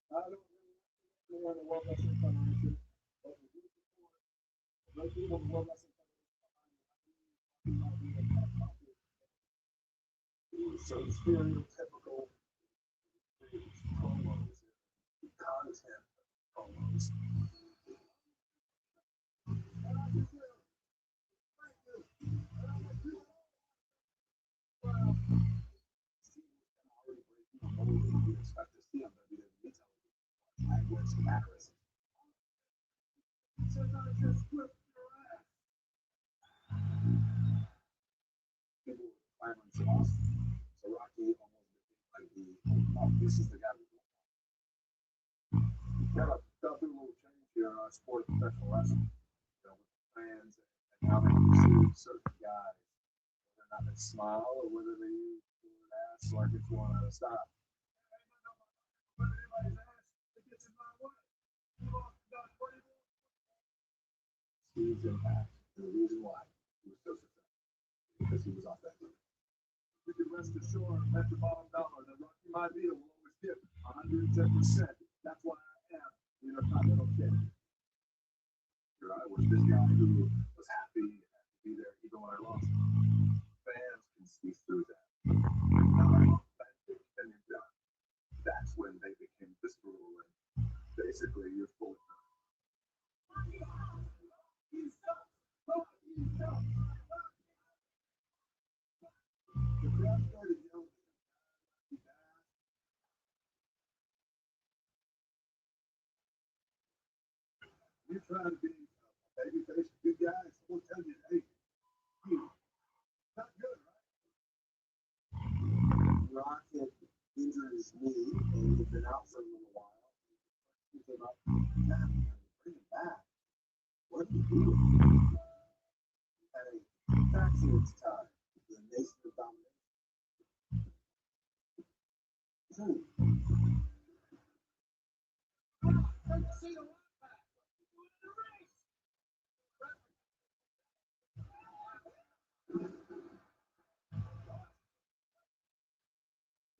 I don't know when the World Wrestling Federation, but the group before, those people in the World Wrestling Federation behind me, So stereotypical promos, content promos. You expect to see on WWE television. Language matters. Sometimes just whip your ass. People were clamoring for Austin. So Rocky almost became like this is the guy we want. got to do a little change here in our sport of professional wrestling. You know, with the fans and how they perceive certain guys, whether or not they smile or whether they use the word ass like it's one out of style. Steve's impact, and the reason why he was so successful, because he was authentic. You can rest assured, bet your bottom dollar that Rocky Maivia will always give 110%. That's why I am the Intercontinental Champion. Here I was this guy who was happy to be there even when I lost. Fans can see through that. Not authentic and you're done. That's when they became visceral and basically you're full of them. you trying to be a baby face, a good guy, someone tells you, hey, you not good, right? Rock had injured his knee and he'd been out for a little while. He came up, man, bring him back. What did he do? He had a fracture its time, the Nation of Domination.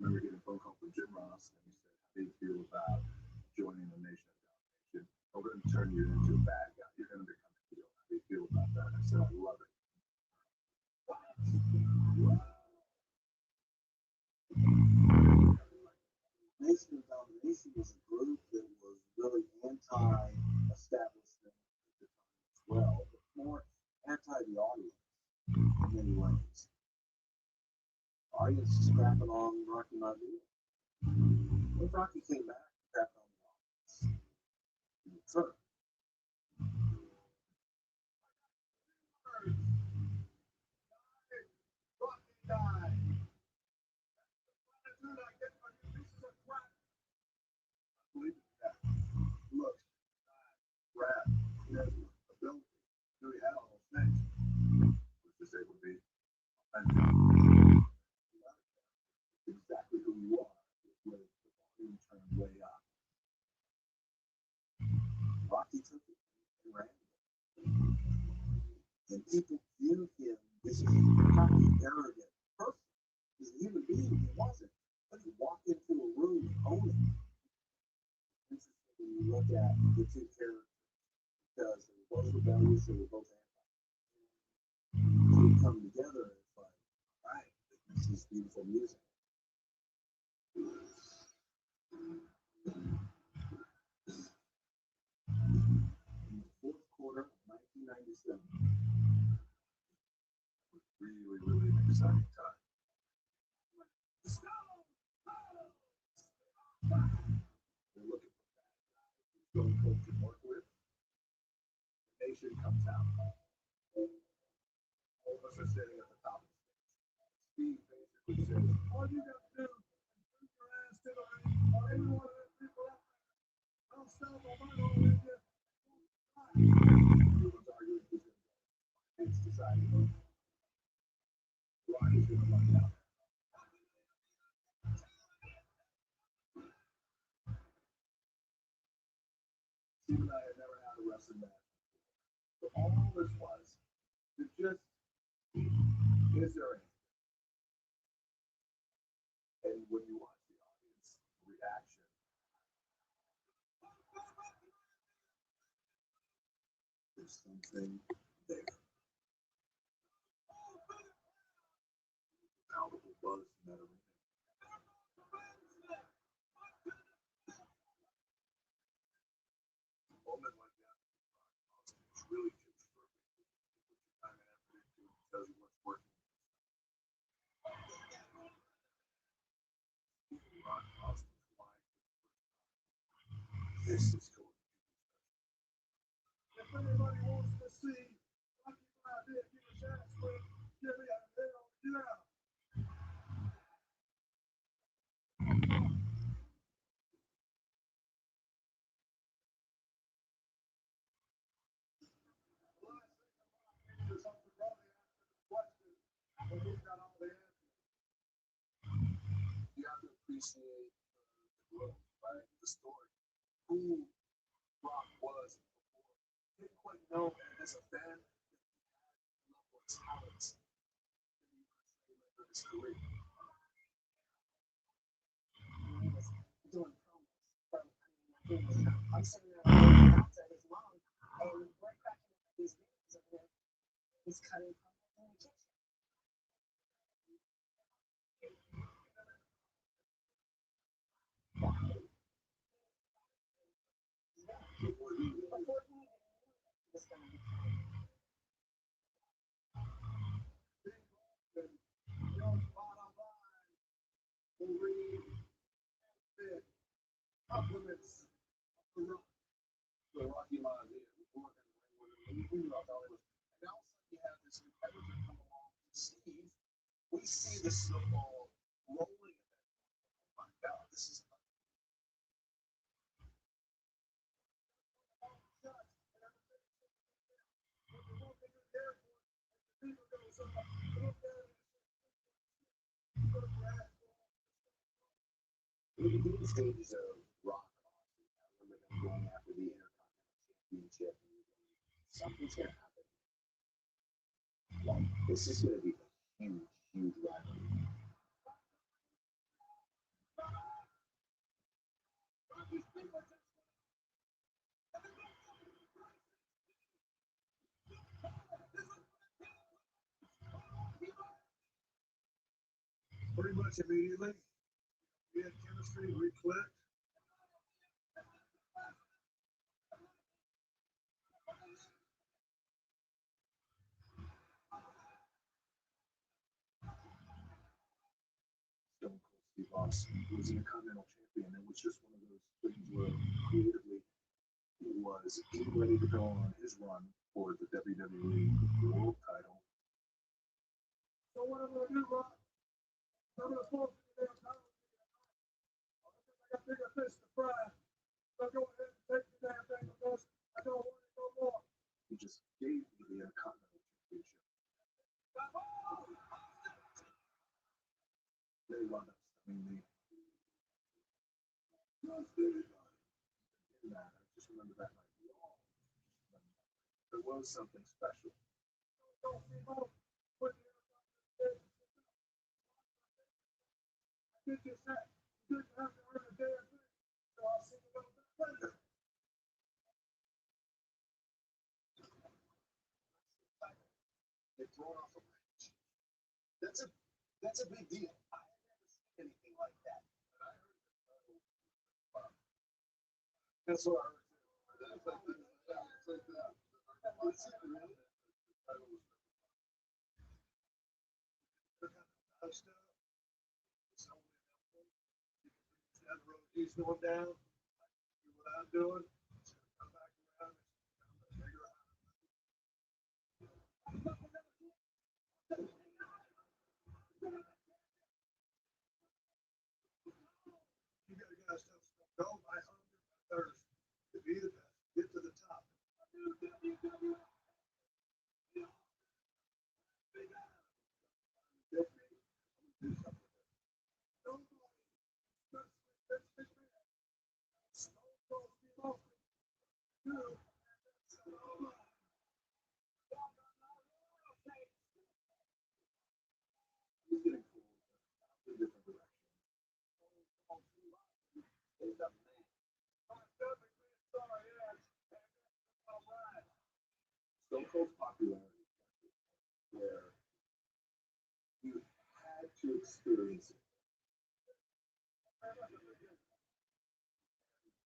Remember getting a phone call from Jim Ross, and he said, "How do you feel about joining the Nation of Domination? We're going to turn you into a bad guy. You're going to become a heel. How do you feel about that?" I said, "I love it." Nation of Domination was a group that was really anti-establishment at the time as well, but more anti the audience in many ways. Audience is crapping on Rocky Maivia. When Rocky came back, he crapped on the audience. Sure. Look, rap, charisma, ability, do we have all those things? Was just able to be exactly who you are with the volume turned way up. Rocky took it and ran with it. And people viewed him as a cocky, arrogant person. He's a human being, he wasn't. But he walked into a room and owned it. Interesting when you look at the two characters, because they were both rebellious, they were both anti. They come together and it's like, all right, this is beautiful music. In the fourth quarter of 1997, Really, really an exciting time. They're looking for bad guys who Stone Cold can work with. The Nation comes out. All of us are sitting at the top of the stage. Steve basically says, All you got to do is put your ass to the ring, or any one of them people out there. I'll stop them, I don't let you. everyone's arguing who's going to go. It's decided. Rock is going to run down. Steve and I had never had a wrestling match. So all this was to just, is there anything? And when you watch the audience reaction, there's something there. palpable buzz in that arena. The moment like that, it's really confirming. You put your time and effort into it, it tells you what's working. Rock Austin's life this is going to be special. If anybody wants to see Rocky Maivia get his ass whipped, give me a hell yeah. You have to appreciate the growth, right? The story. Who Rock was before. He didn't quite know as a fan what talent that he could say later in his career. Doing promos. I'm sitting there outside his mom, and we're cracking up these videos of him. He's cutting promos in the kitchen. Before he even knew he was going to be Compliments of the Rock. So Rocky Maivia, And you think about Hollywood. And now all of a sudden you have this competitor come along, Steve. We see the snowball rolling at that point. Oh my God, this is the beginning stages of Rock. I remember them going after the Intercontinental Championship. Something's gonna happen. Like this is gonna be a huge, huge rivalry. Pretty much immediately. We had chemistry, we clicked. Stone Cold Steve Austin was an Intercontinental Champion. It was just one of those things where creatively he was getting ready to go on his run for the WWE World Title. So what I'm gonna do, Rob? I'm gonna force you to damn title. I got bigger fish to fry. So go ahead and take the damn thing because I don't want it no more. He just gave me the Intercontinental Championship. They wound up stunning me. In that, I just remember that night. There was something special. Did you say you didn't have to earn a damn thing? So I'll see you a little bit later. Get thrown off a bridge. That's a big deal. I had never seen anything like that. But I heard that. That's what I heard. It's like that. He's going down. Do what I'm doing. Come back around. Figure out. You guys go. I hunger, my thirst to be the best. Get to the top. He's getting pulled in a different direction. He's the man. Stone Cold's popularity, where you had to experience it.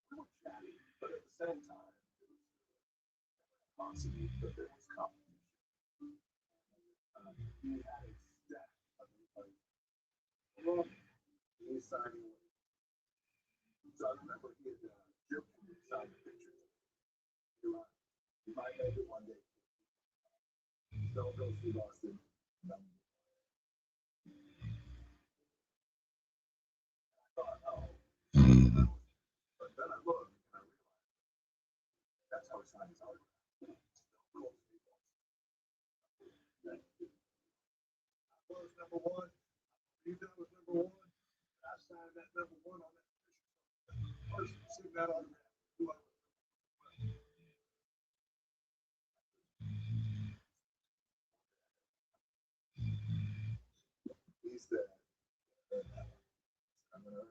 We were chatty, but at the same time, it was possible that there was competition. He had a stack of everybody. He signed away. So I remember he had joked when he signed the pictures. He might make it one day. Stone Cold Steve Austin. I thought, oh. But then I looked and I realized that's how he signed his autograph. Stone Cold Steve Austin. I was number one. You know was number one. I signed that number one on that picture. First, see that autograph. Who I was. He said, I'm gonna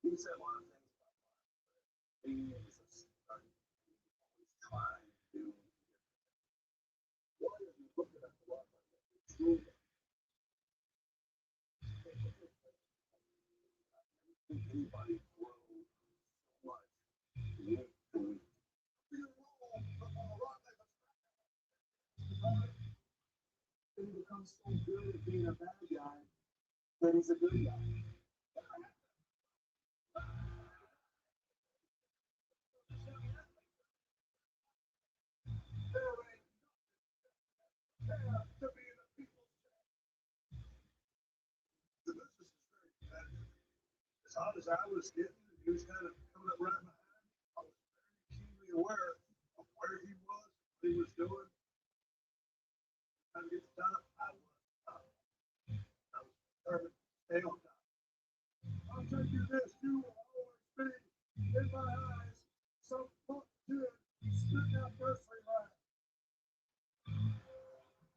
he said one of the things about he was always trying to do. Why are you looking at the rock like that? It's true. Anybody grow so much week to week. Then he becomes so good at being a bad guy that he's a good guy. tall as I was getting, he was kind of coming up right behind me. I was very keenly aware of where he was, what he was doing. Trying to get to the top, I was determined to stay on top. I'll take you this, you will always be in my eyes. So fuck you, stick out wrestling right.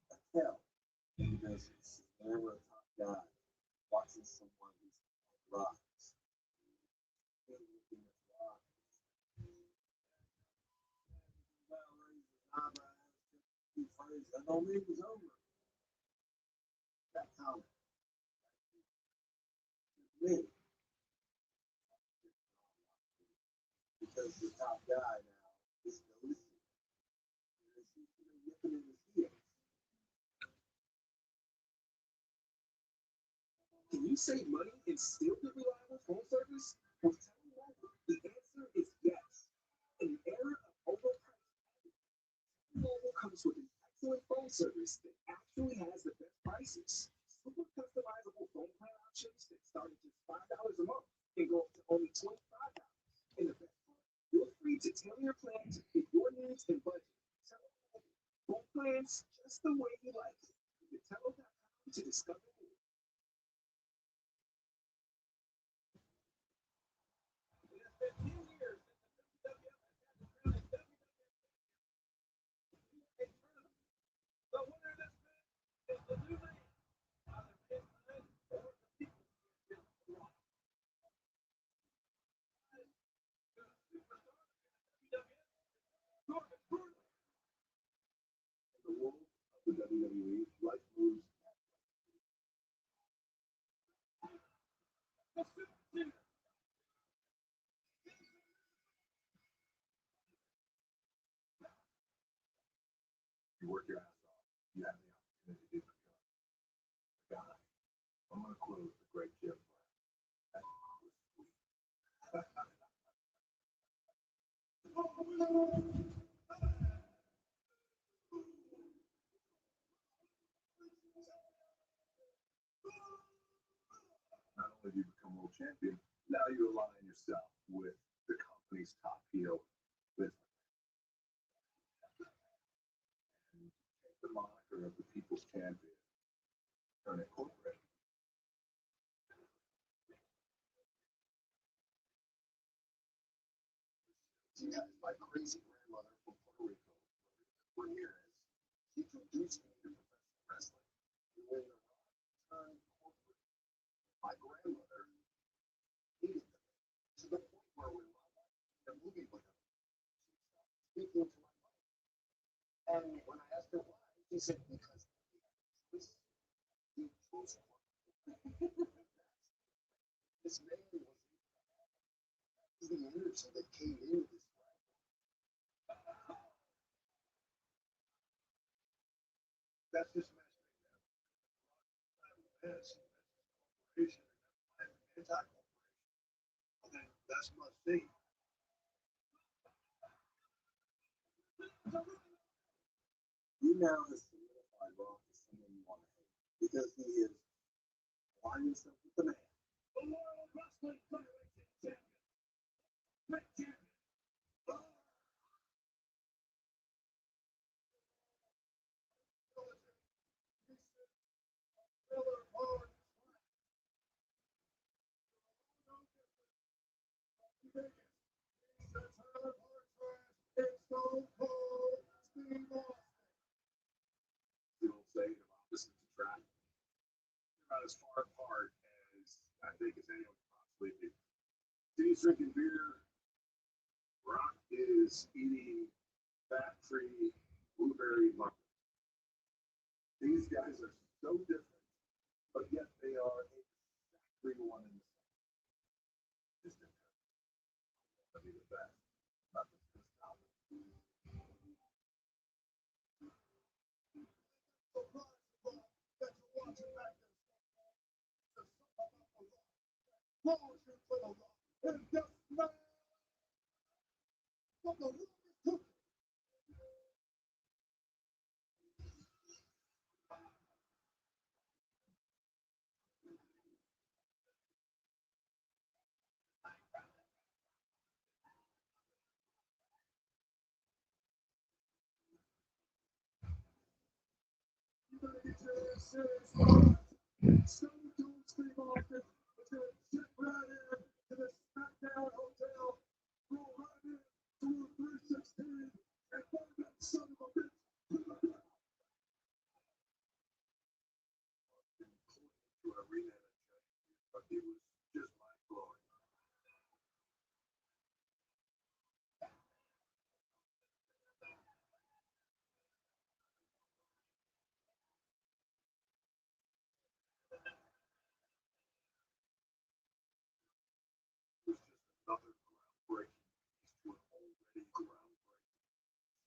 I tell because it's never a top guy watching someone who's on the rise. They're looking at the rise. Well, raise his eyebrows, two phrases. That don't mean it's over. That comment. Me. Because the top guy now is noticing. There's yipping in his heels. Can you save money and still get reliable phone service? Well, T-Mobile, the answer is yes. In an era of overpriced, T-Mobile comes with an excellent phone service that actually has the best prices. Super customizable phone plan options that start at just $5 a month and go up to only $25. And the best part, you're free to tailor your plan to fit your needs and budget. T-Mobile, phone plans just the way you like it. Visit T-Mobile.com to discover more. In the world of the WWE, life moves you work your ass off. You have the opportunity to become a guy. I'm going to quote the great Jim Brown. That was sweet. Not only do you become world champion, now you align yourself with the company's top heel, with and take the moniker of the people's champion, turn it corporate. You guys, my crazy grandmother from Puerto Rico, Ramirez, she introduced me to professional wrestling. And when the Rock turned corporate, my grandmother hated them to the point where when my wife did a movie with him, she stopped speaking to my wife. And when I asked her why, she said, because he chose corporate. This man was the energy that came into this. That's just messed up. That's corporation, anti-corporation. I think that's must see. He now has solidified Rock as someone you want to hate because he is aligning himself with the man. The World Wrestling Federation champion. Great champion. The old saying of opposites attract. They're about as far apart as I think as anyone can possibly be. Steve's drinking beer. Rock is eating fat-free blueberry muffins. These guys are so different, but yet they are exactly one and the same. Just in terms of be the best. Nothing's gonna stop it.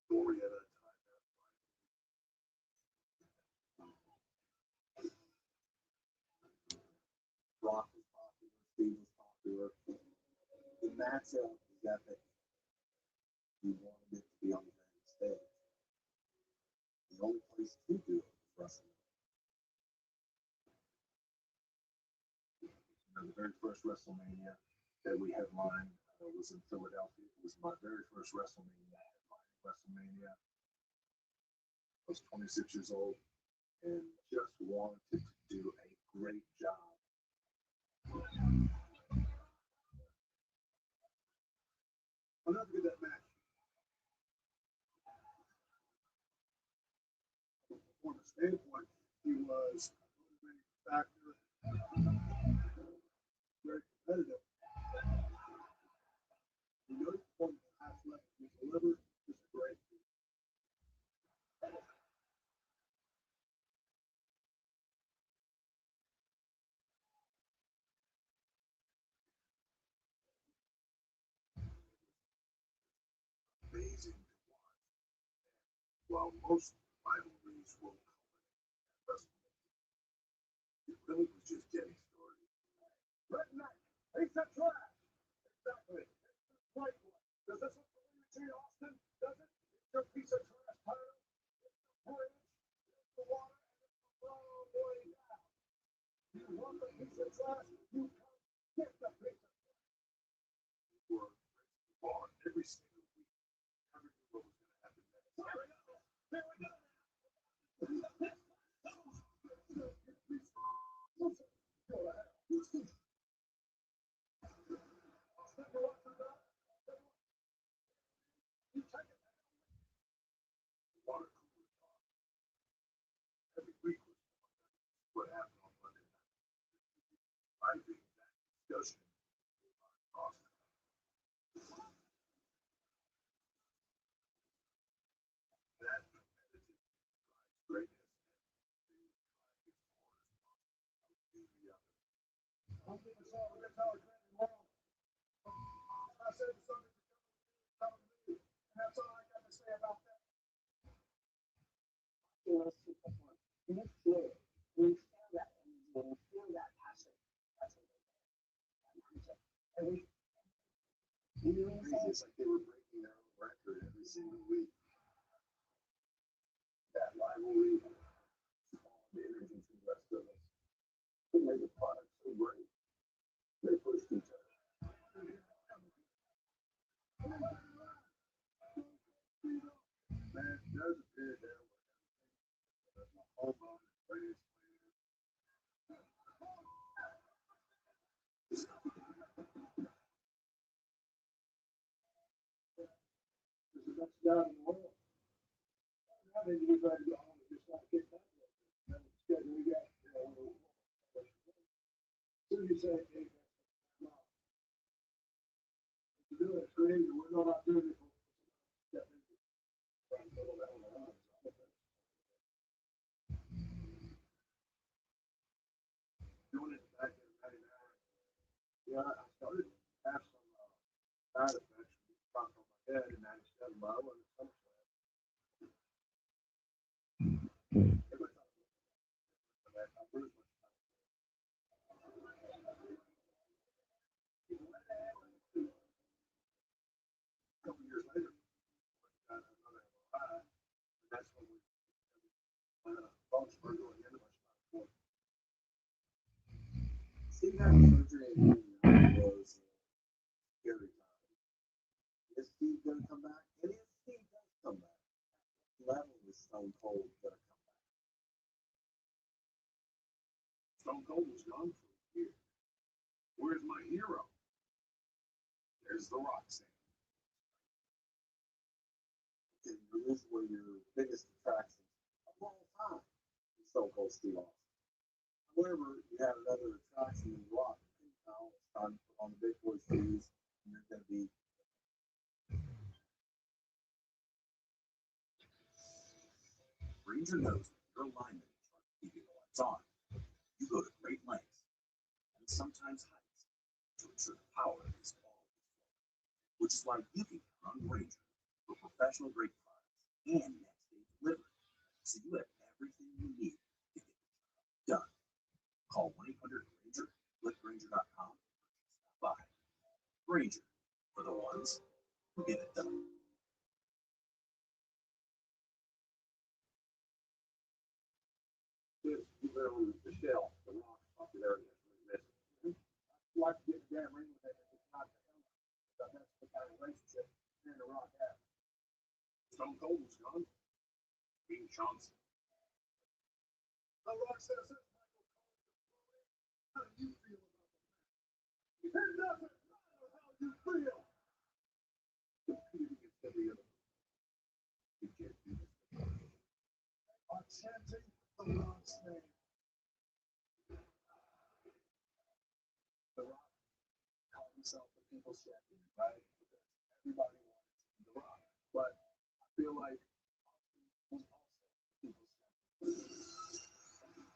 Story at a time. Rock was popular, Steve was popular. The matchup was epic. You wanted it to be on the main stage. The only place to do it was WrestleMania. The very first WrestleMania that we headlined was in Philadelphia. It was my very first WrestleMania. WrestleMania. I was 26 years old and just wanted to do a great job. I'll never forget that match. From a standpoint, he was a motivating factor, very competitive. You know, from the last level, he delivered just great. Amazing to watch. While most rivalries will culminate at WrestleMania, it really was just getting started. Redneck, piece of trash. Exactly. It's the right one. Does this look familiar to you, Austin? Does it? It's your piece of trash title. It's the bridge, it's the water, and it's the wrong way down. You want the piece of trash? You come get the piece of trash. We were on every single week. Never knew what was going to happen next. Here we go. Here we go. Water cooler talk. Every week was what happened on Monday night. I think that discussion was awesome. That competitive drives greatness and they try to get as hard as possible to the other. I think it's all that's how it's been wrong. I said the subject is coming to me, and that's all I got to say about that. You want to see perform. And you feel it. And you feel that energy and you feel that passion. That's what they say. That magic. Every, you know what I'm saying? It's like they were breaking their own record every single week. That rivalry, the energy to the rest of us. They made the product so great. They pushed each other. Man, it does appear that way. My home run is greatest player. It's the best job in the world. I think we've had to go home and just not get that way. That's the schedule we got. As soon as you say, hey, no. If you do it, it's crazy. We're not doing it. Step into it. Doing it back in '99. Yeah, I started to have some side effects from popped on my head in '97, but I wasn't a SummerSlam. Everybody thought I bruised myself. A couple years later, I got another MRI, and that's when we bones were going into my spinal cord. Steve having surgery was a scary time. Is Steve going to come back? And if Steve does come back, what level is Stone Cold going to come back? Stone Cold was gone for a year. Where's my hero? There's The Rock saying. And this is one of your biggest attractions of all time. Stone Cold Steve Austin. However, you have another attraction in Rock. Now it's time to put on the big boy shoes, and you're going to be. Ranger knows that your alignment is trying to keep you the lights on. You go to great lengths, and sometimes heights, to ensure the power is always flowing. Which is why you can count on Ranger for professional grade products and next day delivery. So you have everything you need to get the job done. Call 1-800-RANGER, click Ranger.com, stop by. Ranger, for the ones who get it done. You know, the shell, the Rock popularity is really missing. I'd like to get a damn ring with it if it's not the hell. But that's the kind of relationship me and the Rock have. Stone Cold was gone. King Johnson. The Rock says it's Michael Cole. How do you feel about the match? It doesn't matter how you feel. Competing against every other. You can't do this. I'm chanting the Rock's name. The Rock called himself the people's champion, right? Because everybody wanted to be the Rock. But I feel like Austin was also the people's champion.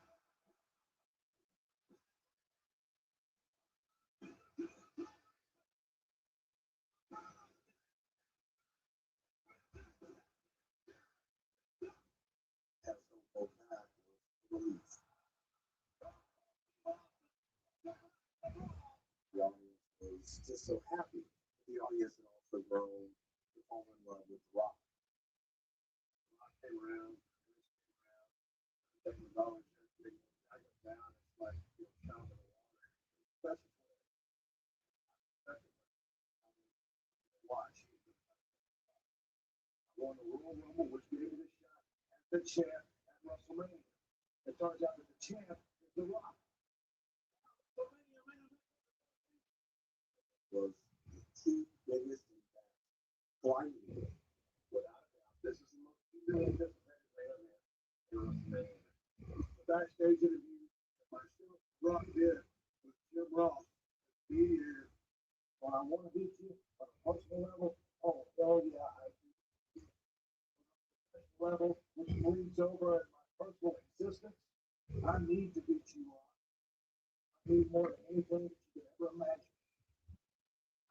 As Stone Cold back was released. The audience was just so happy. The audience had also grown to fall in love with Rock. Rock came around, taking the dollar check, big I got down, it's like you know, chomping the water. That's watch. I won the Royal Rumble, which gave it a shot at the champ at WrestleMania. It turns out that the champ is The Rock. Was the two biggest impacts blinding. Without a doubt, this is the most anticipated man. Backstage interview myself, Rock did with Jim Ross. He is, when I want to beat you on a personal level, oh, hell yeah, I do. Level, which bleeds over in my personal existence, I need to beat you on. I need more than anything that you could ever imagine.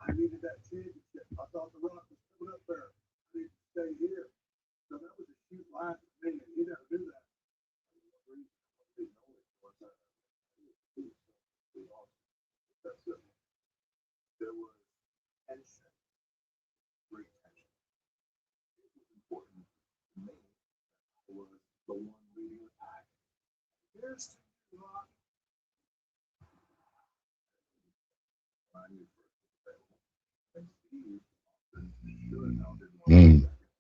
I needed that championship. I thought The Rock was coming up there. I need to stay here. So that was a huge line for me, and he never knew that. That's it. There was tension, great tension. It was important to me that I was the one leading the pack. Here's to you, Rock. I knew first was available. And Steve Austin sure as hell didn't want to be second.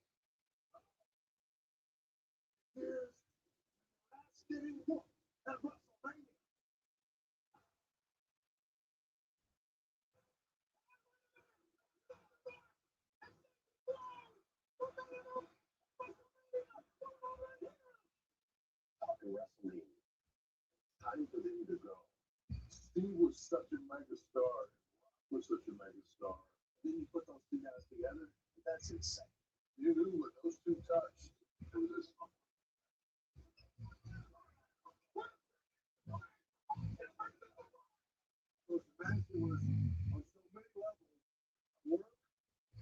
Here's last getting booked at WrestleMania. Talking WrestleMania. Time for them to go. Steve was such a mega star. Rock was such a mega star. Then you put those two guys together, that's insane. You knew when those two touched, it was this. So the match was on so many levels work,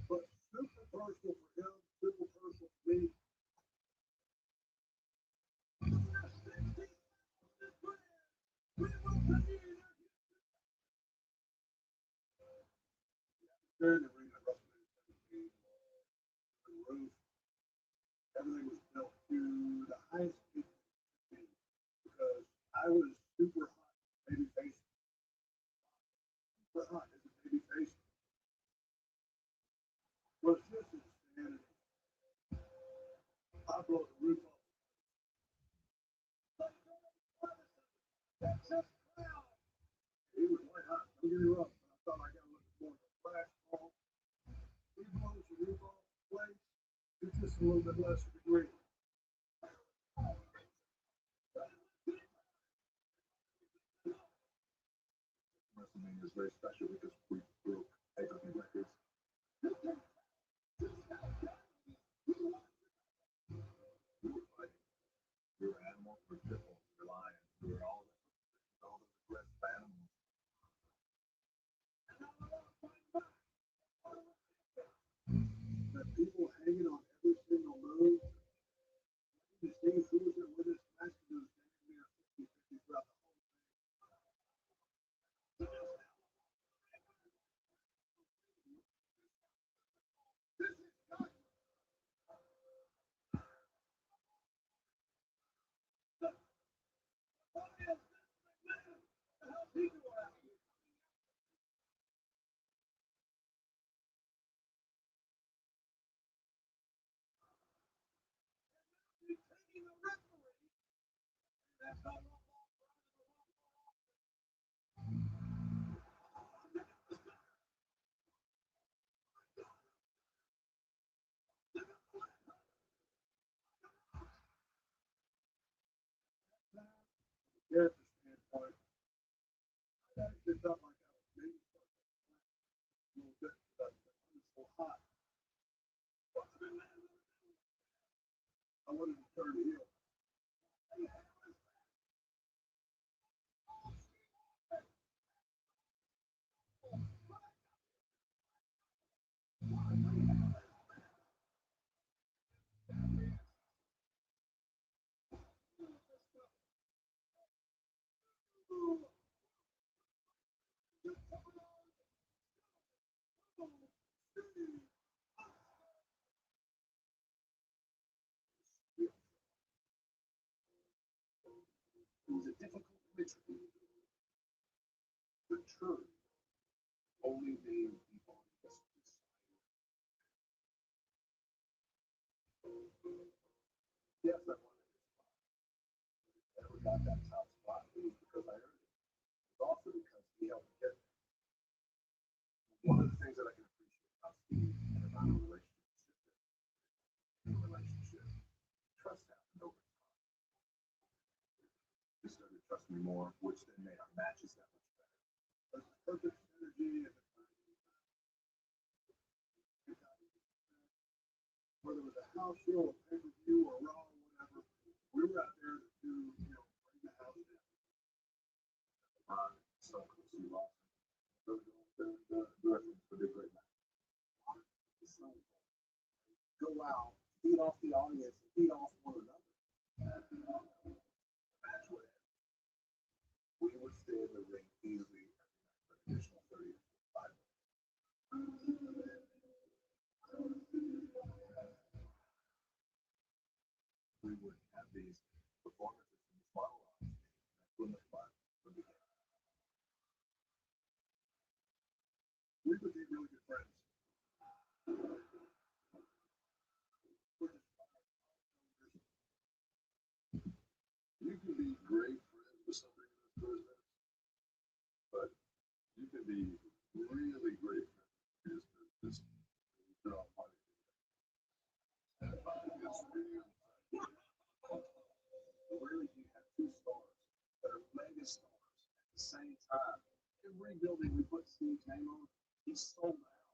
but super personal for him, super personal for me. During the ring at WrestleMania 17, the roof, everything was built to the highest peak because I was super hot, baby face. Super hot as a baby face. Was just insanity. I blow the roof off. Texas, interrupt, but I thought I got a little more of a flash ball. Three blows your roof off the place, it's just a little bit less degree. WrestleMania is very special because we broke pay-per-view records. We were fighting. We were animals, we were pitbulls, we were lions, we were all those aggressive animals. The people hanging on every single move. The same crews that were this match was near 50-50 throughout the whole thing. Character standpoint, I actually felt like I was maybe a little bit because I was so hot. I wanted to turn heel. It was a difficult ritual. The turn only made people just yes, I wanted it. I never got that top spot. It was because I earned it. It was also because he helped me get there. One of the things that I can appreciate about Steve and about a relationship, trust happened over time. He started to trust me more, which then made our matches that much better. There's perfect synergy and whether it was a house show, a pay-per-view, or Raw, or whatever, we were out there to bring the house down. Ron, Stone Cold Steve Austin, the reference for the great match. Go out, feed off the audience, and feed off one another. The match would end. We would stay in the ring easily for an additional 35 minutes. We would have these performances and these monologues. That's when the fun would begin. We became really good friends. You can be great friends with somebody in this business, but you can be really great friends with this business. You're all part of it. And it's really Rarely do you have two stars that are mega stars at the same time. Every building we put Steve's name on, he sold out.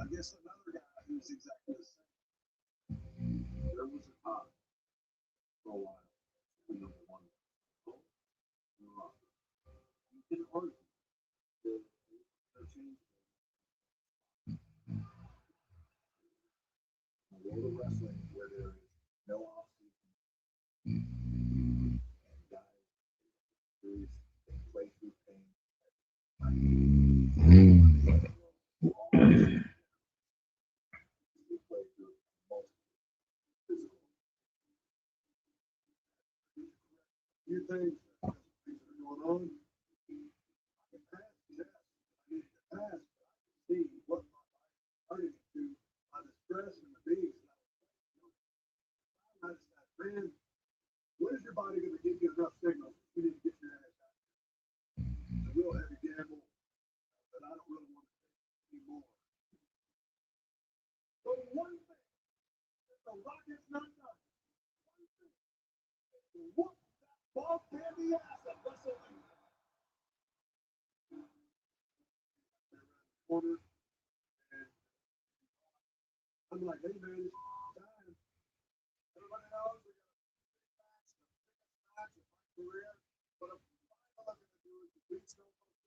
I guess another guy who's exactly the same. there was a time for a while when number one was You can hurt him. They're changing. in the world of wrestling where there is no off-season and guys lose and play through pain. We play through multiple physical. Few things that are going on. I can pass, yes. I need to pass, but I can see what my life is turning into by the stress and the beast. I'm not The Rockets not done. Whoop that ball candy ass at WrestleMania. Corner. And I'm like, hey man, it's time. Everybody knows we got a big match, the biggest match of my career. But I'm finally going to do is the beat Stone Cold.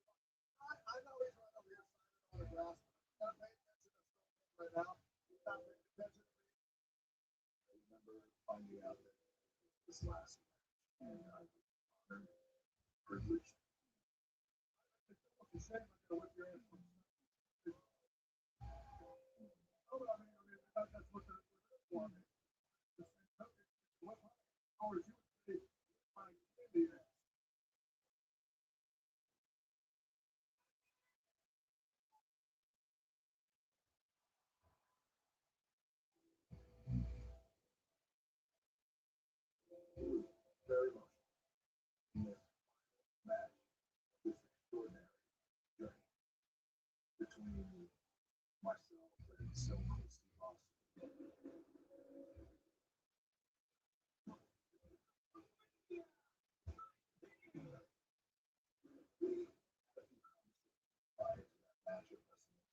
I know he's right over here signing autographs. I'm not paying attention to Stone Cold right now. He's not paying attention to me. I remember finding out that this last match, and I was honored, privileged. It's a shame I'm going to whip your ass from oh, but I mean, that's what they're for me. The same token, what hours you would say, my candy ass. Very emotional in this match, this extraordinary journey between myself and Stone Cold Steve Austin. Prior to that match at WrestleMania,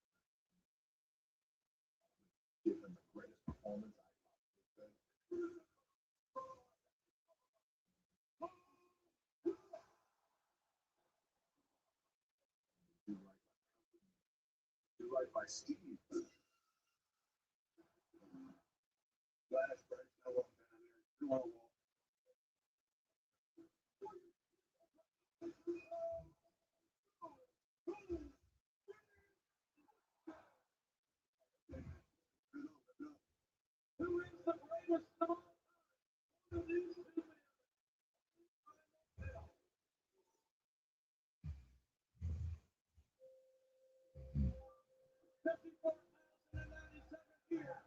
given the greatest performance I possibly could. Do right by Steve. Last break, I walked down there. You want to walk? Who is the greatest star? One of these two men. Year.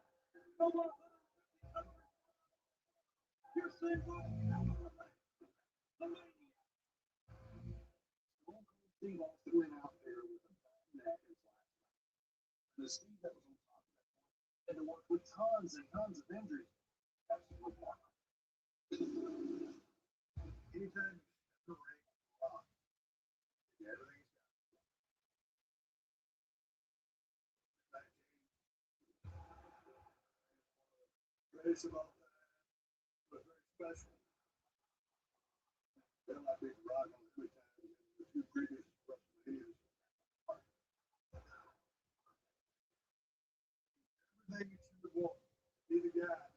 Over 150 countries. You're saying what? The Mania. Stone Cold Steve Austin went out there with a bad neck his last night. The Steve that was on top of that point, and to work with tons and tons of injuries. That's remarkable. Anytime you step in the ring, everything's got greatest of all time, but very special. Felt like Big Rock on every time in the two previous WrestleManias. Everything you should want. Be the guy.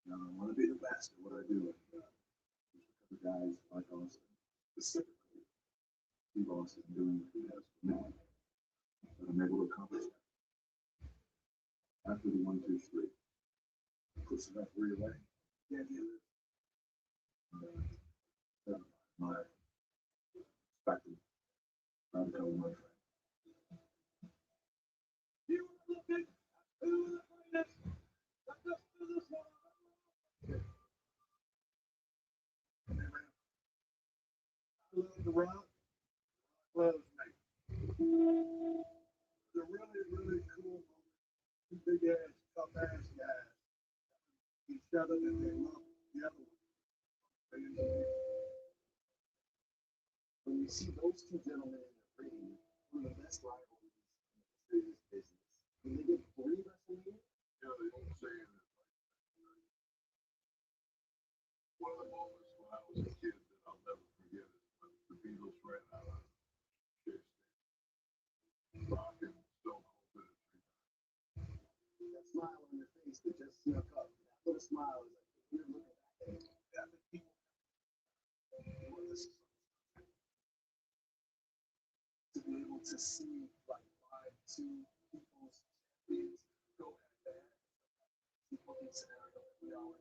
Now, I want to be the best at what I do. Because of guys like Austin, specifically Steve Austin, doing what he does for me, that I'm able to accomplish that. After the 1, 2, 3, push it up where you're laying. Yeah, my respected, proud to call my friend. You are looking at who the greatest. Let us do this one. I love The Rock. Loves me. The really, really cool moment. Two big ass, tough ass guys. Each other and they love the other one. When you see those two gentlemen in the ring, one of the best rivalries in the history of this business. When they get 3 WrestleMania, Yeah, they don't say it. One of the moments when I was a kid that I'll never forget is when the Beatles ran out of Chase Station. Rock and Stone Cold did it 3 times. face that just snuck up. That little smile is like, if you're looking at it, that the people to be able to see like live two people's champions go at that. The booking scenario that we all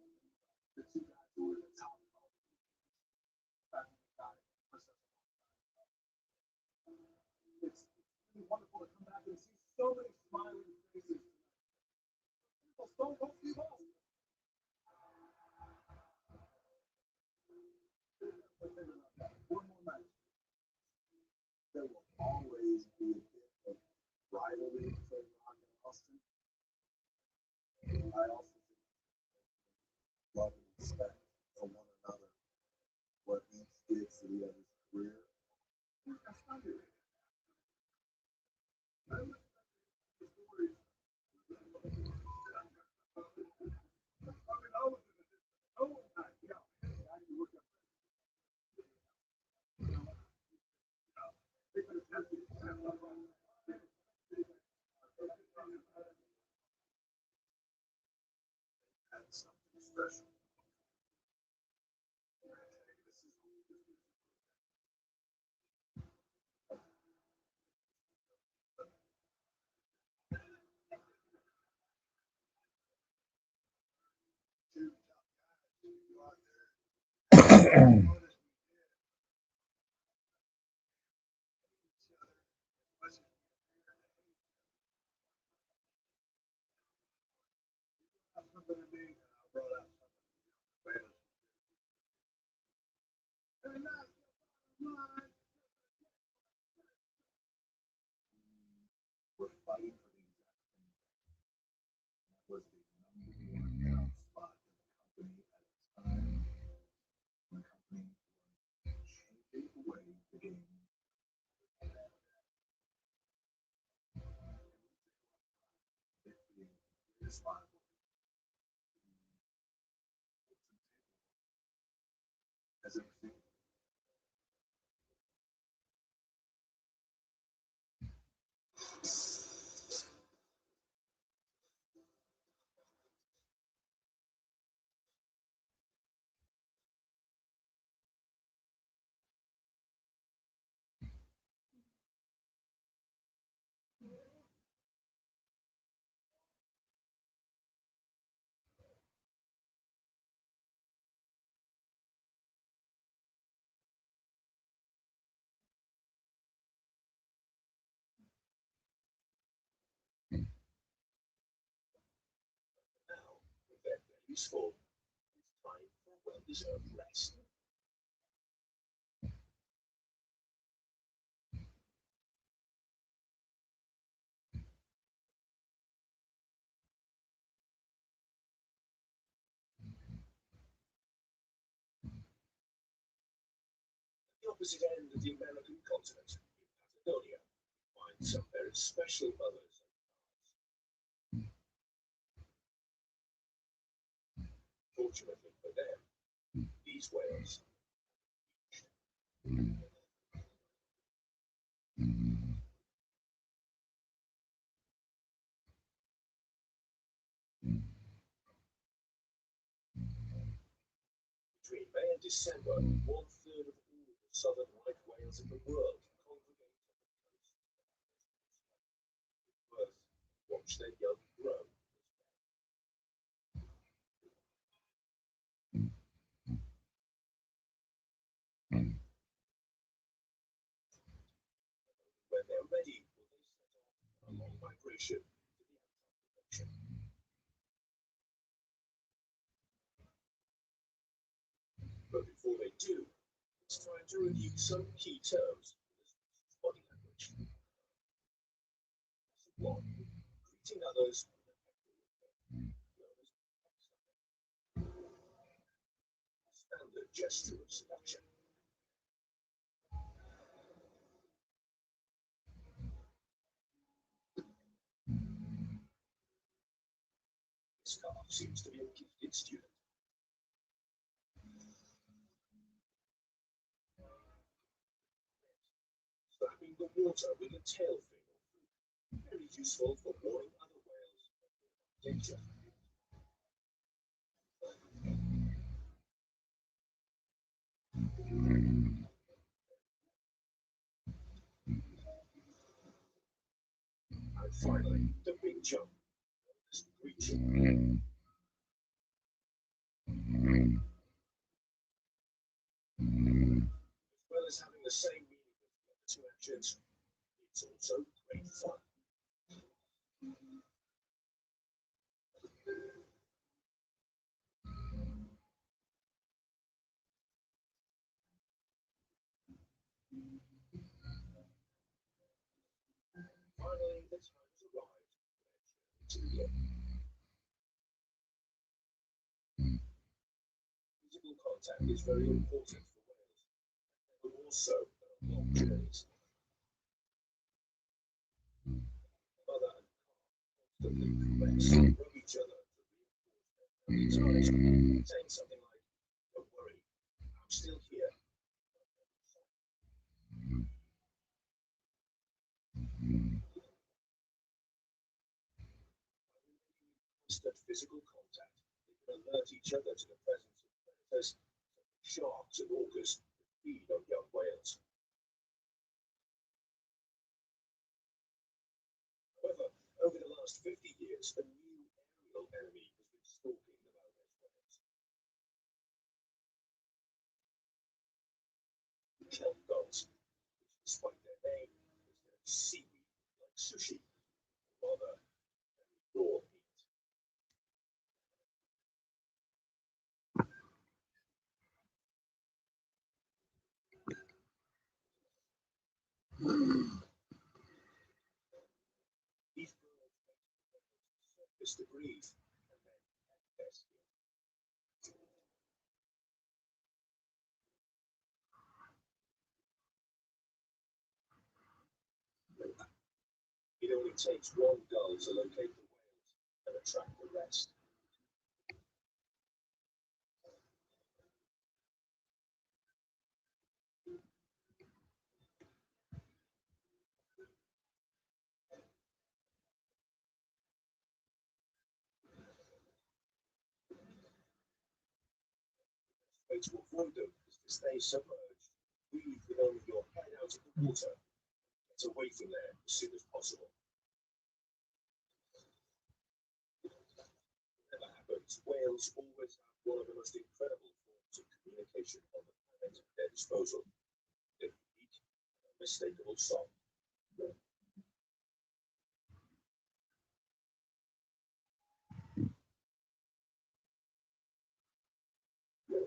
the two guys who are the top of all the it's really wonderful to come back and see so many smiling faces. People Stone Cold Steve Austin. One more match. There will always be a bit of rivalry between Rock and Austin. I also think love and respect for one another. What each did for the other's career. That's not it. I respect the stories. That's something special. We're fighting for the exact same thing. That was the number one spot in the company at the time. The company was changing the way the game. This spot has everything. Now, with that useful, it's time for well-deserved rest. At the opposite end of the American continent, in Patagonia, you find some very special mothers and calves. Fortunately for them, these whales between May and December, 1/3 of all the southern right whales in the world congregate on the coast of Perth to watch their young grow. When they're ready, will they set off on a long migration to the Atlantic Ocean. But before they do, it's time to review some key terms of body language. One, greeting others with an standard gesture of seduction. This calf seems to be a gifted student. Slapping the water with a tail fin. Very useful for warning other whales of danger. And finally, the big jump. Reaching. As well as having the same meaning with the other two actions, it's also great fun. Finally, the time has arrived to the end. Physical contact is very important for whales, but also on long journeys. Mother and calf constantly caress and rub each other to reinforce their ties, saying something like, "Don't worry, I'm still here." Constant physical contact, they can alert each other to the presence of predators, sharks and orcas that feed on young whales. However, over the last 50 years, a new aerial enemy has been stalking the Valdez whales. Kelp gulls, which despite their name, is their seaweed like sushi, rather than raw meat. These birds wait for the surface to breathe and then add their skin. It only takes one gull to locate the whales and attract the rest. Way to avoid them is to stay submerged, breathe with only your head out of the water, get away from there as soon as possible. Whatever happens, whales always have one of the most incredible forms of communication on the planet at their disposal. Their unique and unmistakable song.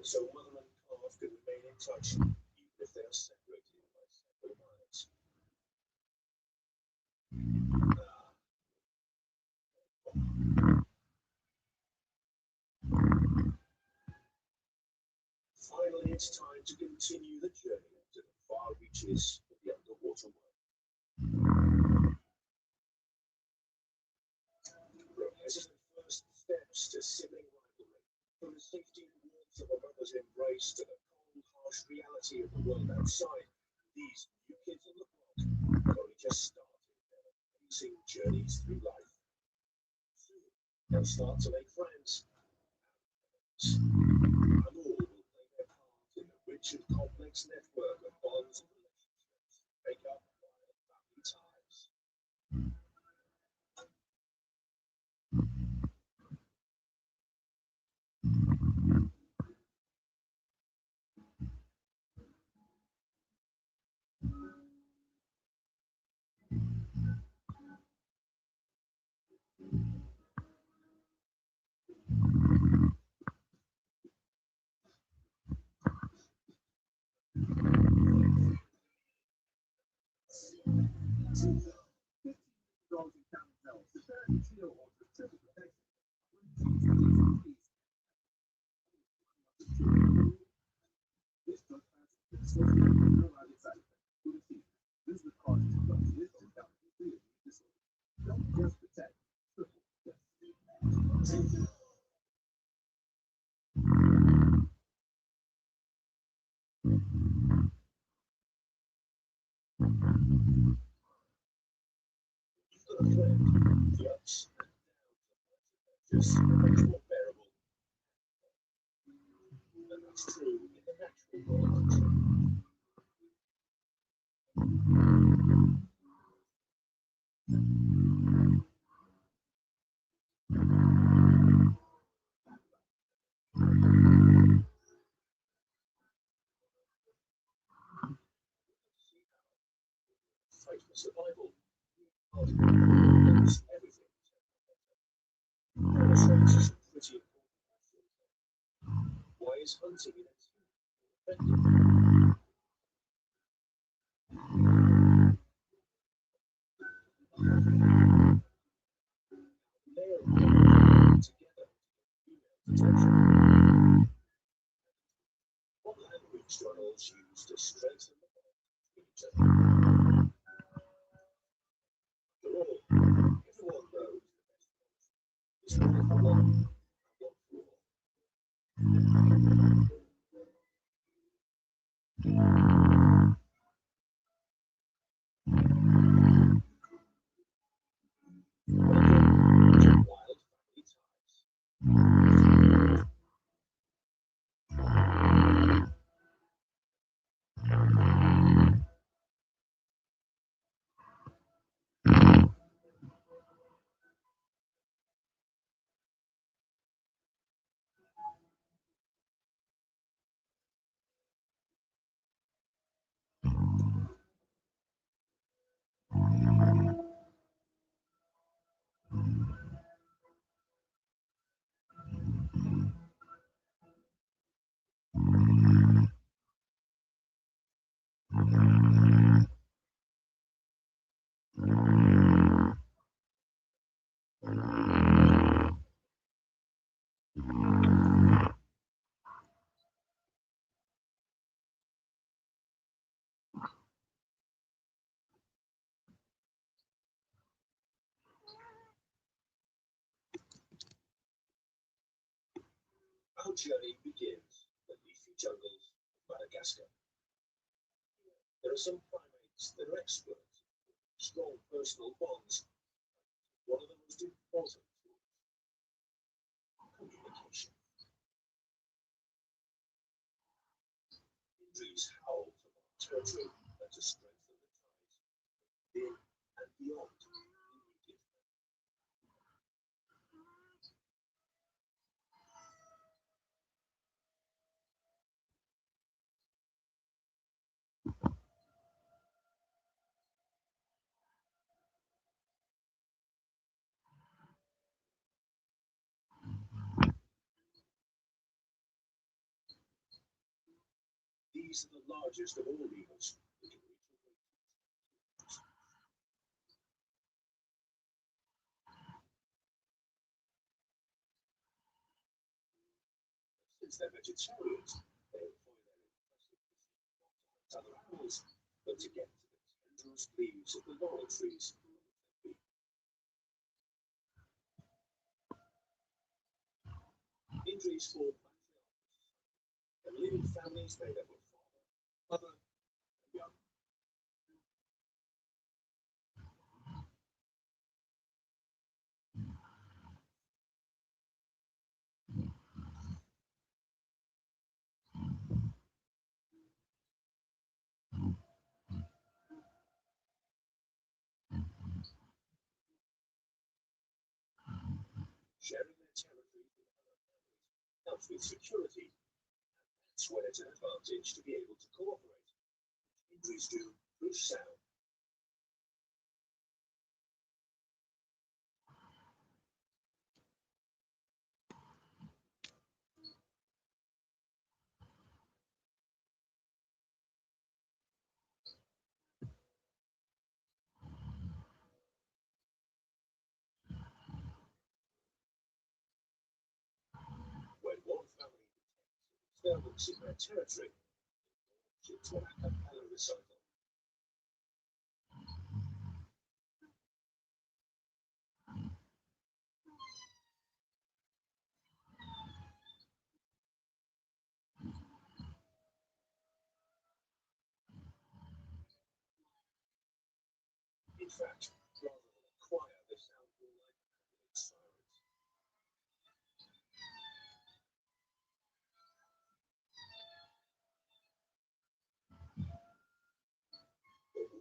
So mother and calf can remain in touch even if they are separated by several miles. Finally, it's time to continue the journey to the far reaches of the underwater world. From hesitant first steps to sibling rivalry, from the safety and warmth of a mother's embrace to the cold, harsh reality of the world outside, these new kids on the block have only just started their amazing journeys through life. Soon, they'll start to make friends. And all will play their part in the rich and complex network of bonds and relationships that make up wild family ties. You've got a friend, the ups and downs of life's adventures are much more bearable. And that's true in the natural world. Fight for survival. Almost everything. Parasites is pretty important. Why is hunting in its effective? What language do animals use to strengthen the bond between each other? After all, everyone knows the best is one for one and one for all. Welcome to Wild Family Ties. Our journey begins in the leafy jungles of Madagascar. There are some primates that are experts in strong personal bonds. One of the most important tools, communication. Indris howl to mark territory and to strengthen the ties within and beyond immediate. These are the largest of all lemurs. They can reach a weight since they're vegetarians, they employ their impressive physique not to hunt other animals, but to get to the tendrils leaves of the laurel trees. Indris form patriarchal and live in families made up of father, mother, and young. Sharing their territory with other families helps with security. That's when it's an advantage to be able to cooperate. Indris do through sound. When one family detects disturbance in their territory, it's what a cappella recital. In fact, rather than a choir, they sound more like ambulance sirens. But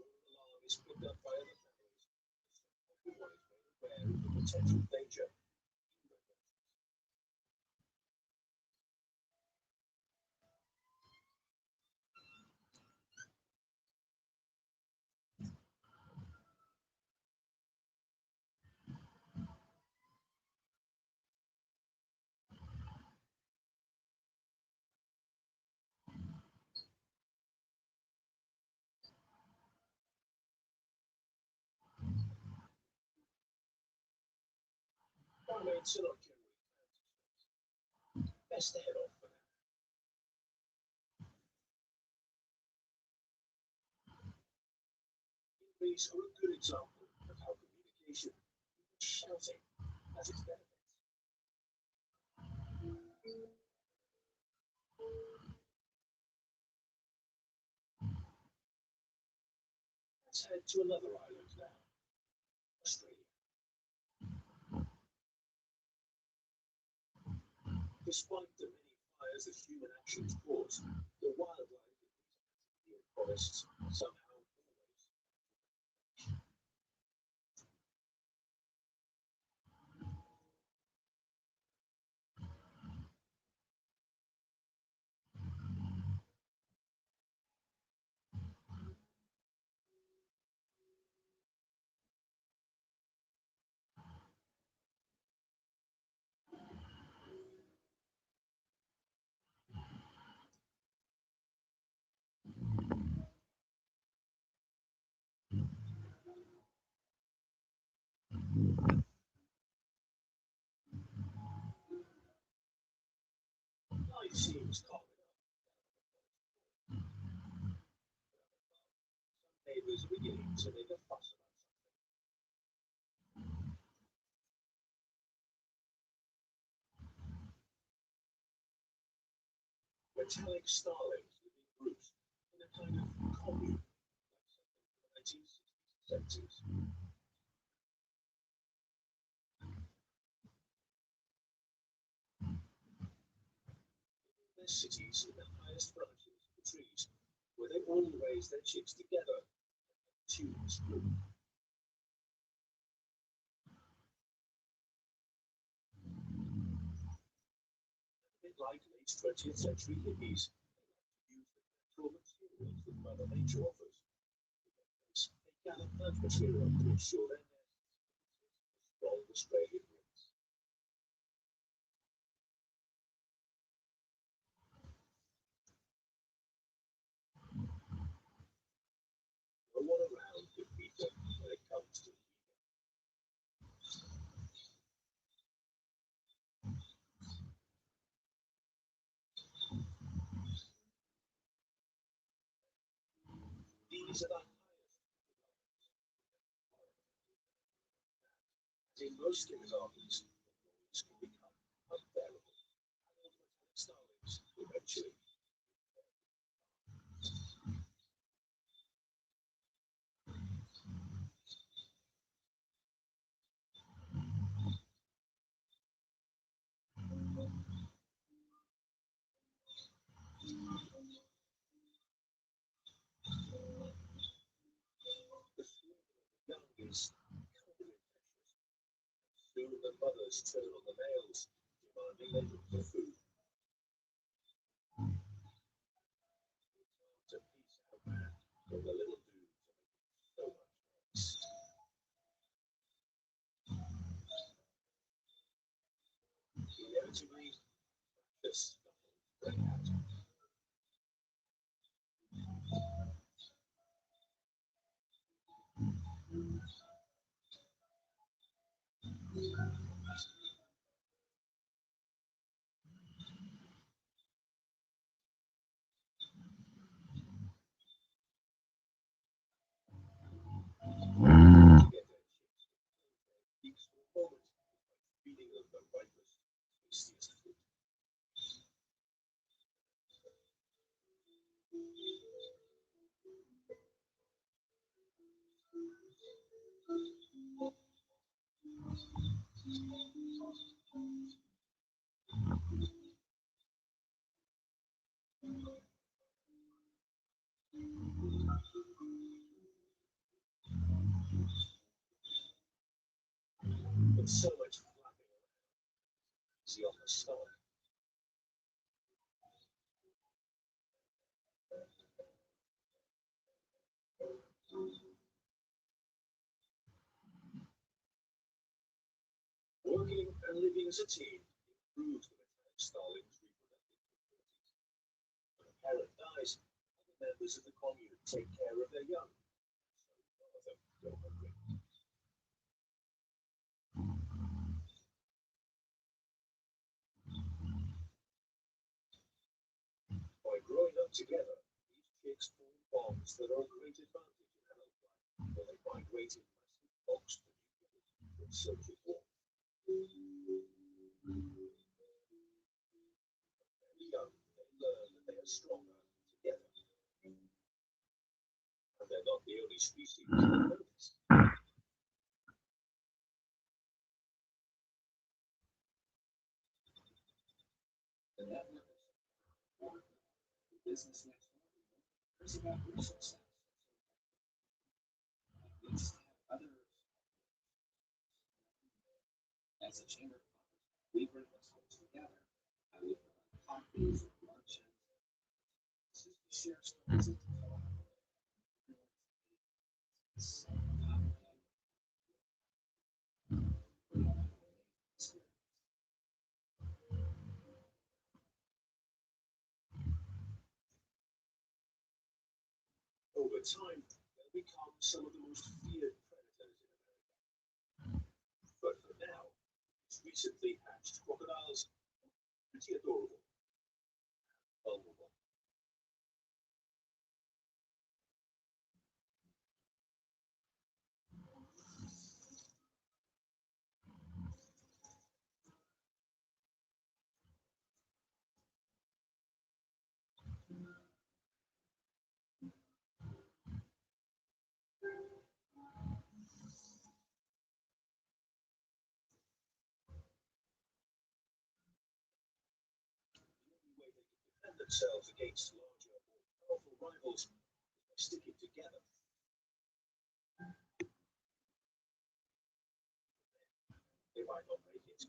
potential danger. Primates are not generally best to head off for now. These are a good example of how communication, shouting, has its benefits. Let's head to another island now, Australia. Despite the many fires that human actions cause, the wildlife in these forests somehow always. Life seems calm enough. Some neighbors are beginning to make a fuss about something. Metallic starlings live in groups in a kind of commune, like something from the 1960s and 70s. Their cities in the highest branches of the trees, where they all raise their chicks together and tunes group. A bit like late 20th century hippies, they like to use the natural materials that Mother Nature offers. They gather plant material to ensure their nests are strong Australian winds. No one around could beat them when it comes to these are the highest as in most kindergartens, the noise can become unbearable. Adult metallic starlings eventually. The swarm of the young is kind of infectious. Soon the mothers turn on the males, demanding they look for food. It's hard to piece out man from the little dudes are making so much noise. Inevitably, the scuffles break out. To get their chicks to close their beaks for a moment by feeding them the ripest, tastiest fruit. The was so much flapping around. See on the stomach. Working and living as a team improves the metallic starling's reproductive capabilities. When a parent dies, other members of the commune take care of their young. So none of them go hungry. By growing up together, these chicks form bonds that are a great advantage in adult life, where they migrate in massive flocks to new villages in search of warmth. Very young, they learn that they are stronger together. And they're not the only species that know this. The network is business next door. It's about resources. It's other as a chamber of commerce, we bring those folks together. I would provide coffees, lunches, just to share stories and to collaborate. Over time, they'll become some of the most feared predators in America. But for now, these recently hatched crocodiles are pretty adorable. Vulnerable. Defend themselves against larger, more powerful rivals by sticking together. They might not make it.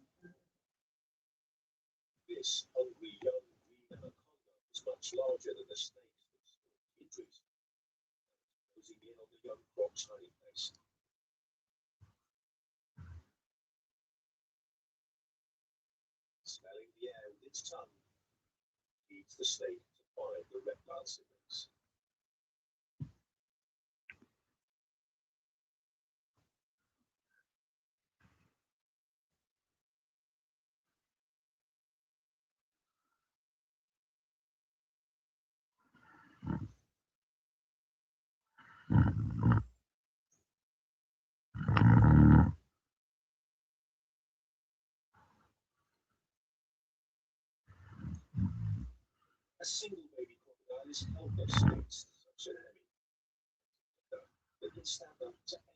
This hungry young green anaconda is much larger than the snakes that stalk Idris, closing in on the young croc's hiding place. Smelling the air with its tongue, leads the snake to find the reptile siblings. A single baby crocodile is helpless against such an enemy. They can stand up to anyone.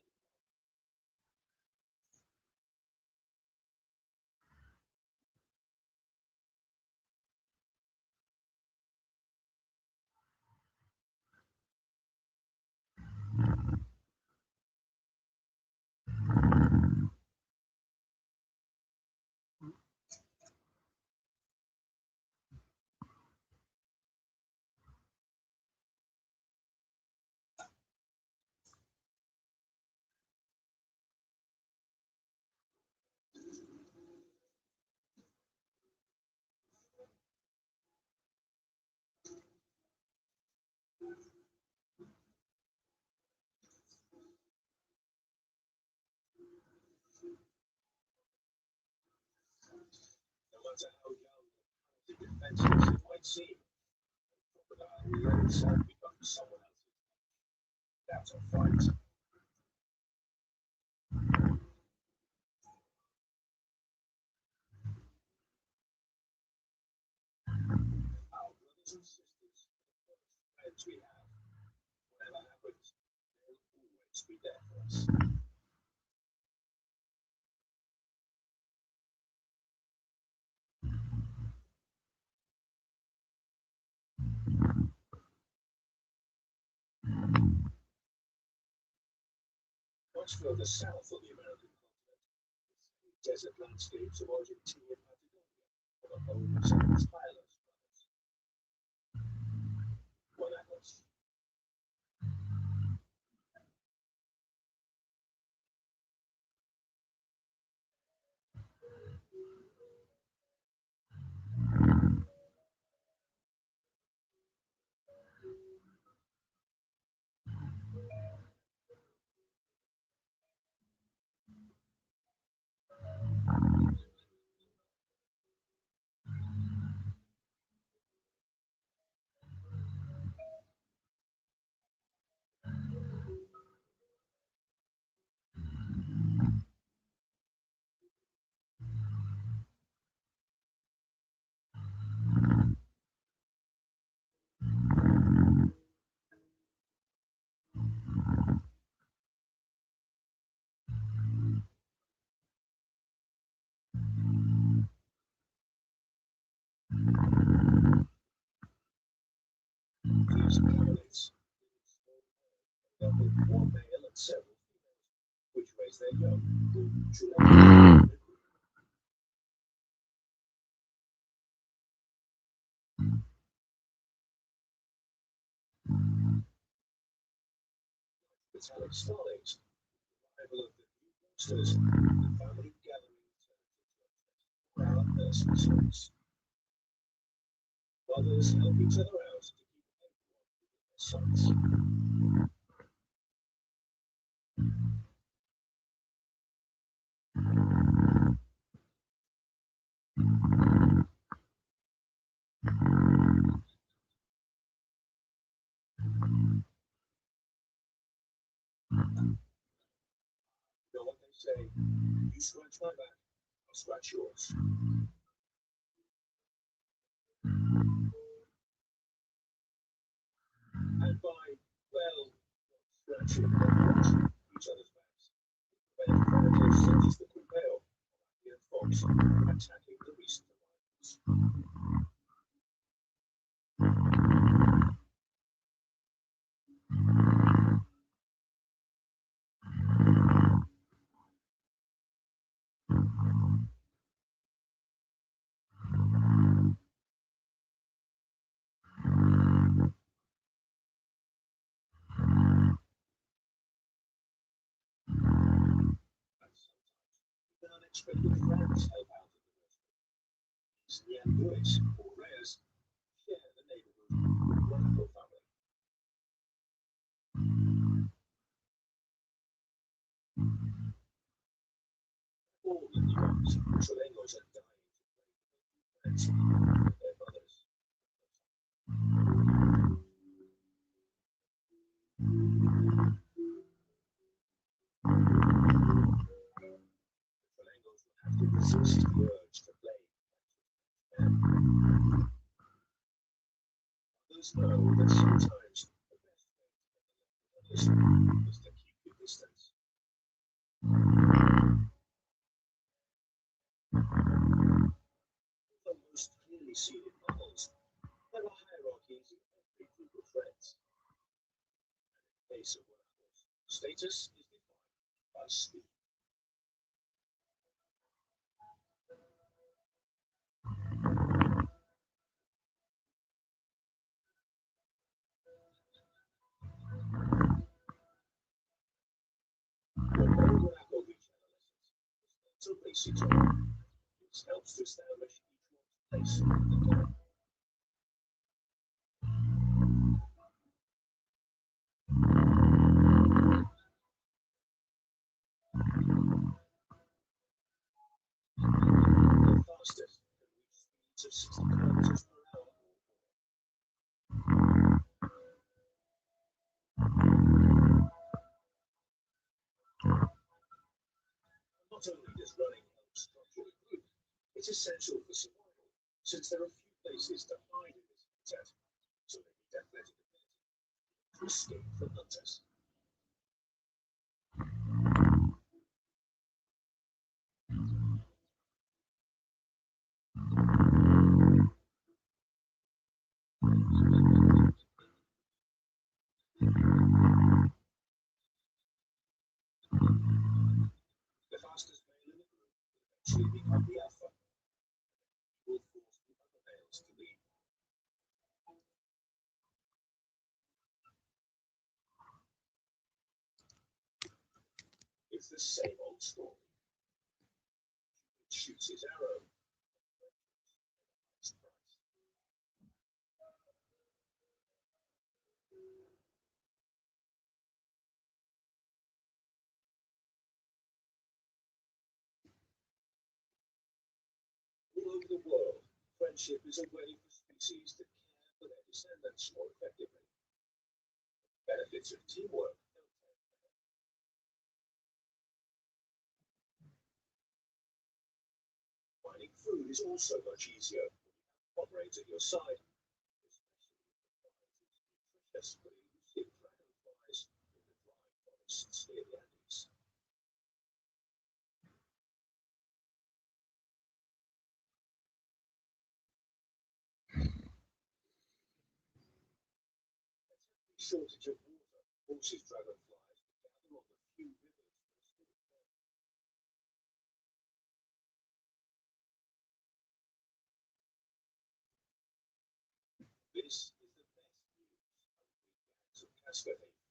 No matter how young or defenseless it might seem, a crocodile will let itself become someone else's. That's a fight. Our brothers and sisters are the first friends we have. Whatever happens, they'll always be there for us. Much further south on the American continent, desert landscapes of Argentina and Patagonia for the homes of the Tyler brothers. Juan Atlas. These camelids live with one male and several females, which raise their young through mutual. Metallic starlings, arrival of the new monsters, the family gathering turns into a nursery service. Mothers help each other out to keep everyone within their sights. You know what they say? You scratch my back, I'll scratch yours. And by, well, scratching each other's backs, when predators such as the Kumpel, and fox, attacking the recent arrivals. Even unexpected friends help out in the nursery. These Neanderthals, or rares, share the neighborhood with the Guanaco family. All the neons, Cholengos are dying to play with their mothers. Cholengos will have to resist the urge to play. Others know that sometimes the best way to get along with others is to keep your distance. Although most clearly seen in novels, there are hierarchies in every group of friends. In the case of Guanacos, status is defined by speed. When Guanaco reach adolescence, to race each other. This helps to establish each one's place in the gang. The fastest can reach speeds of 60 kilometers per hour or more. Not only does running help structure the group, it's essential for survival, since there are few places to hide in this habitat, so they need athletic ability to escape from hunters. The fastest male in the group eventually become the alpha. He will force the other males to leave. It's the same old story. He shoots his arrow. All over the world, friendship is a way for species to care for their descendants more effectively. Benefits of teamwork. Finding food is also much easier when you have comrades at your side, especially if the prize is nutritious for the elusive dragonflies in the dry forests near the Andes. Shortage of water forces dragonflies to gather on the few rivers that are still there. This is the best news of cascade fish.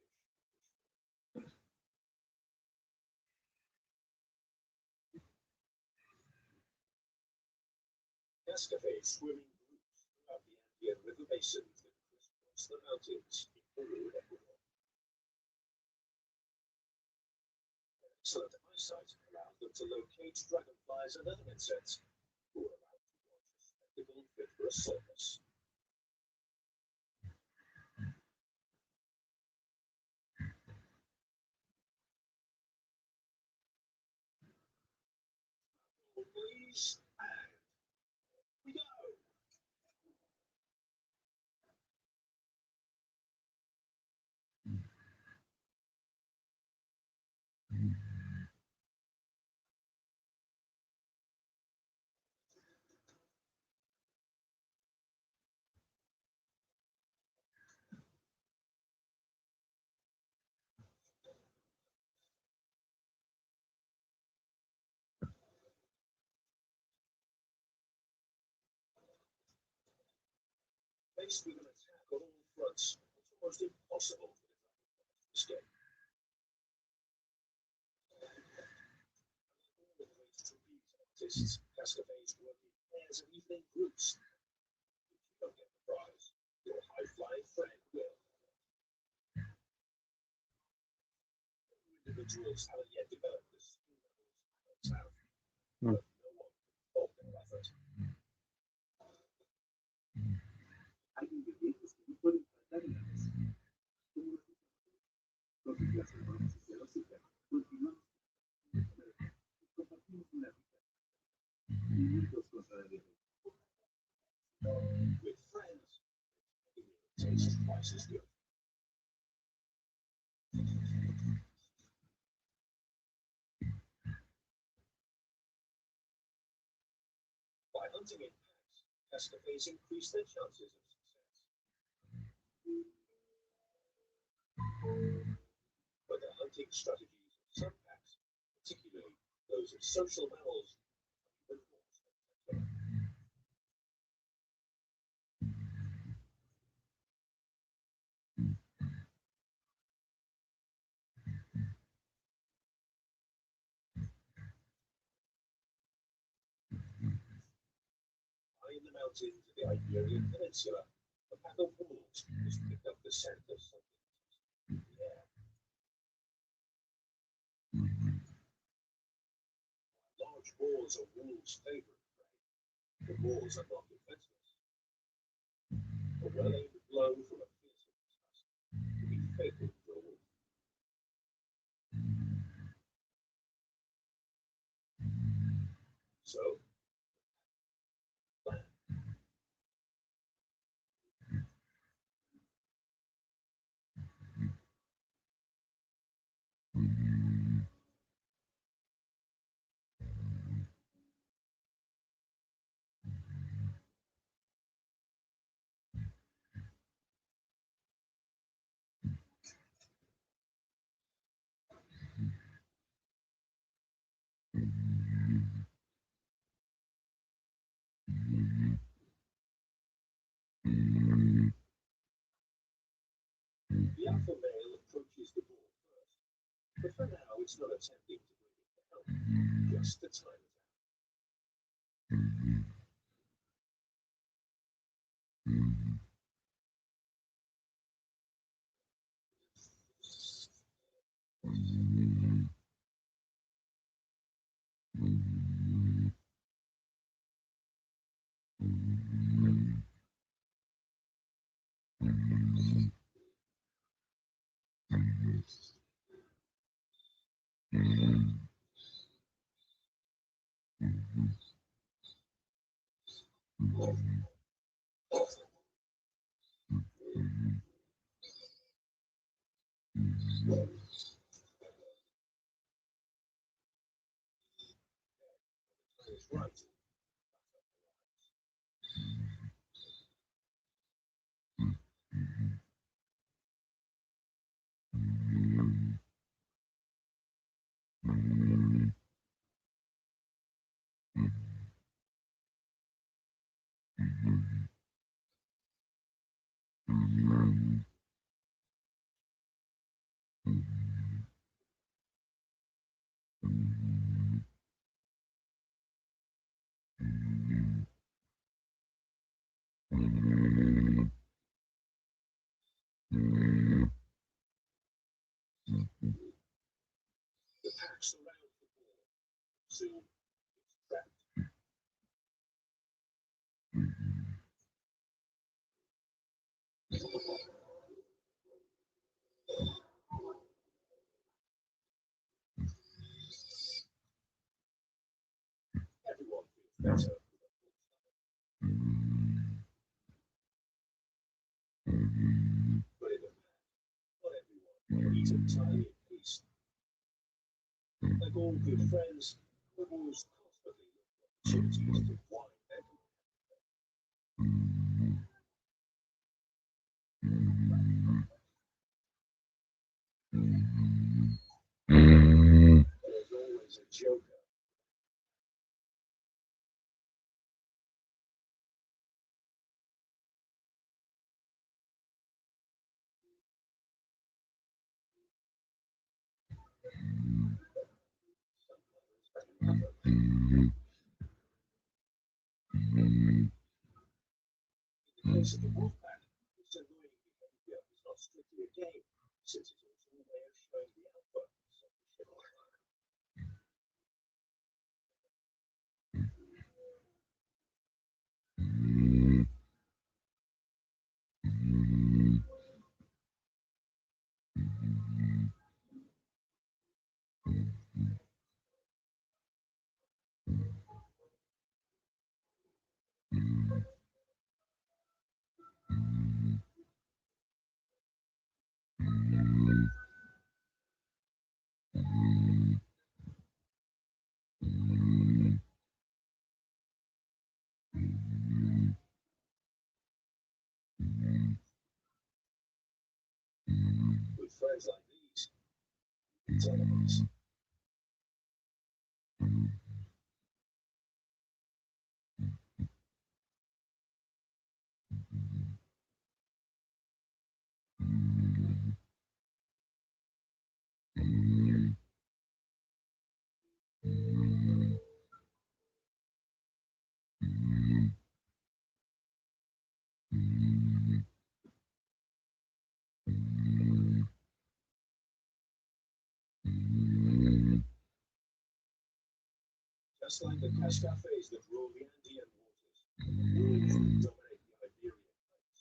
Cascade swimming groups throughout the Andean River basins that crisscross the mountains in Peru and Ecuador. Excellent eyesight allows them to locate dragonflies and other insects who are allowed to watch a spectacle fit for a circus. Please, and we go. Faced with an attack on all fronts, it's almost impossible for the dragonflies to escape. All of the great trapeze artists, cascades work in pairs and even in groups. If you don't get the prize, your high-flying friend will. Individuals haven't yet developed the skill levels adults have, but no one can fault their effort. Alguien que viene, que puede tratar en la mesa. Los días que vamos a hacer así, continuamos compartimos una vida. Minutos contra la vida. With friends, it tastes twice as good. By hunting in packs, cascades increase their chances of success. But the hunting strategies of some packs, particularly those of social mammals, are even more spectacular. High in the mountains of the Iberian Peninsula, a pack of wolves has picked up the scent of something in the air. Large boars are wolves' favorite prey. The boars are not defenseless. A well-aimed blow from a fearsome tusk can be fatal to a wolf. So, plan. alpha male approaches the ball first, but for now it's not attempting to bring it down, just to time it out. It's right. The pack surrounds the ball. Soon it's trapped. Everyone feels better. But in the pack, not everyone eats entirely in peace. Like all good friends, the wolves constantly look for opportunities to whine their There's always a joker. In the case of the wolf pack, its annoying behavior is not strictly a game, since it's also a way of showing the alpha. With friends like these, it's enemies. Just like the Cascafes that rule the Andean waters, wolves that dominate the Iberian plains,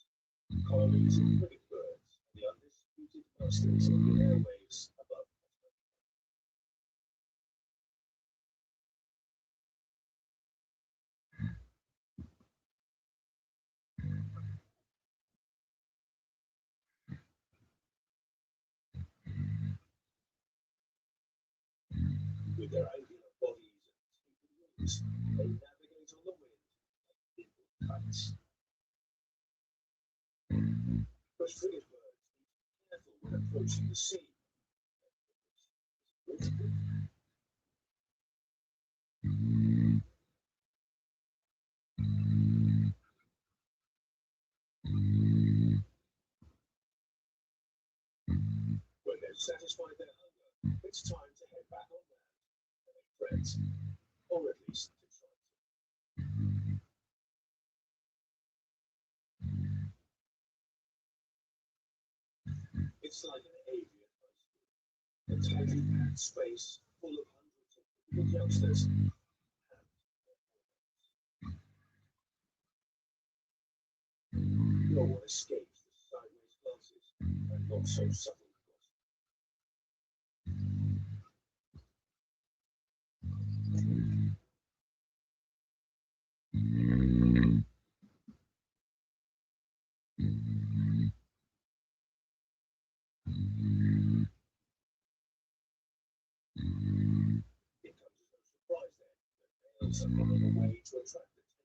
colonies of frigate birds, and the undisputed masters of the airwaves above. With their angular bodies and sleeping wings, they navigate on the wind like nimble kites. But frigate birds need to be careful when approaching the sea. have satisfied their hunger, it's time to head back on land and make friends, or at least to try to. It's like an avian high school, a tightly packed space full of hundreds of little youngsters. No one escapes the sideways glances and not so subtle gossip. It comes as no surprise then that males are finding a way to attract attention.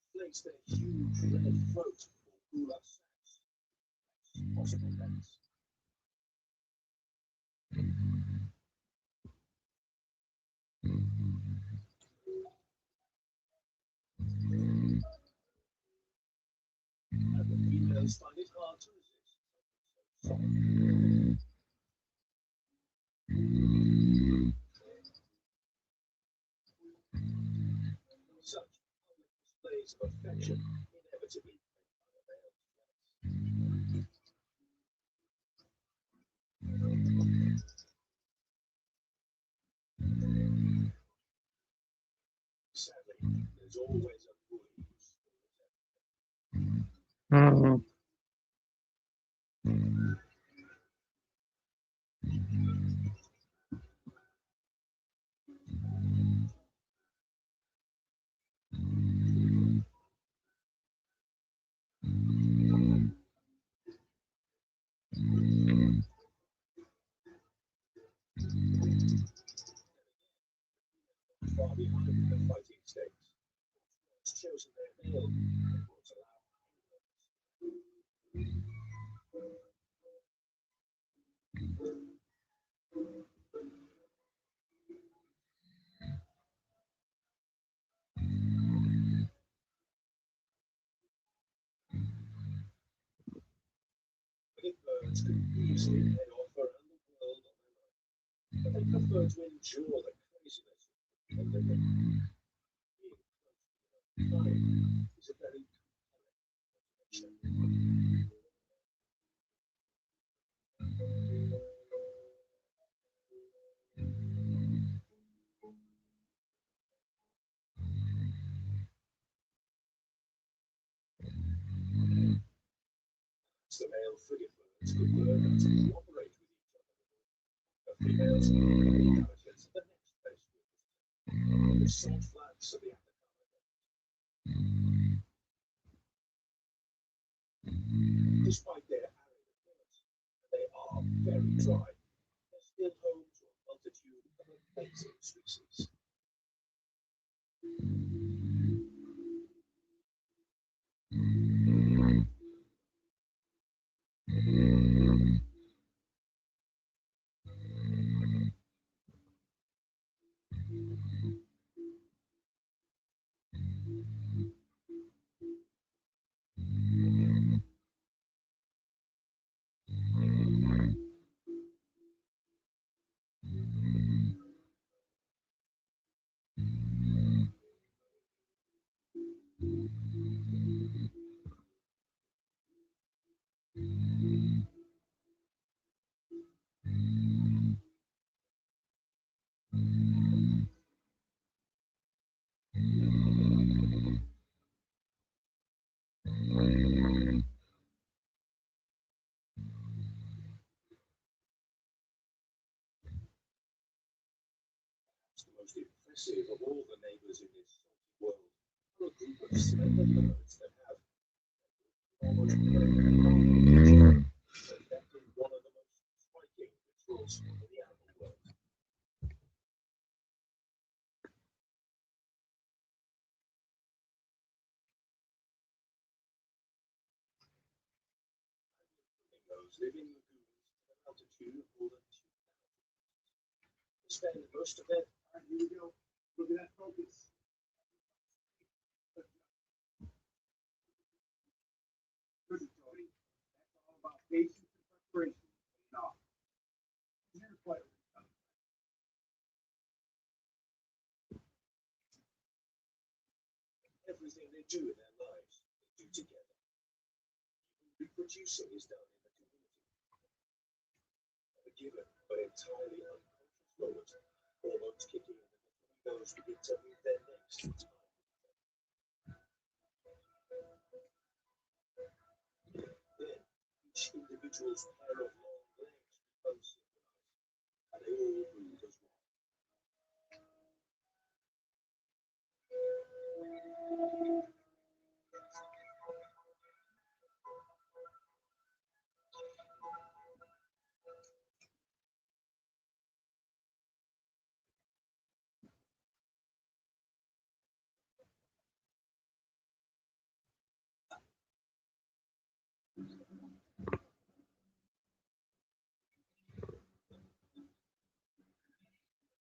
Inflates their huge red throat or hula sacks. Possible bets. And the females find it hard to resist. Such public displays of affection inevitably make other males jealous. Sadly, there's always a bully who spoils everything. Far behind in the fighting stakes. It's chosen their male and won't allow big birds could easily head off around the world on their own, but they prefer to endure the craziness of living. Being close to their kind is a very compelling motivation. As the male frigate birds could learn how to cooperate with each other, the females could be inhabitants of the next place with the salt flats of the Atacama. Despite their arid appearance, they are very dry. They're still home to a multitude of amazing species. The most impressive of all the neighbors in this world are a group of slender birds that have almost reflecting one of the most striking rituals in the animal world. Flamingos live in lagoons at an altitude of more than 2,000 meters. They spend most of their All right, here we go. Look at that focus. do in their lives, they do together. Reproducing is done in the community. A given but entirely unconscious moment, hormones kick in and the flamingos begin to move their necks in time. Then each individual's pair of long legs becomes synchronized, and they all move as one.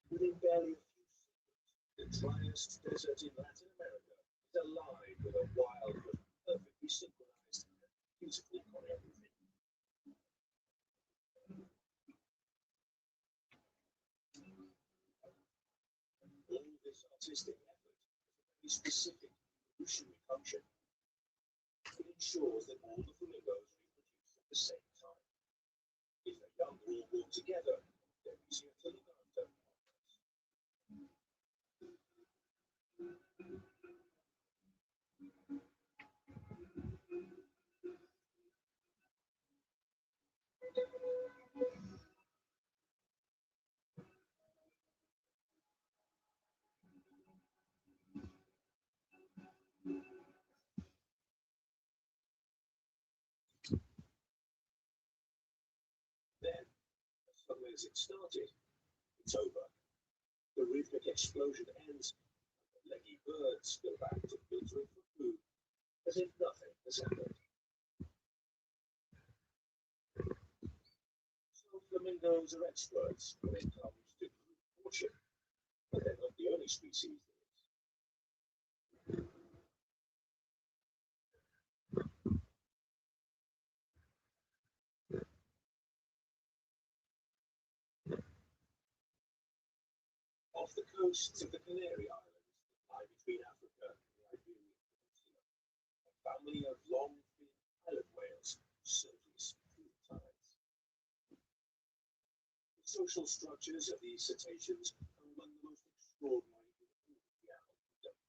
Within barely a few seconds, the driest desert in Latin America is alive with a wild but perfectly synchronized and beautifully choreographed. All this artistic effort is a very specific evolutionary function. It ensures that all the flamingos reproduce at the same time. If the young all grow together, they're easier to look after. Then, as suddenly as it started, it's over. The rhythmic explosion ends, and the leggy birds go back to filtering for food, as if nothing has happened. So flamingos are experts when it comes to group courtship, but they're not the only species that is. Off the coasts of the Canary Islands, that lie between Africa and the Iberian Peninsula, a family of long-finned pilot whales surges through the tides. The social structures of these cetaceans are among the most extraordinary in all of the animal kingdom.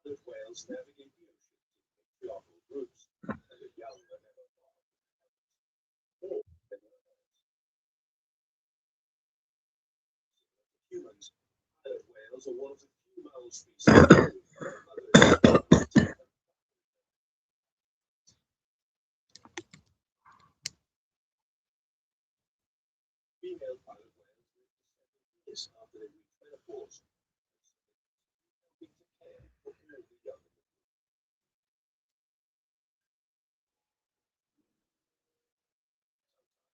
Pilot whales navigate the oceans in matriarchal groups, and the young are never far from the or they were adults. Humans, pilot whales are one of the few mammal species that live with mothers. Female pilot whales live for 7 years after they reach menopause, helping to care for all the young in the group.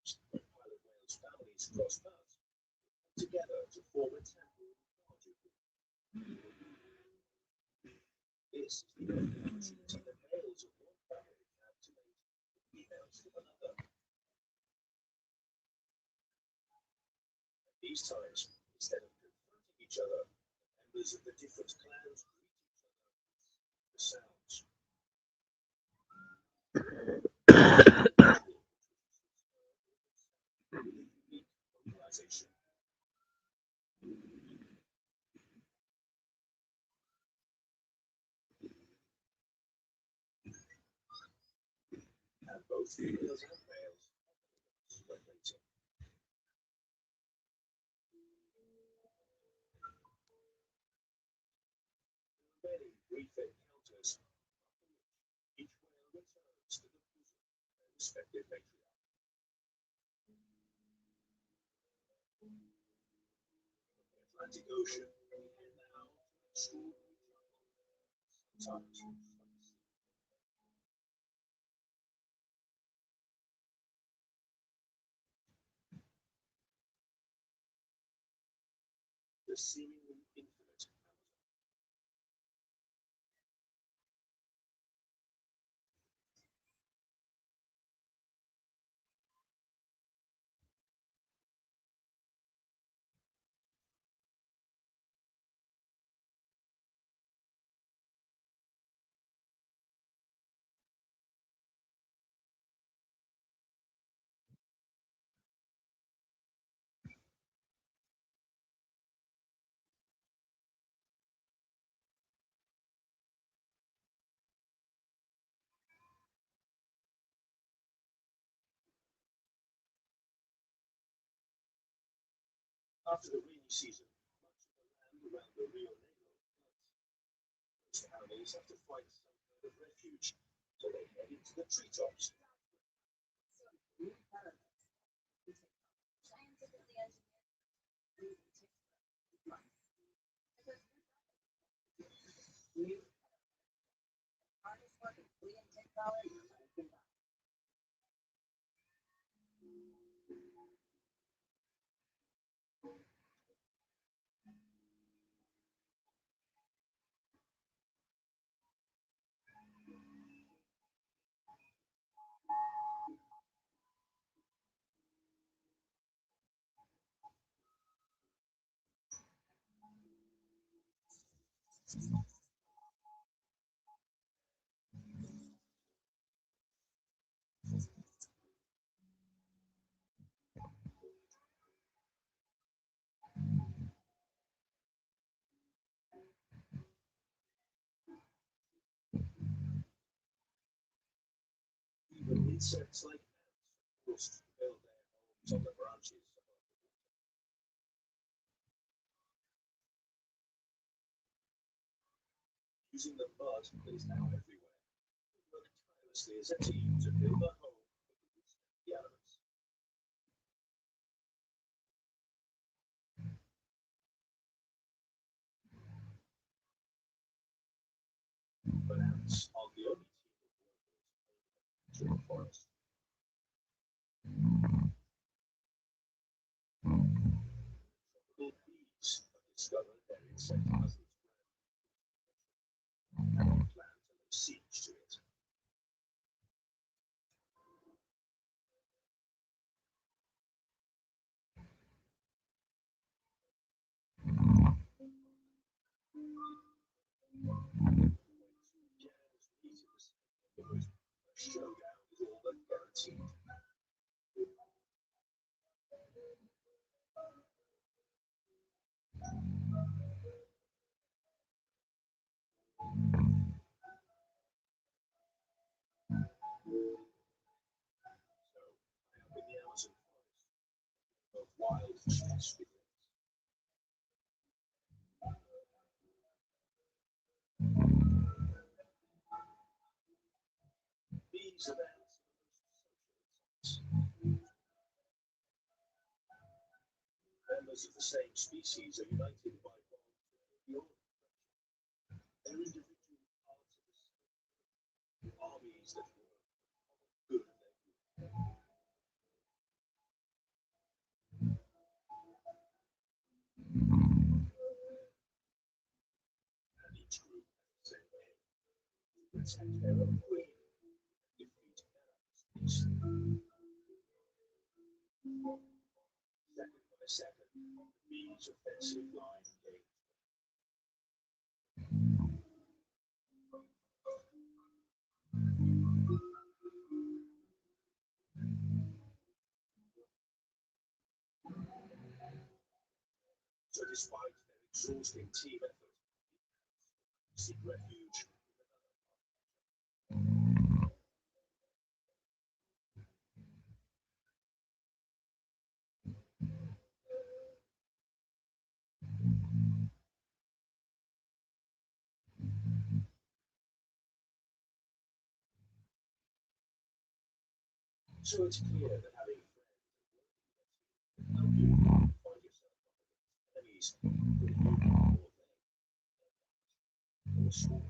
Sometimes, when pilot whales' families cross paths, they come together to form a temporary larger group. This is the only opportunity that males of one family have to mate with females from another. At these times, instead of confronting each other, the members of the different clans greet each other with the sounds. Unique vocalization. And both females and males when mating. There are many brief encounters after which each whale returns to the bosom of their respective matriarch. The Atlantic Ocean, we head now to an extraordinary jungle, sometimes looks like a sea. The seemingly infinite Amazon. After the rainy season, much of the land around the Rio Negro floods. Most animals have to find some kind of refuge, so they head into the treetops. Even insects like ants are forced to build their homes on the branches above the water. Using the mud that is now everywhere, they work tirelessly as a team to build a home for the roots of the elements. But ants aren't the only team of workers in the forest. Tropical bees have discovered their insect cousins and they plan to lay siege to it. Showdown is all but guaranteed. So, I am in the Amazon forest of wild chess begins. Bees and ants are the most social insects. Members of the same species are united by bonds beyond friendship. They're individual parts of the same armies that work for the good of their group. And each group has the same aim to protect their own queen and defeat enemies. Second by second, the bees' offensive line gains. So despite their exhausting team effort, seek refuge in another part. So it's clear that having friends and working with a team can help you find yourself up against enemies that you more than or small.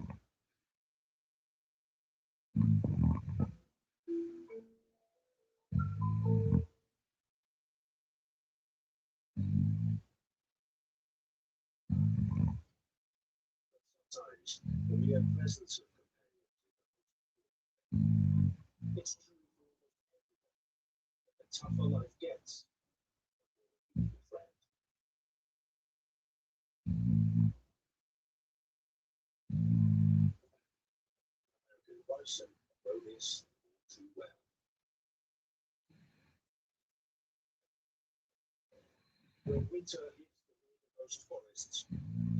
Sometimes, when we have presence of companions, it's true for almost everyone. The tougher life gets, the more you need a friend. American bison know this all too well. When winter hits the northernmost forests,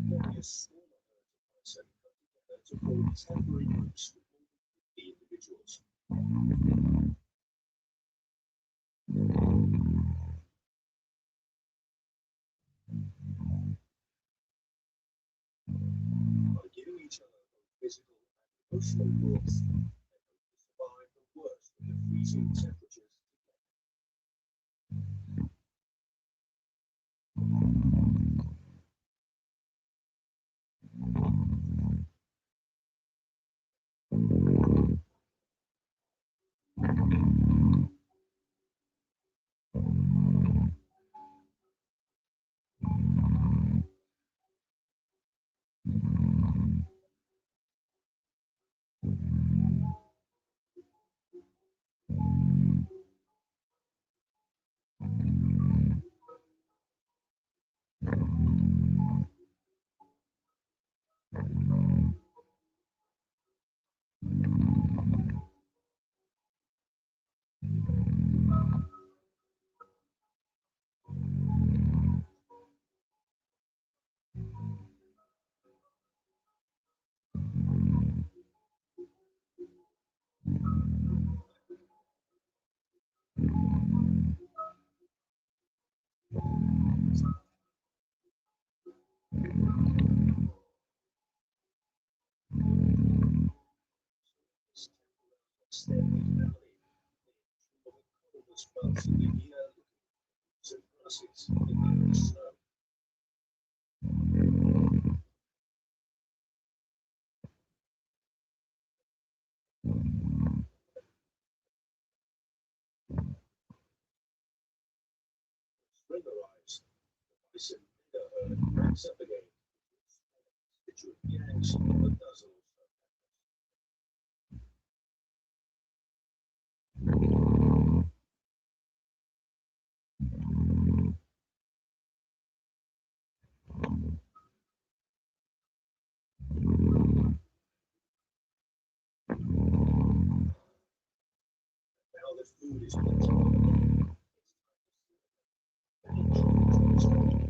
various smaller herds of bison come together to form temporary groups with more than 50 individuals. each other, both physical and emotional warmth, and hope to survive the worst of the freezing temperatures. Stanley Valley, the coldest months of the year, some grasses in the snow. Spring arrives, the bison bigger herd ranks up again, constituent yanks of a dozen or so. Now the food is plenty. It's time to see.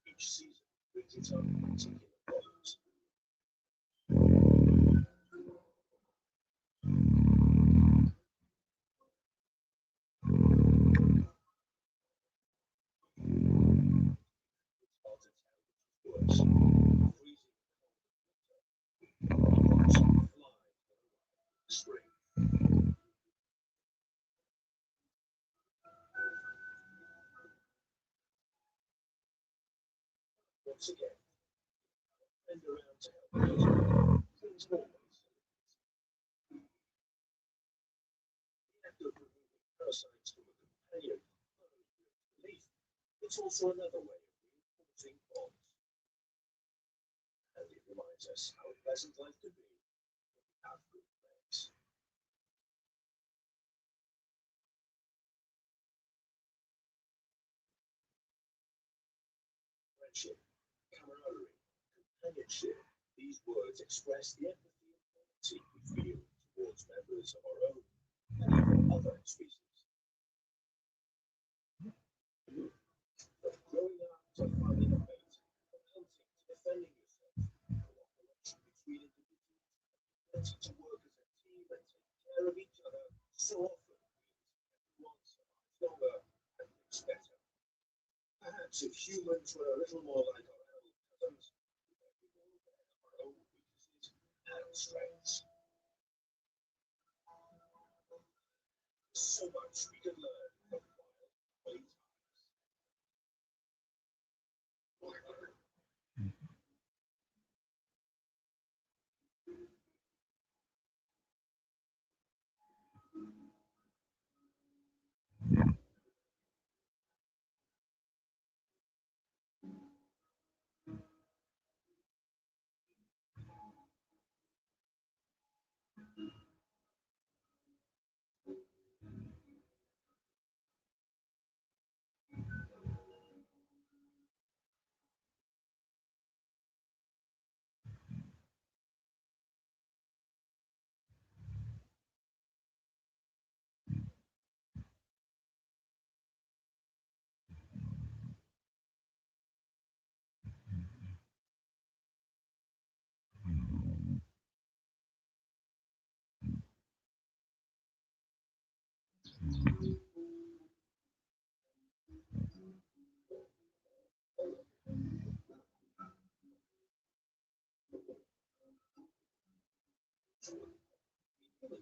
Each season brings its own particular problems. It's hard to tell which is worse. Freezing cold in winter, or some fly in spring. Once again, and around town, things always. The act of removing parasites from a companion leaf, it's also another way of reinforcing bonds. And it reminds us how pleasant life could be when we have good friends. Friendship, camaraderie, companionship, these words express the empathy and loyalty we feel towards members of our own and even other species. From growing up to finding a mate, from hunting to defending yourself, cooperation between individuals, ability to work as a team and take care of each other so often means everyone survives longer and lives better. Perhaps if humans were a little more like our animal cousins, we might be more aware of our own weaknesses and strengths. So much we can learn from wild ways. Human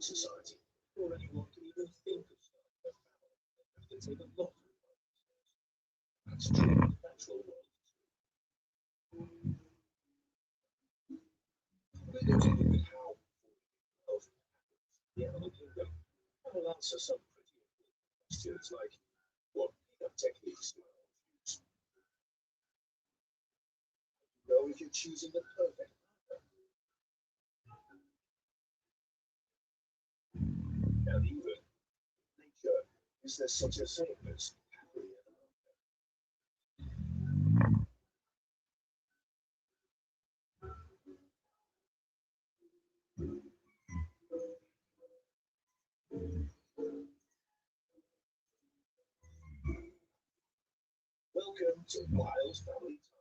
society, before anyone can even think of starting a family, they have to take a lot of advice. That's true in the natural world. We're going to look at how health happens. Yeah, I'll answer some pretty important questions like what pickup techniques do I use? Know if you're choosing the perfect partner. And even nature, is there such a thing as happily ever after? Welcome to Wild Family Times.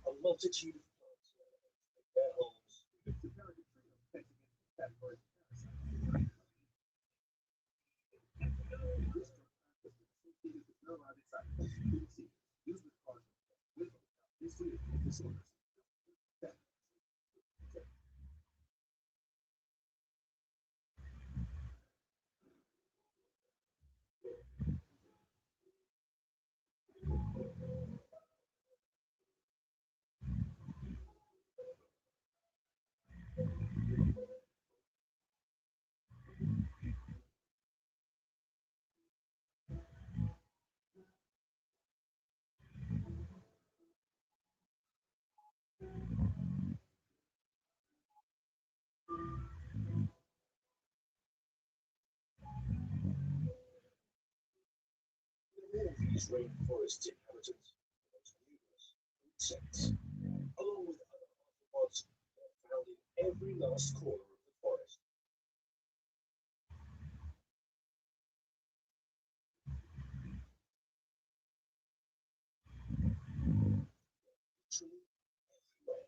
A multitude of plants make their homes. It's a very good trio of things against this category of parasites. This drug is associated with neurologic side effects, including seizures, usually caused with or without history of mood disorders. All these rainforest inhabitants are most numerous insects, along with other arthropods that are found in every last corner of the forest. Literally everywhere.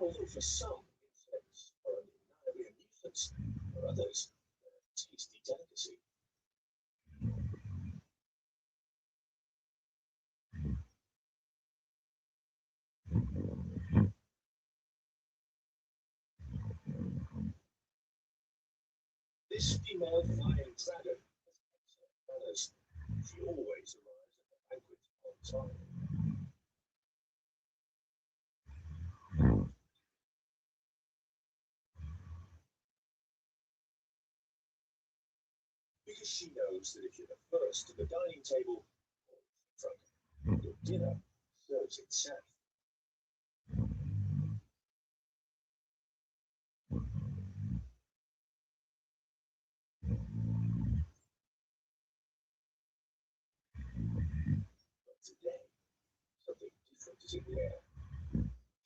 Although for some, insects are undeniably a nuisance, for others, they're a tasty delicacy. This female flying dragon has excellent manners. She always arrives at the banquet on time. Because she knows that if you're the first to the dining table, or if you're drunk, your dinner serves itself. But today, something different is in the air.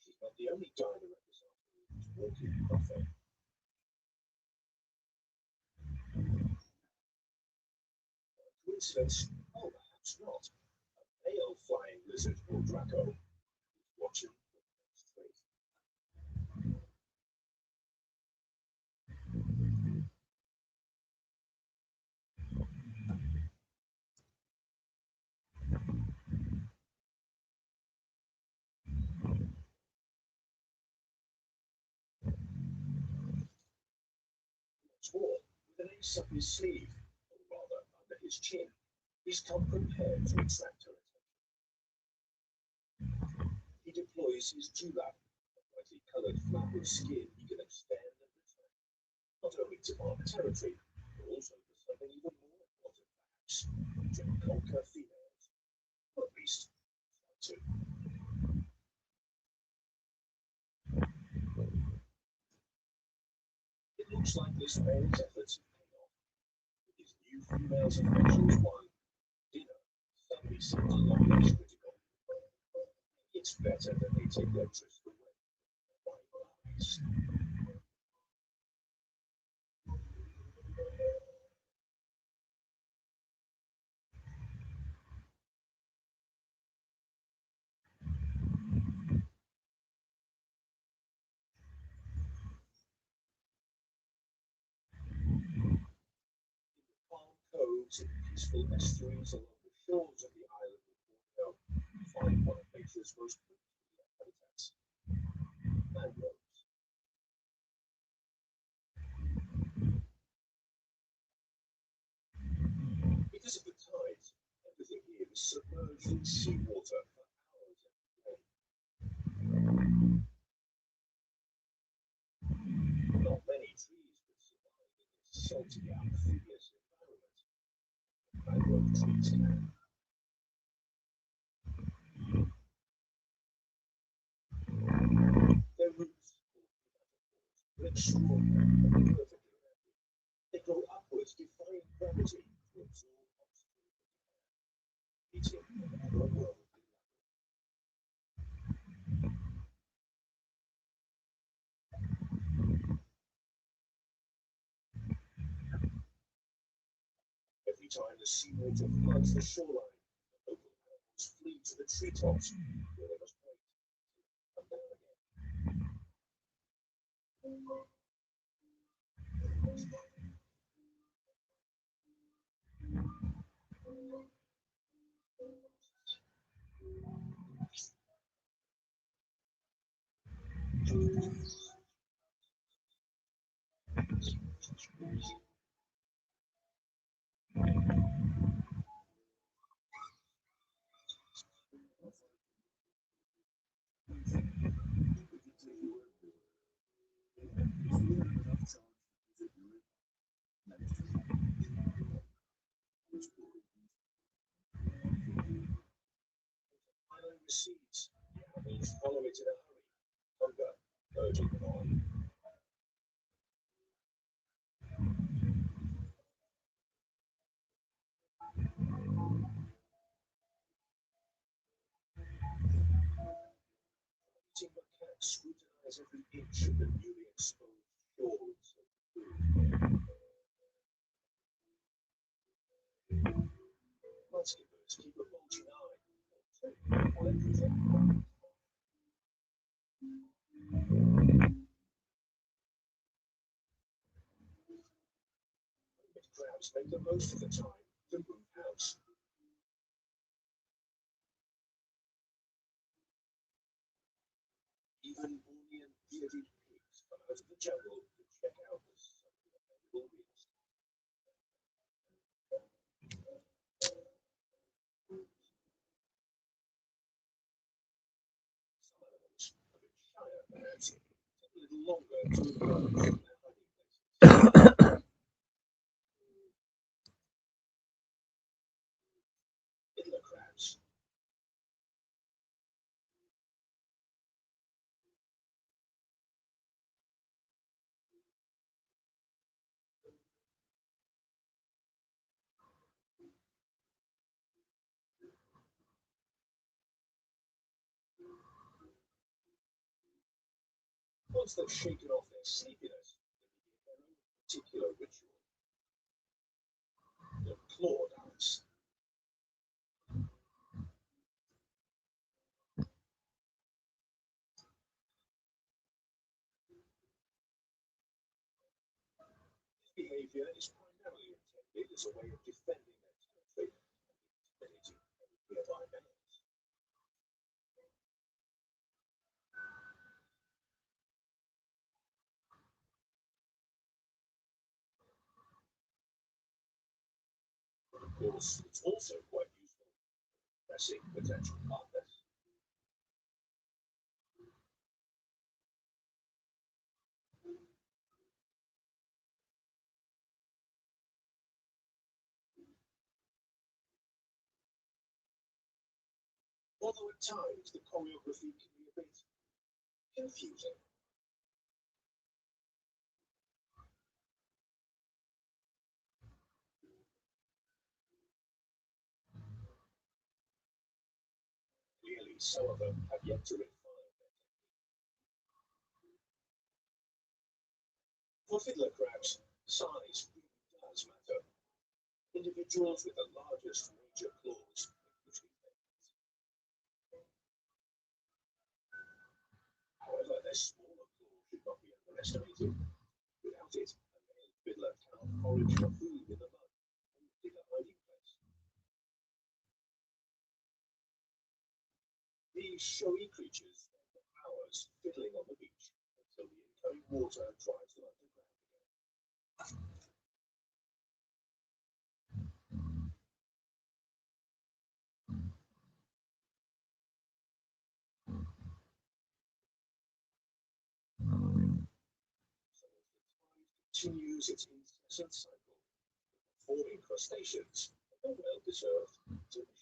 She's not the only diner at this afternoon's walking buffet. Coincidence? Oh, It's not. A male flying lizard or Draco is watching the next trade. Tall, with an ace up his sleeve, or rather under his chin, he's come prepared to attract her attention. He deploys his dewlap, a brightly coloured flap of skin he can extend and retract, not only to mark territory, but also for something even more important, perhaps, to conquer females, or at least try to. It looks like this man's efforts have paid off. With his new female's affections won, dinner suddenly seems a lot less critical. It's better that they take their tryst away by lies. Calm coves and peaceful estuaries along the shores of the island of Borneo, you find one of nature's most peculiar habitats, mangroves. Because of the tides, everything here is submerged in seawater for hours every day. Not many trees could survive in this salty, amphibious environment. Mangrove trees can. Their roots, are extraordinary and perfectly rounded. They grow upwards, defying gravity to absorb oxygen from the air, meeting another world. Every time the seawater floods the shoreline, the local animals flee to the treetops, where they must wait and come down again. Island recedes, the animals follow it in a hurry, hunger urging them on. Eating macaques scrutinize every inch of the newly exposed shores of the food. Mudskippers keep a bulging eye on everything. Hermit crabs make the most of the time to move house. Even Bornean bearded pigs come out of the jungle to check out the suddenly available real estate. Some animals, a bit shyer perhaps, take a little longer to emerge from their hiding places. Fiddler crabs. Once they've shaken off their sleepiness, they begin their own particular ritual. The claw dance. behavior is primarily intended as a way of defending their territory and the dignity of nearby males. But of course, it's also quite useful for impressing potential partners. Although at times the choreography can be a bit confusing. Clearly, some of them have yet to refine their technique. For fiddler crabs, size really does matter. Individuals with the largest major claws usually fail. However, their smaller claws should not be underestimated. Without it, a male fiddler cannot forage for food in the mud and dig a hiding place. These showy creatures spend hours fiddling on the beach until the incoming water drives them underground again. Continues its incessant cycle, forming crustaceans, a well-deserved intermission.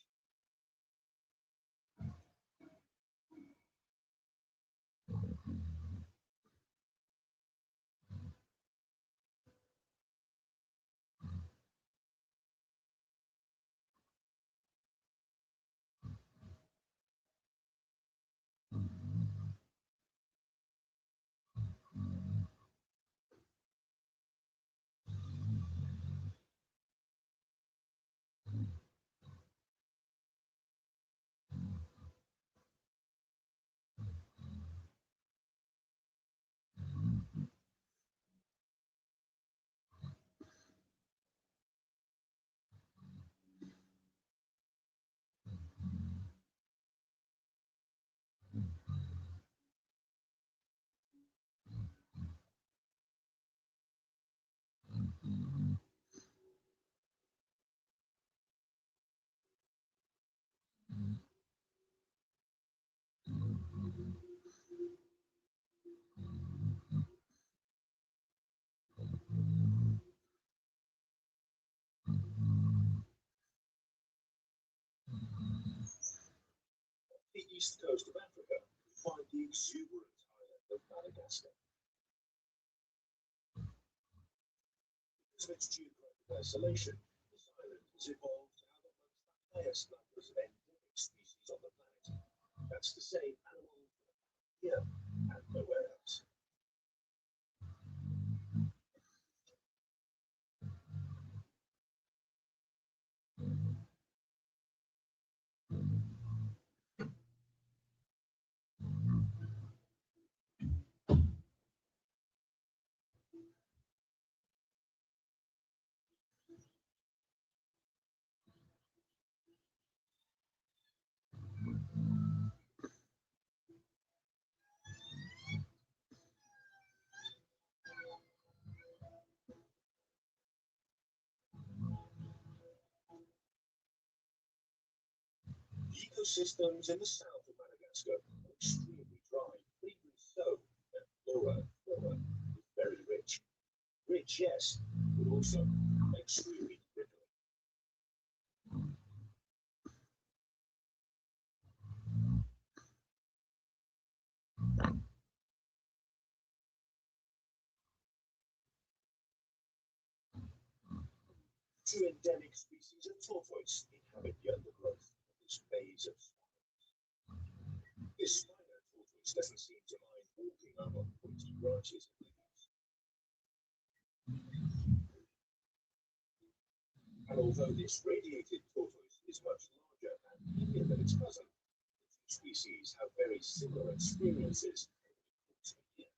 The east coast of Africa, we find the exuberant island of Madagascar. Because of its geographic isolation, this island has evolved to have amongst the highest numbers of endemic species on the planet. That's to say, animals here and nowhere else. The ecosystems in the south of Madagascar are extremely dry, even so that flora and fauna is very rich. Rich, yes, but also extremely brittle. Two endemic species of tortoise inhabit the undergrowth of this maze of swamps. This minor tortoise doesn't seem to mind walking among pointy branches and leaves. And although this radiated tortoise is much larger and heavier than its cousin, the two species have very similar experiences over the course of a year.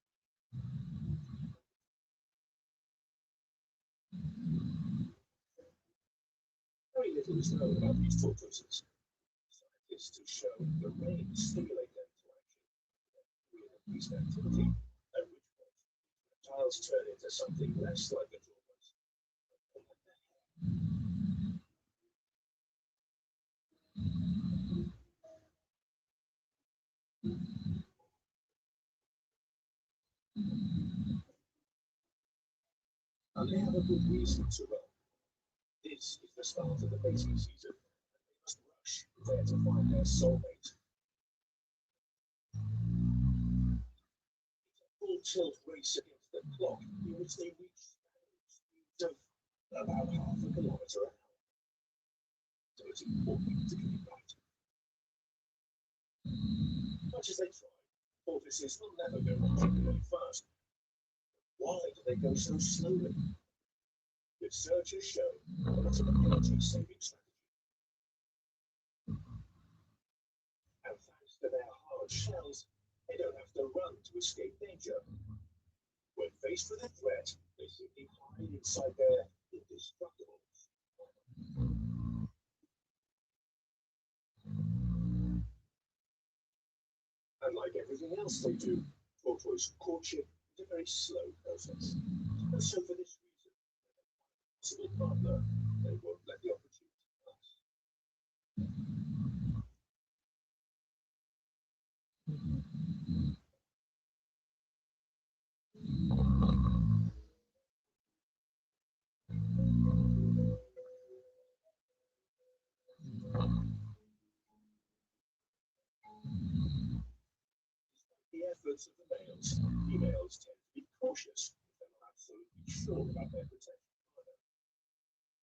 little is known about these tortoises. Scientists have shown the rain stimulate them to action, with increased activity, at which point reptiles turn into something less like a tortoise. And they have a good reason to run. This is the start of the mating season, and they must rush there to find their soulmate. It's a full tilt race against the clock in which they reach speeds of about half a kilometre an hour. So it's important to get it right. Much as they try, tortoises will never go particularly fast. Why do they go so slowly? Researchers show that it's an energy-saving strategy. And thanks to their hard shells, they don't have to run to escape danger. When faced with a threat, they simply hide inside their indestructibles. And like everything else they do, tortoise courtship is a very slow process. And so for this reason, possible partner, they won't let the opportunity pass. The efforts of the males, females tend to be cautious if they're not absolutely sure about their protection.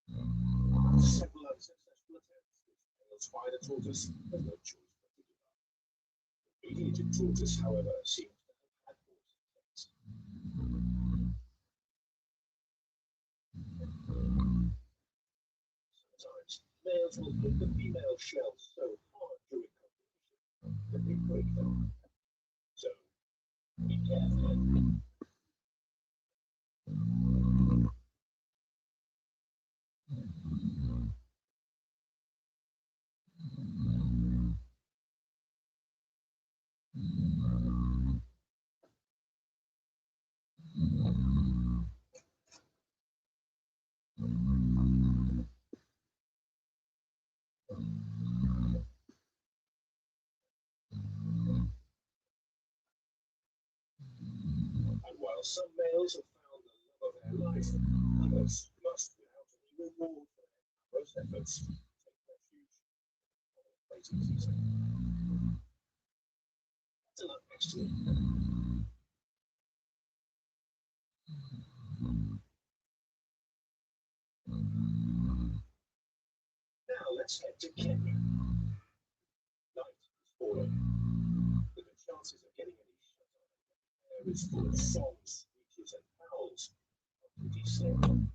After several unsuccessful attempts, males find a tortoise has no choice but to give up. The mediated tortoise, however, seems to have had more success. Sometimes males will hit the female shell so hard during competition that they break them. So be careful. And while some males have found the love of their life, others must, without any reward for their gross efforts, take refuge in the mating season. Till up next year. Now let's head to Kenya. Night is falling, but the chances of getting any shut eye there is full of songs, screeches, and howls are pretty slim.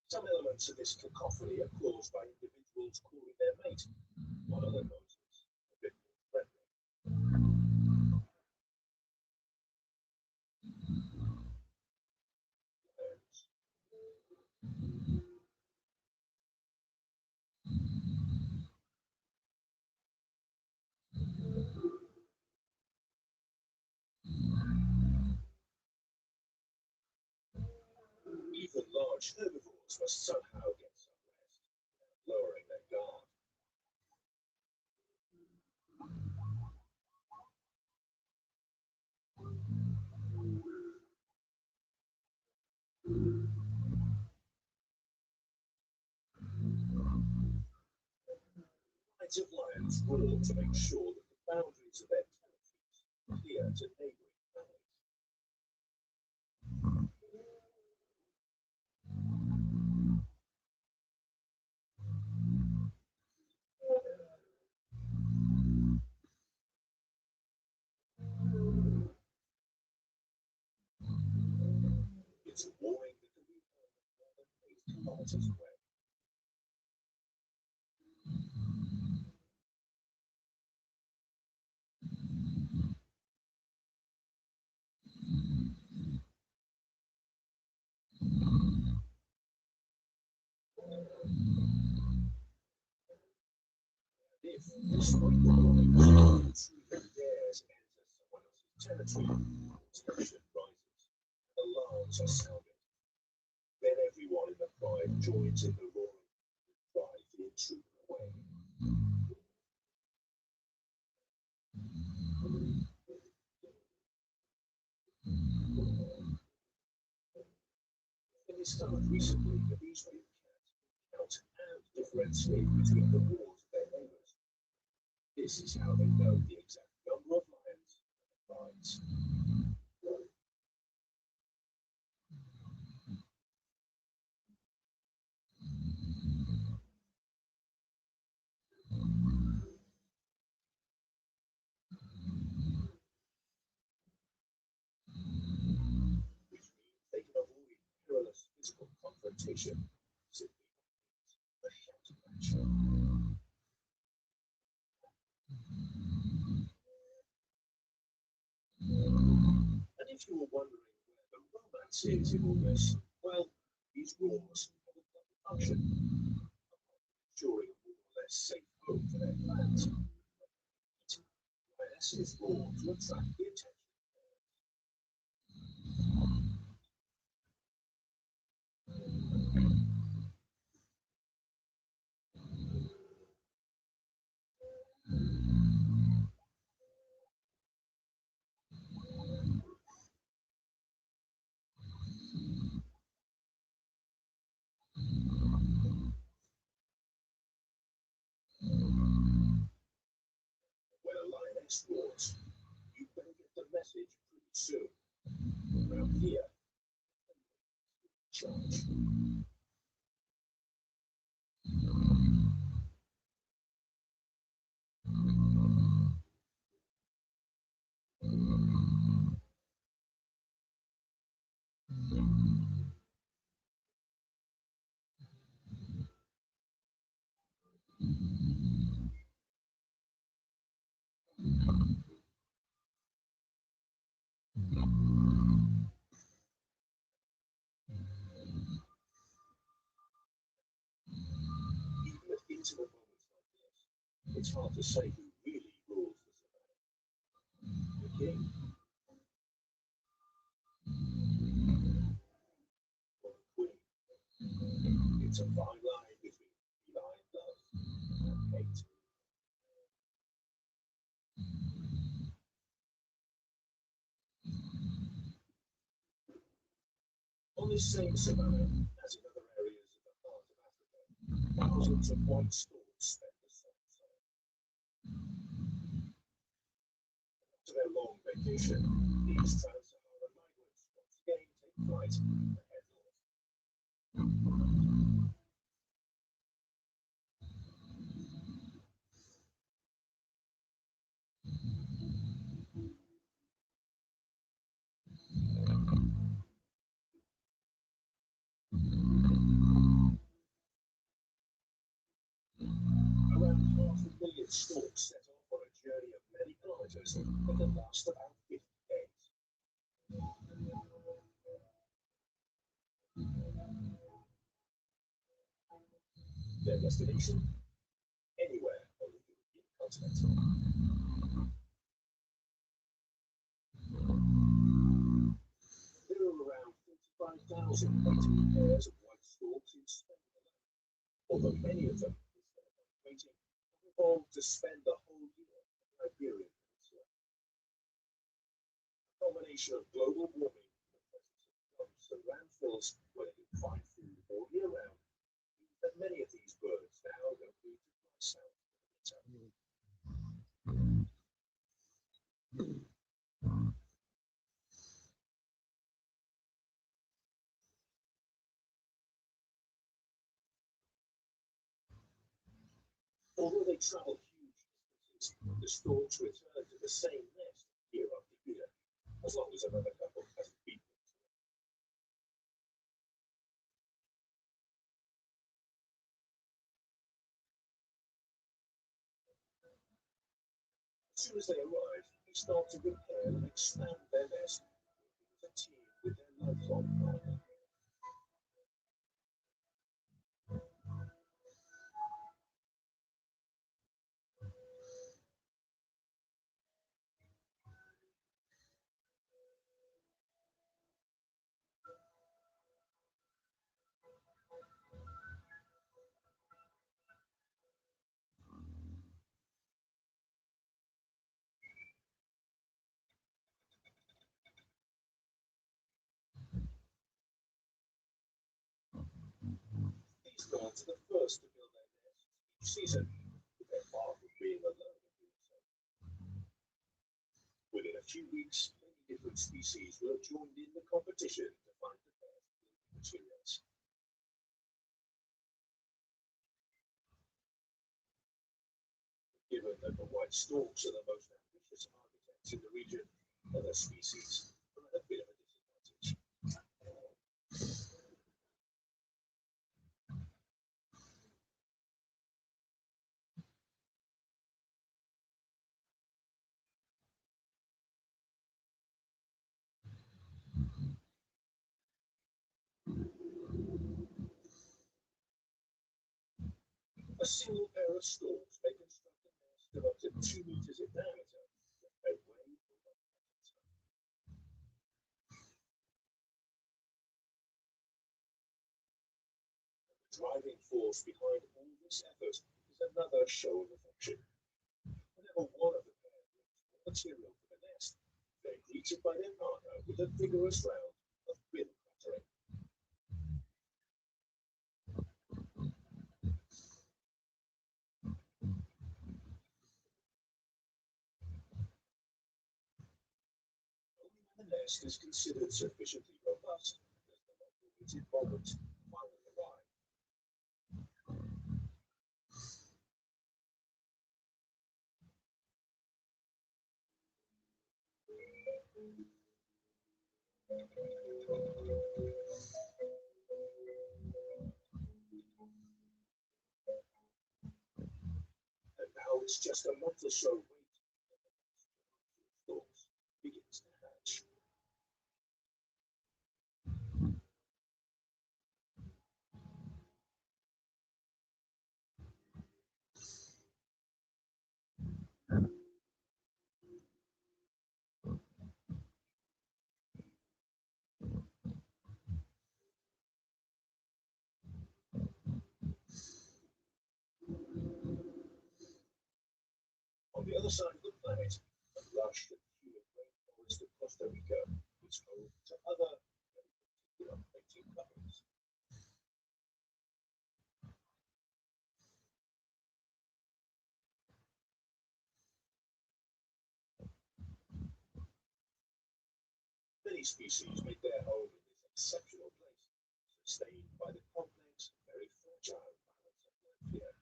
Some elements of this cacophony are caused by individuals calling their mate, while other noises are a bit more threatening. Even large herbivores must somehow get some rest without lowering their guard. Herds of lions roar to make sure that the boundaries of their territories are clear to neighboring families. It's roaring that can be heard more than 8 kilometers away. If this white dog truly dares enter someone else's territory, tension rises, alarms are sounded. Then everyone in the pride joins in the roaring, drive the intruder away. It discovered recently that these big cats count and differentiate between the wards of their neighbors. This is how they know the exact number of lions and prides. Which means they can avoid perilous physical confrontation simply by a shouting match. And if you were wondering where the romance is in all this, well, these roars have a double function, ensuring a more or less safe home for their plans. Lionesses roar to attract the attention. When a lioness roars, you better get the message pretty soon. Around here, charge. Even at intimate moments like this, it's hard to say who really rules the savannah. The king or the queen. It's a fine line between feline love and hate. On this same savannah, as in other areas of the heart of Africa, thousands of white storks spend the summer sun. After their long vacation, these trans-Saharan migrants once again take flight and head north. Around 500,000 storks set off on a journey of many kilometers that can last about 50 days. Their destination? Anywhere on the European continent. There are around 45,000 mating pairs of white storks in Spain alone, although many of them, instead of migrating, have evolved to spend the whole year on the Iberian Peninsula. A combination of global warming and the presence of dumps and landfills where they can find food all year round means that many of these birds now don't need to fly south for the winter. Although they travel huge distances, the storks return to the same nest year after year, as long as another couple hasn't beaten them to it. As soon as they arrive, they start to repair and expand their nest, working as a team with their lifelong partner. gone to the first to build their nest each season, but they're far from being alone in doing so. Within a few weeks, many different species will have joined in the competition to find the best building materials. Given that the white storks are the most ambitious architects in the region, other species are at a bit of a disadvantage. A single pair of storks may construct a nest of up to 2 meters in diameter that may weigh over 1 ton. The driving force behind all this effort is another show of affection. Whenever one of the pair brings material for the nest, they're greeted by their partner with a vigorous round of bill clattering. Only when the nest is considered sufficiently robust does the long-awaited moment finally arrive. And now it's just a month or so wait until the next storks begins to hatch. On the other side of the planet, the lush and humid rainforest of Costa Rica is home to other very particular mating couples. Many species make their home in this exceptional place, sustained by the complex, very fragile balance of life here.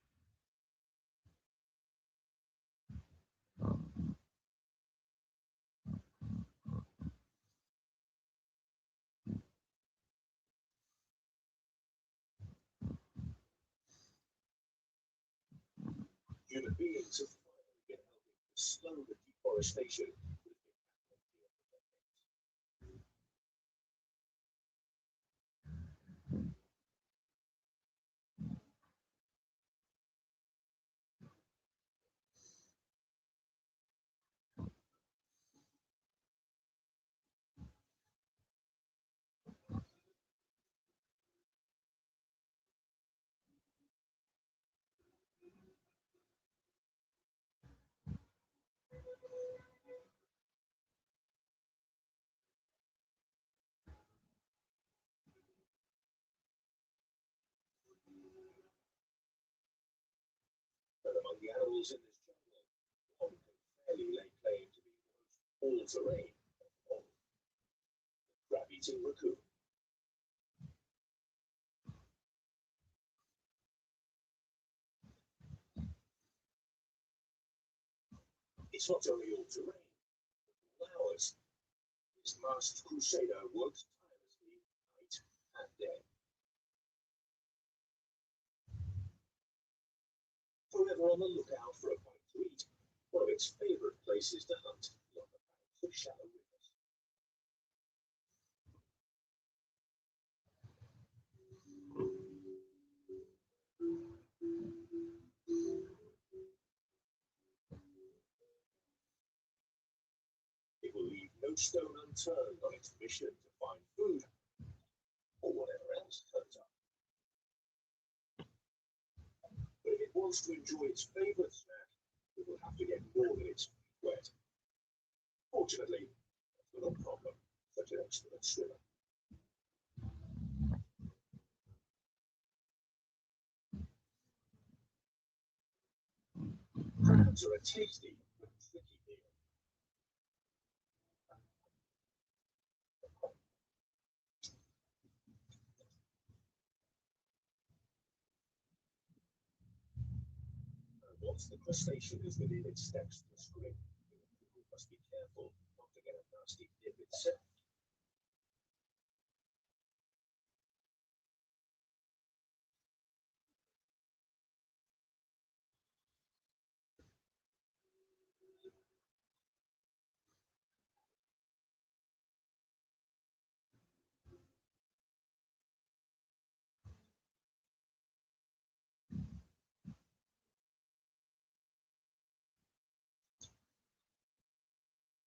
Human beings have finally been helping to slow the deforestation that has been happening here for decades. But among the animals in this jungle, one can fairly lay claim to be the most all-terrain of all, the crab-eating raccoon. It's not only all-terrain, but all hours. This masked crusader works tirelessly night and day. Forever on the lookout for a bite to eat, one of its favorite places to hunt along the banks of shallow rivers. It will leave no stone unturned on its mission to find food, or whatever else turns up. But if it wants to enjoy its favorite snack, it will have to get more than its feet wet. Fortunately, that's not a problem, such an excellent swimmer. Crabs are a tasty but tricky meal. Once the crustacean is within its dexterous grip, you must be careful not to get a nasty dip itself.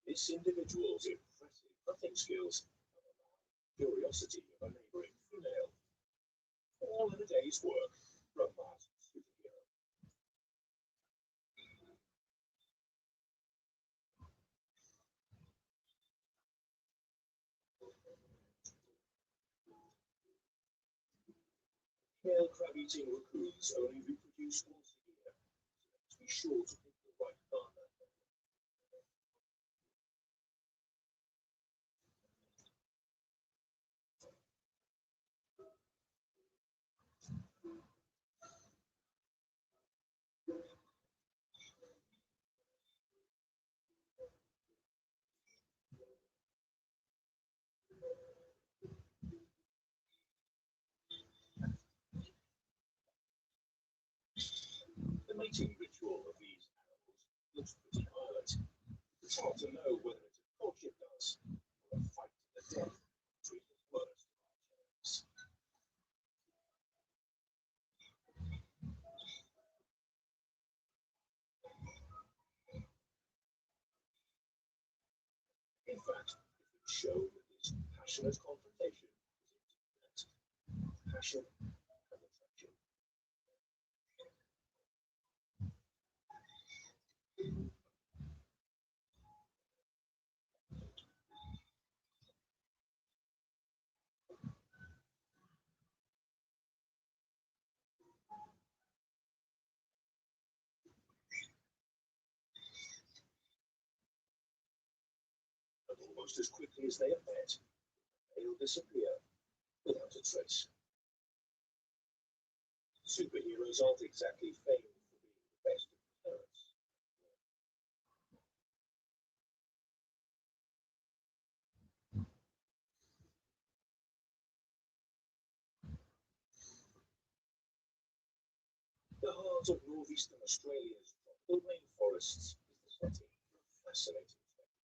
This individual's impressive hunting skills and the curiosity of a neighboring female, all in a day's work for a masked superhero. Male crab-eating raccoons only reproduce once a year, so be sure to pick the right partner. The mating ritual of these animals looks pretty violent. It's hard to know whether it's a courtship dance or a fight to the death between the worst of our terrorists. In fact, it's been shown that this passionate confrontation is internet. Passion and attraction. And almost as quickly as they have met, they'll disappear without a trace. Superheroes aren't exactly famed for being the best of parents. The heart of northeastern Australia's tropical rainforests is the setting for a fascinating spectacle.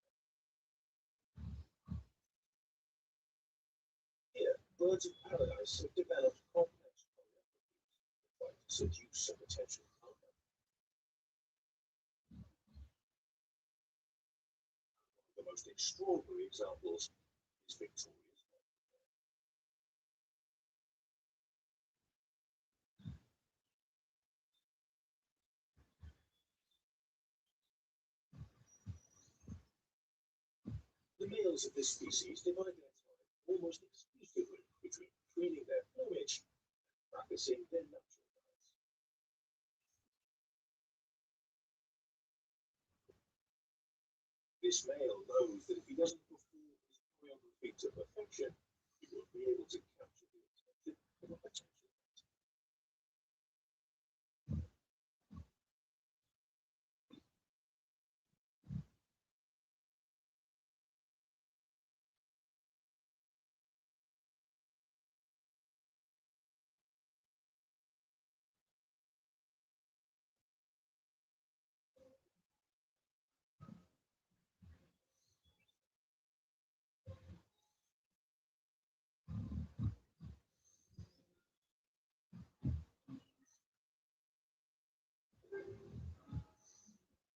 Here, birds of paradise have developed complex choreographies that try to seduce a potential partner. One of the most extraordinary examples is Victoria's Nightingale. The males of this species divide their time almost exclusively between preening their plumage and practicing their natural dance. This male knows that if he doesn't perform his choreography to perfection, he won't be able to capture the attention of a potential mate.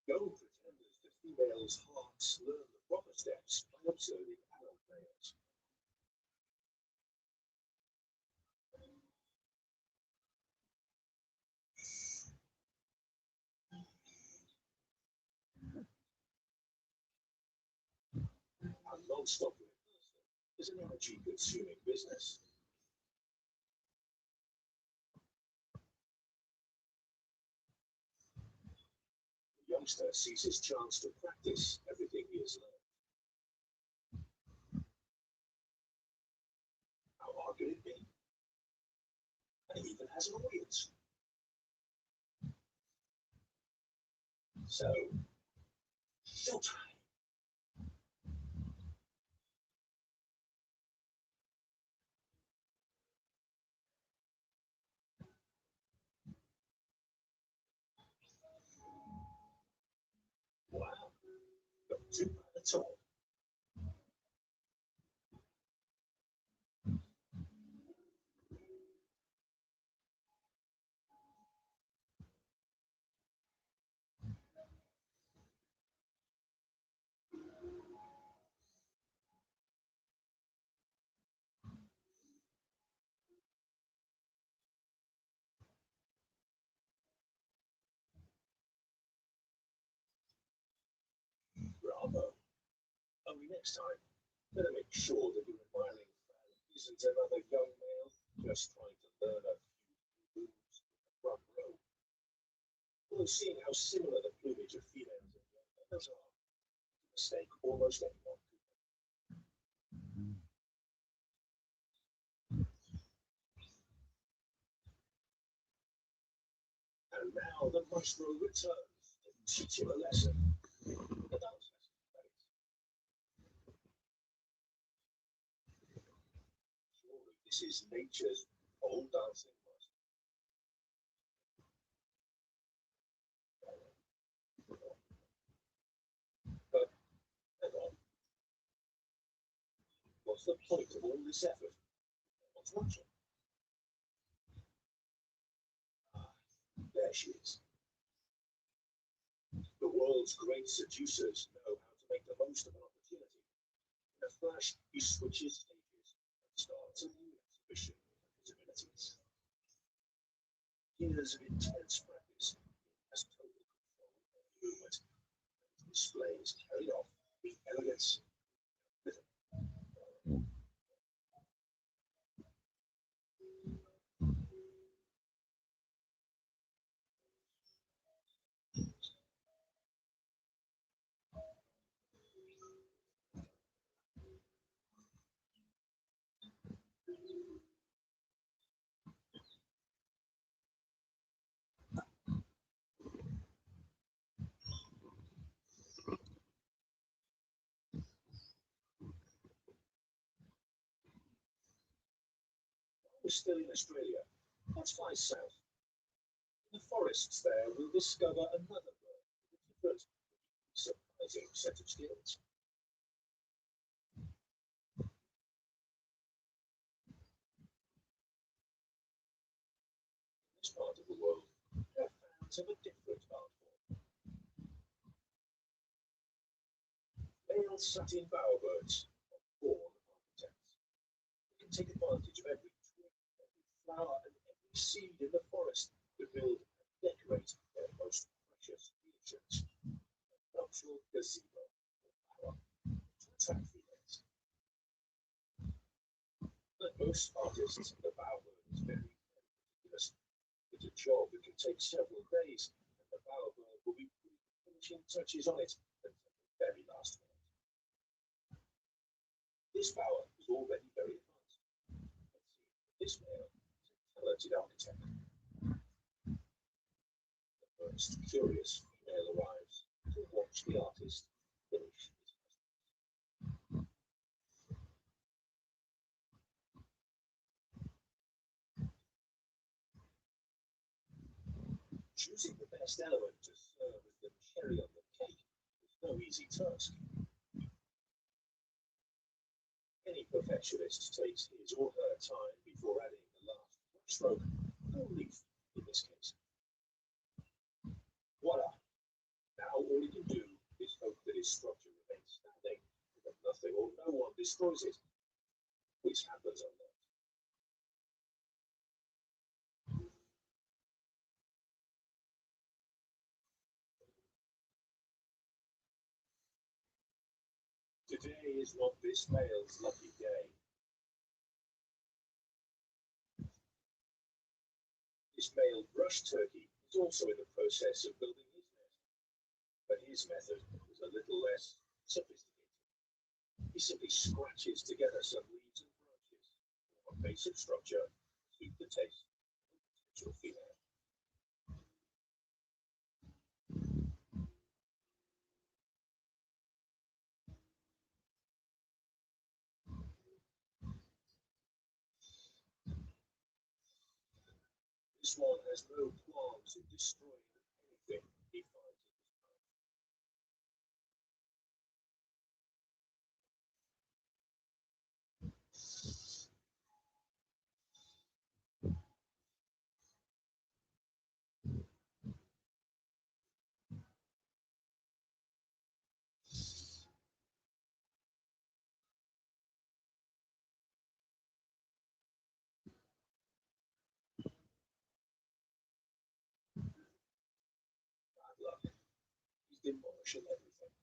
Don't pretend as the female's hearts learn the proper steps by observing adult males. A non-stop rehearsal is an energy-consuming business. The young youngster sees his chance to practice everything he has learned. How hard could it be? And he even has an audience. So, showtime. Wow, not too bad at all. Bravo. Only next time, better make sure that your admiring fan isn't another young male just trying to learn a few moves in the front row. Although seeing how similar the plumage of females and young males are, a mistake almost anyone could make. And now the maestro returns to teach him a lesson. The dance lesson, that is. Surely this is nature's old dancing master. But hang on. What's the point of all this effort? What's watching? There she is. The world's great seducers know how to make the most of an opportunity. In a flash, he switches stages and starts a new exhibition of his abilities. Years of intense practice, he has total control of the movement, and his displays carried off with elegance and rhythm. We're still in Australia. Let's fly south. In the forests there, we'll discover another bird with a different, surprising set of skills. In this part of the world, there are fans of a different art form. Male satin bowerbirds are born architects. They can take advantage of every twig, every flower, and every seed in the forest to build and decorate their most precious creations. A nuptial gazebo or bower to attract females. Like most artists, the bowerbird is very meticulous. It's a job that can take several days, and the bowerbird will be putting finishing touches on it until the very last minute. This bower is already very advanced. Let's see, this male is a talented architect. The first curious female arrives to watch the artist finish his masterpiece. Choosing the best element to serve as the cherry on the cake is no easy task. Any perfectionist takes his or her time before adding the last stroke, or leaf in this case. Voila! Now all he can do is hope that his structure remains standing, and that nothing or no one destroys it, which happens a lot. Today is not this male's lucky day. This male brush turkey is also in the process of building his nest. But his method was a little less sophisticated. He simply scratches together some leaves and branches, a basic structure, suit the taste of a potential female. This one has no qualms in destroying anything he finds in his path. Bad luck. He's demolishing everything.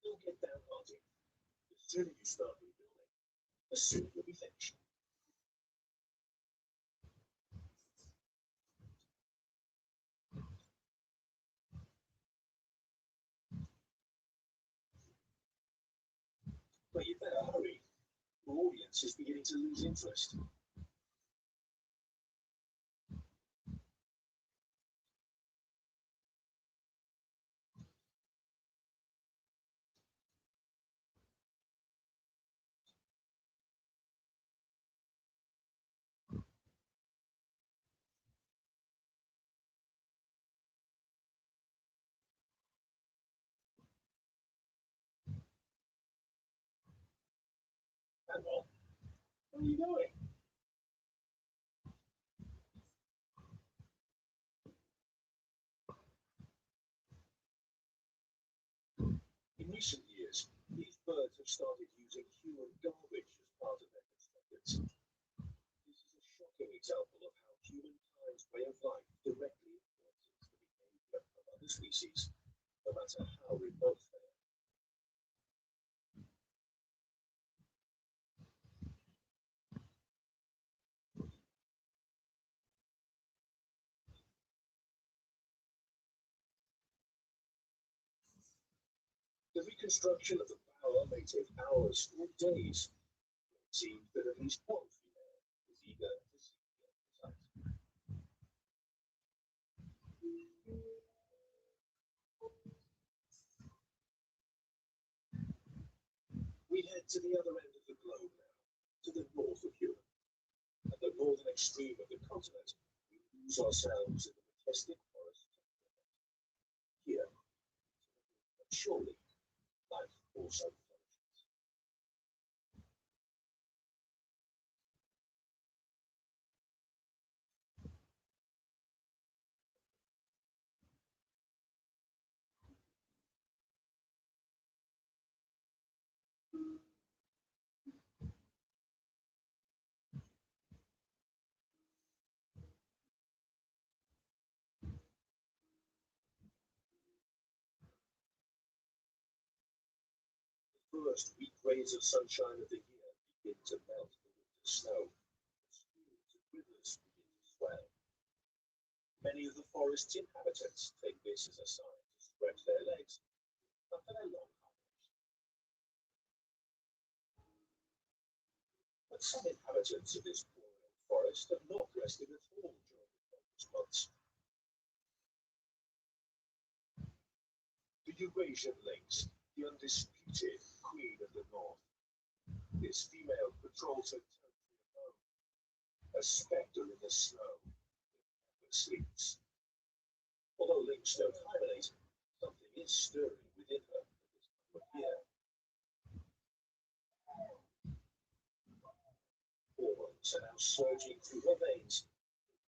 Don't get downhearted. The sooner you start rebuilding, the sooner you'll be finished. But you better hurry. The audience is beginning to lose interest. Hang on. What are you doing? In recent years, these birds have started using human garbage as part of their constructions. This is a shocking example of how humankind's way of life directly influences the behavior of other species, no matter how remote they are. The reconstruction of the bower may take hours or days. It seems that at least one female is eager to see the end result. We head to the other end of the globe now, to the north of Europe. At the northern extreme of the continent, we lose ourselves in the majestic forests of Quebec. Here, but surely, life also flourishes. The first weak rays of sunshine of the year begin to melt the winter snow. The streams and rivers begin to swell. Many of the forest's inhabitants take this as a sign to stretch their legs after their long holidays. But some inhabitants of this boreal forest have not rested at all during the coldest months. The Eurasian lynx, the undisputed queen of the north. This female patrols her territory alone, a spectre in the snow that never sleeps. Although lynx don't hibernate, something is stirring within her at this time of year. Hormones are now surging through her veins,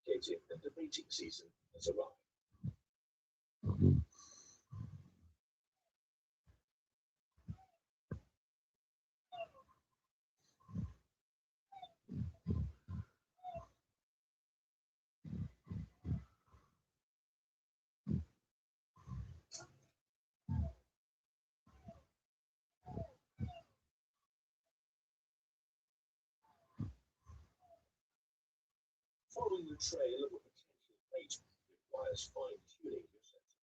indicating that the mating season has arrived. Following the trail of a potential height requires fine-tuning your senses.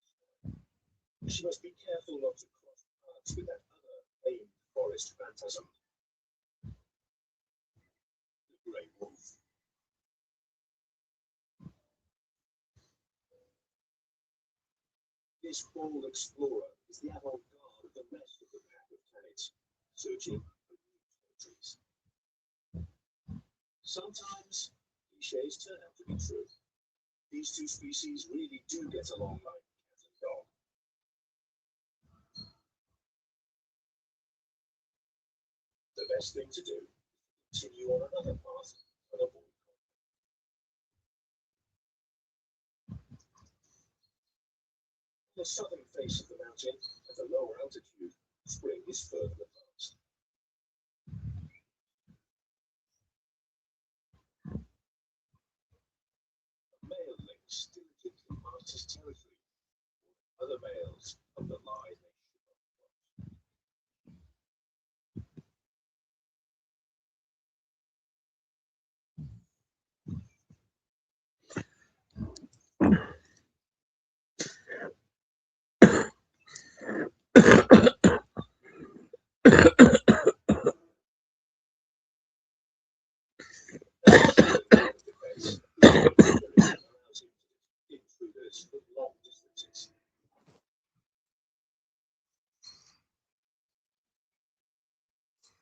She must be careful not to cross paths with that other famed forest phantasm, the grey wolf. This bold explorer is the avant-garde of the rest of the pack of canids, searching for new territories. Sometimes cliches turn out to be true. These two species really do get along like cat and dog. The best thing to do is to continue on another path and avoid conflict. On the southern face of the mountain, at a lower altitude, spring is further advanced. A male lynx diligently marks his territory. Other males of the line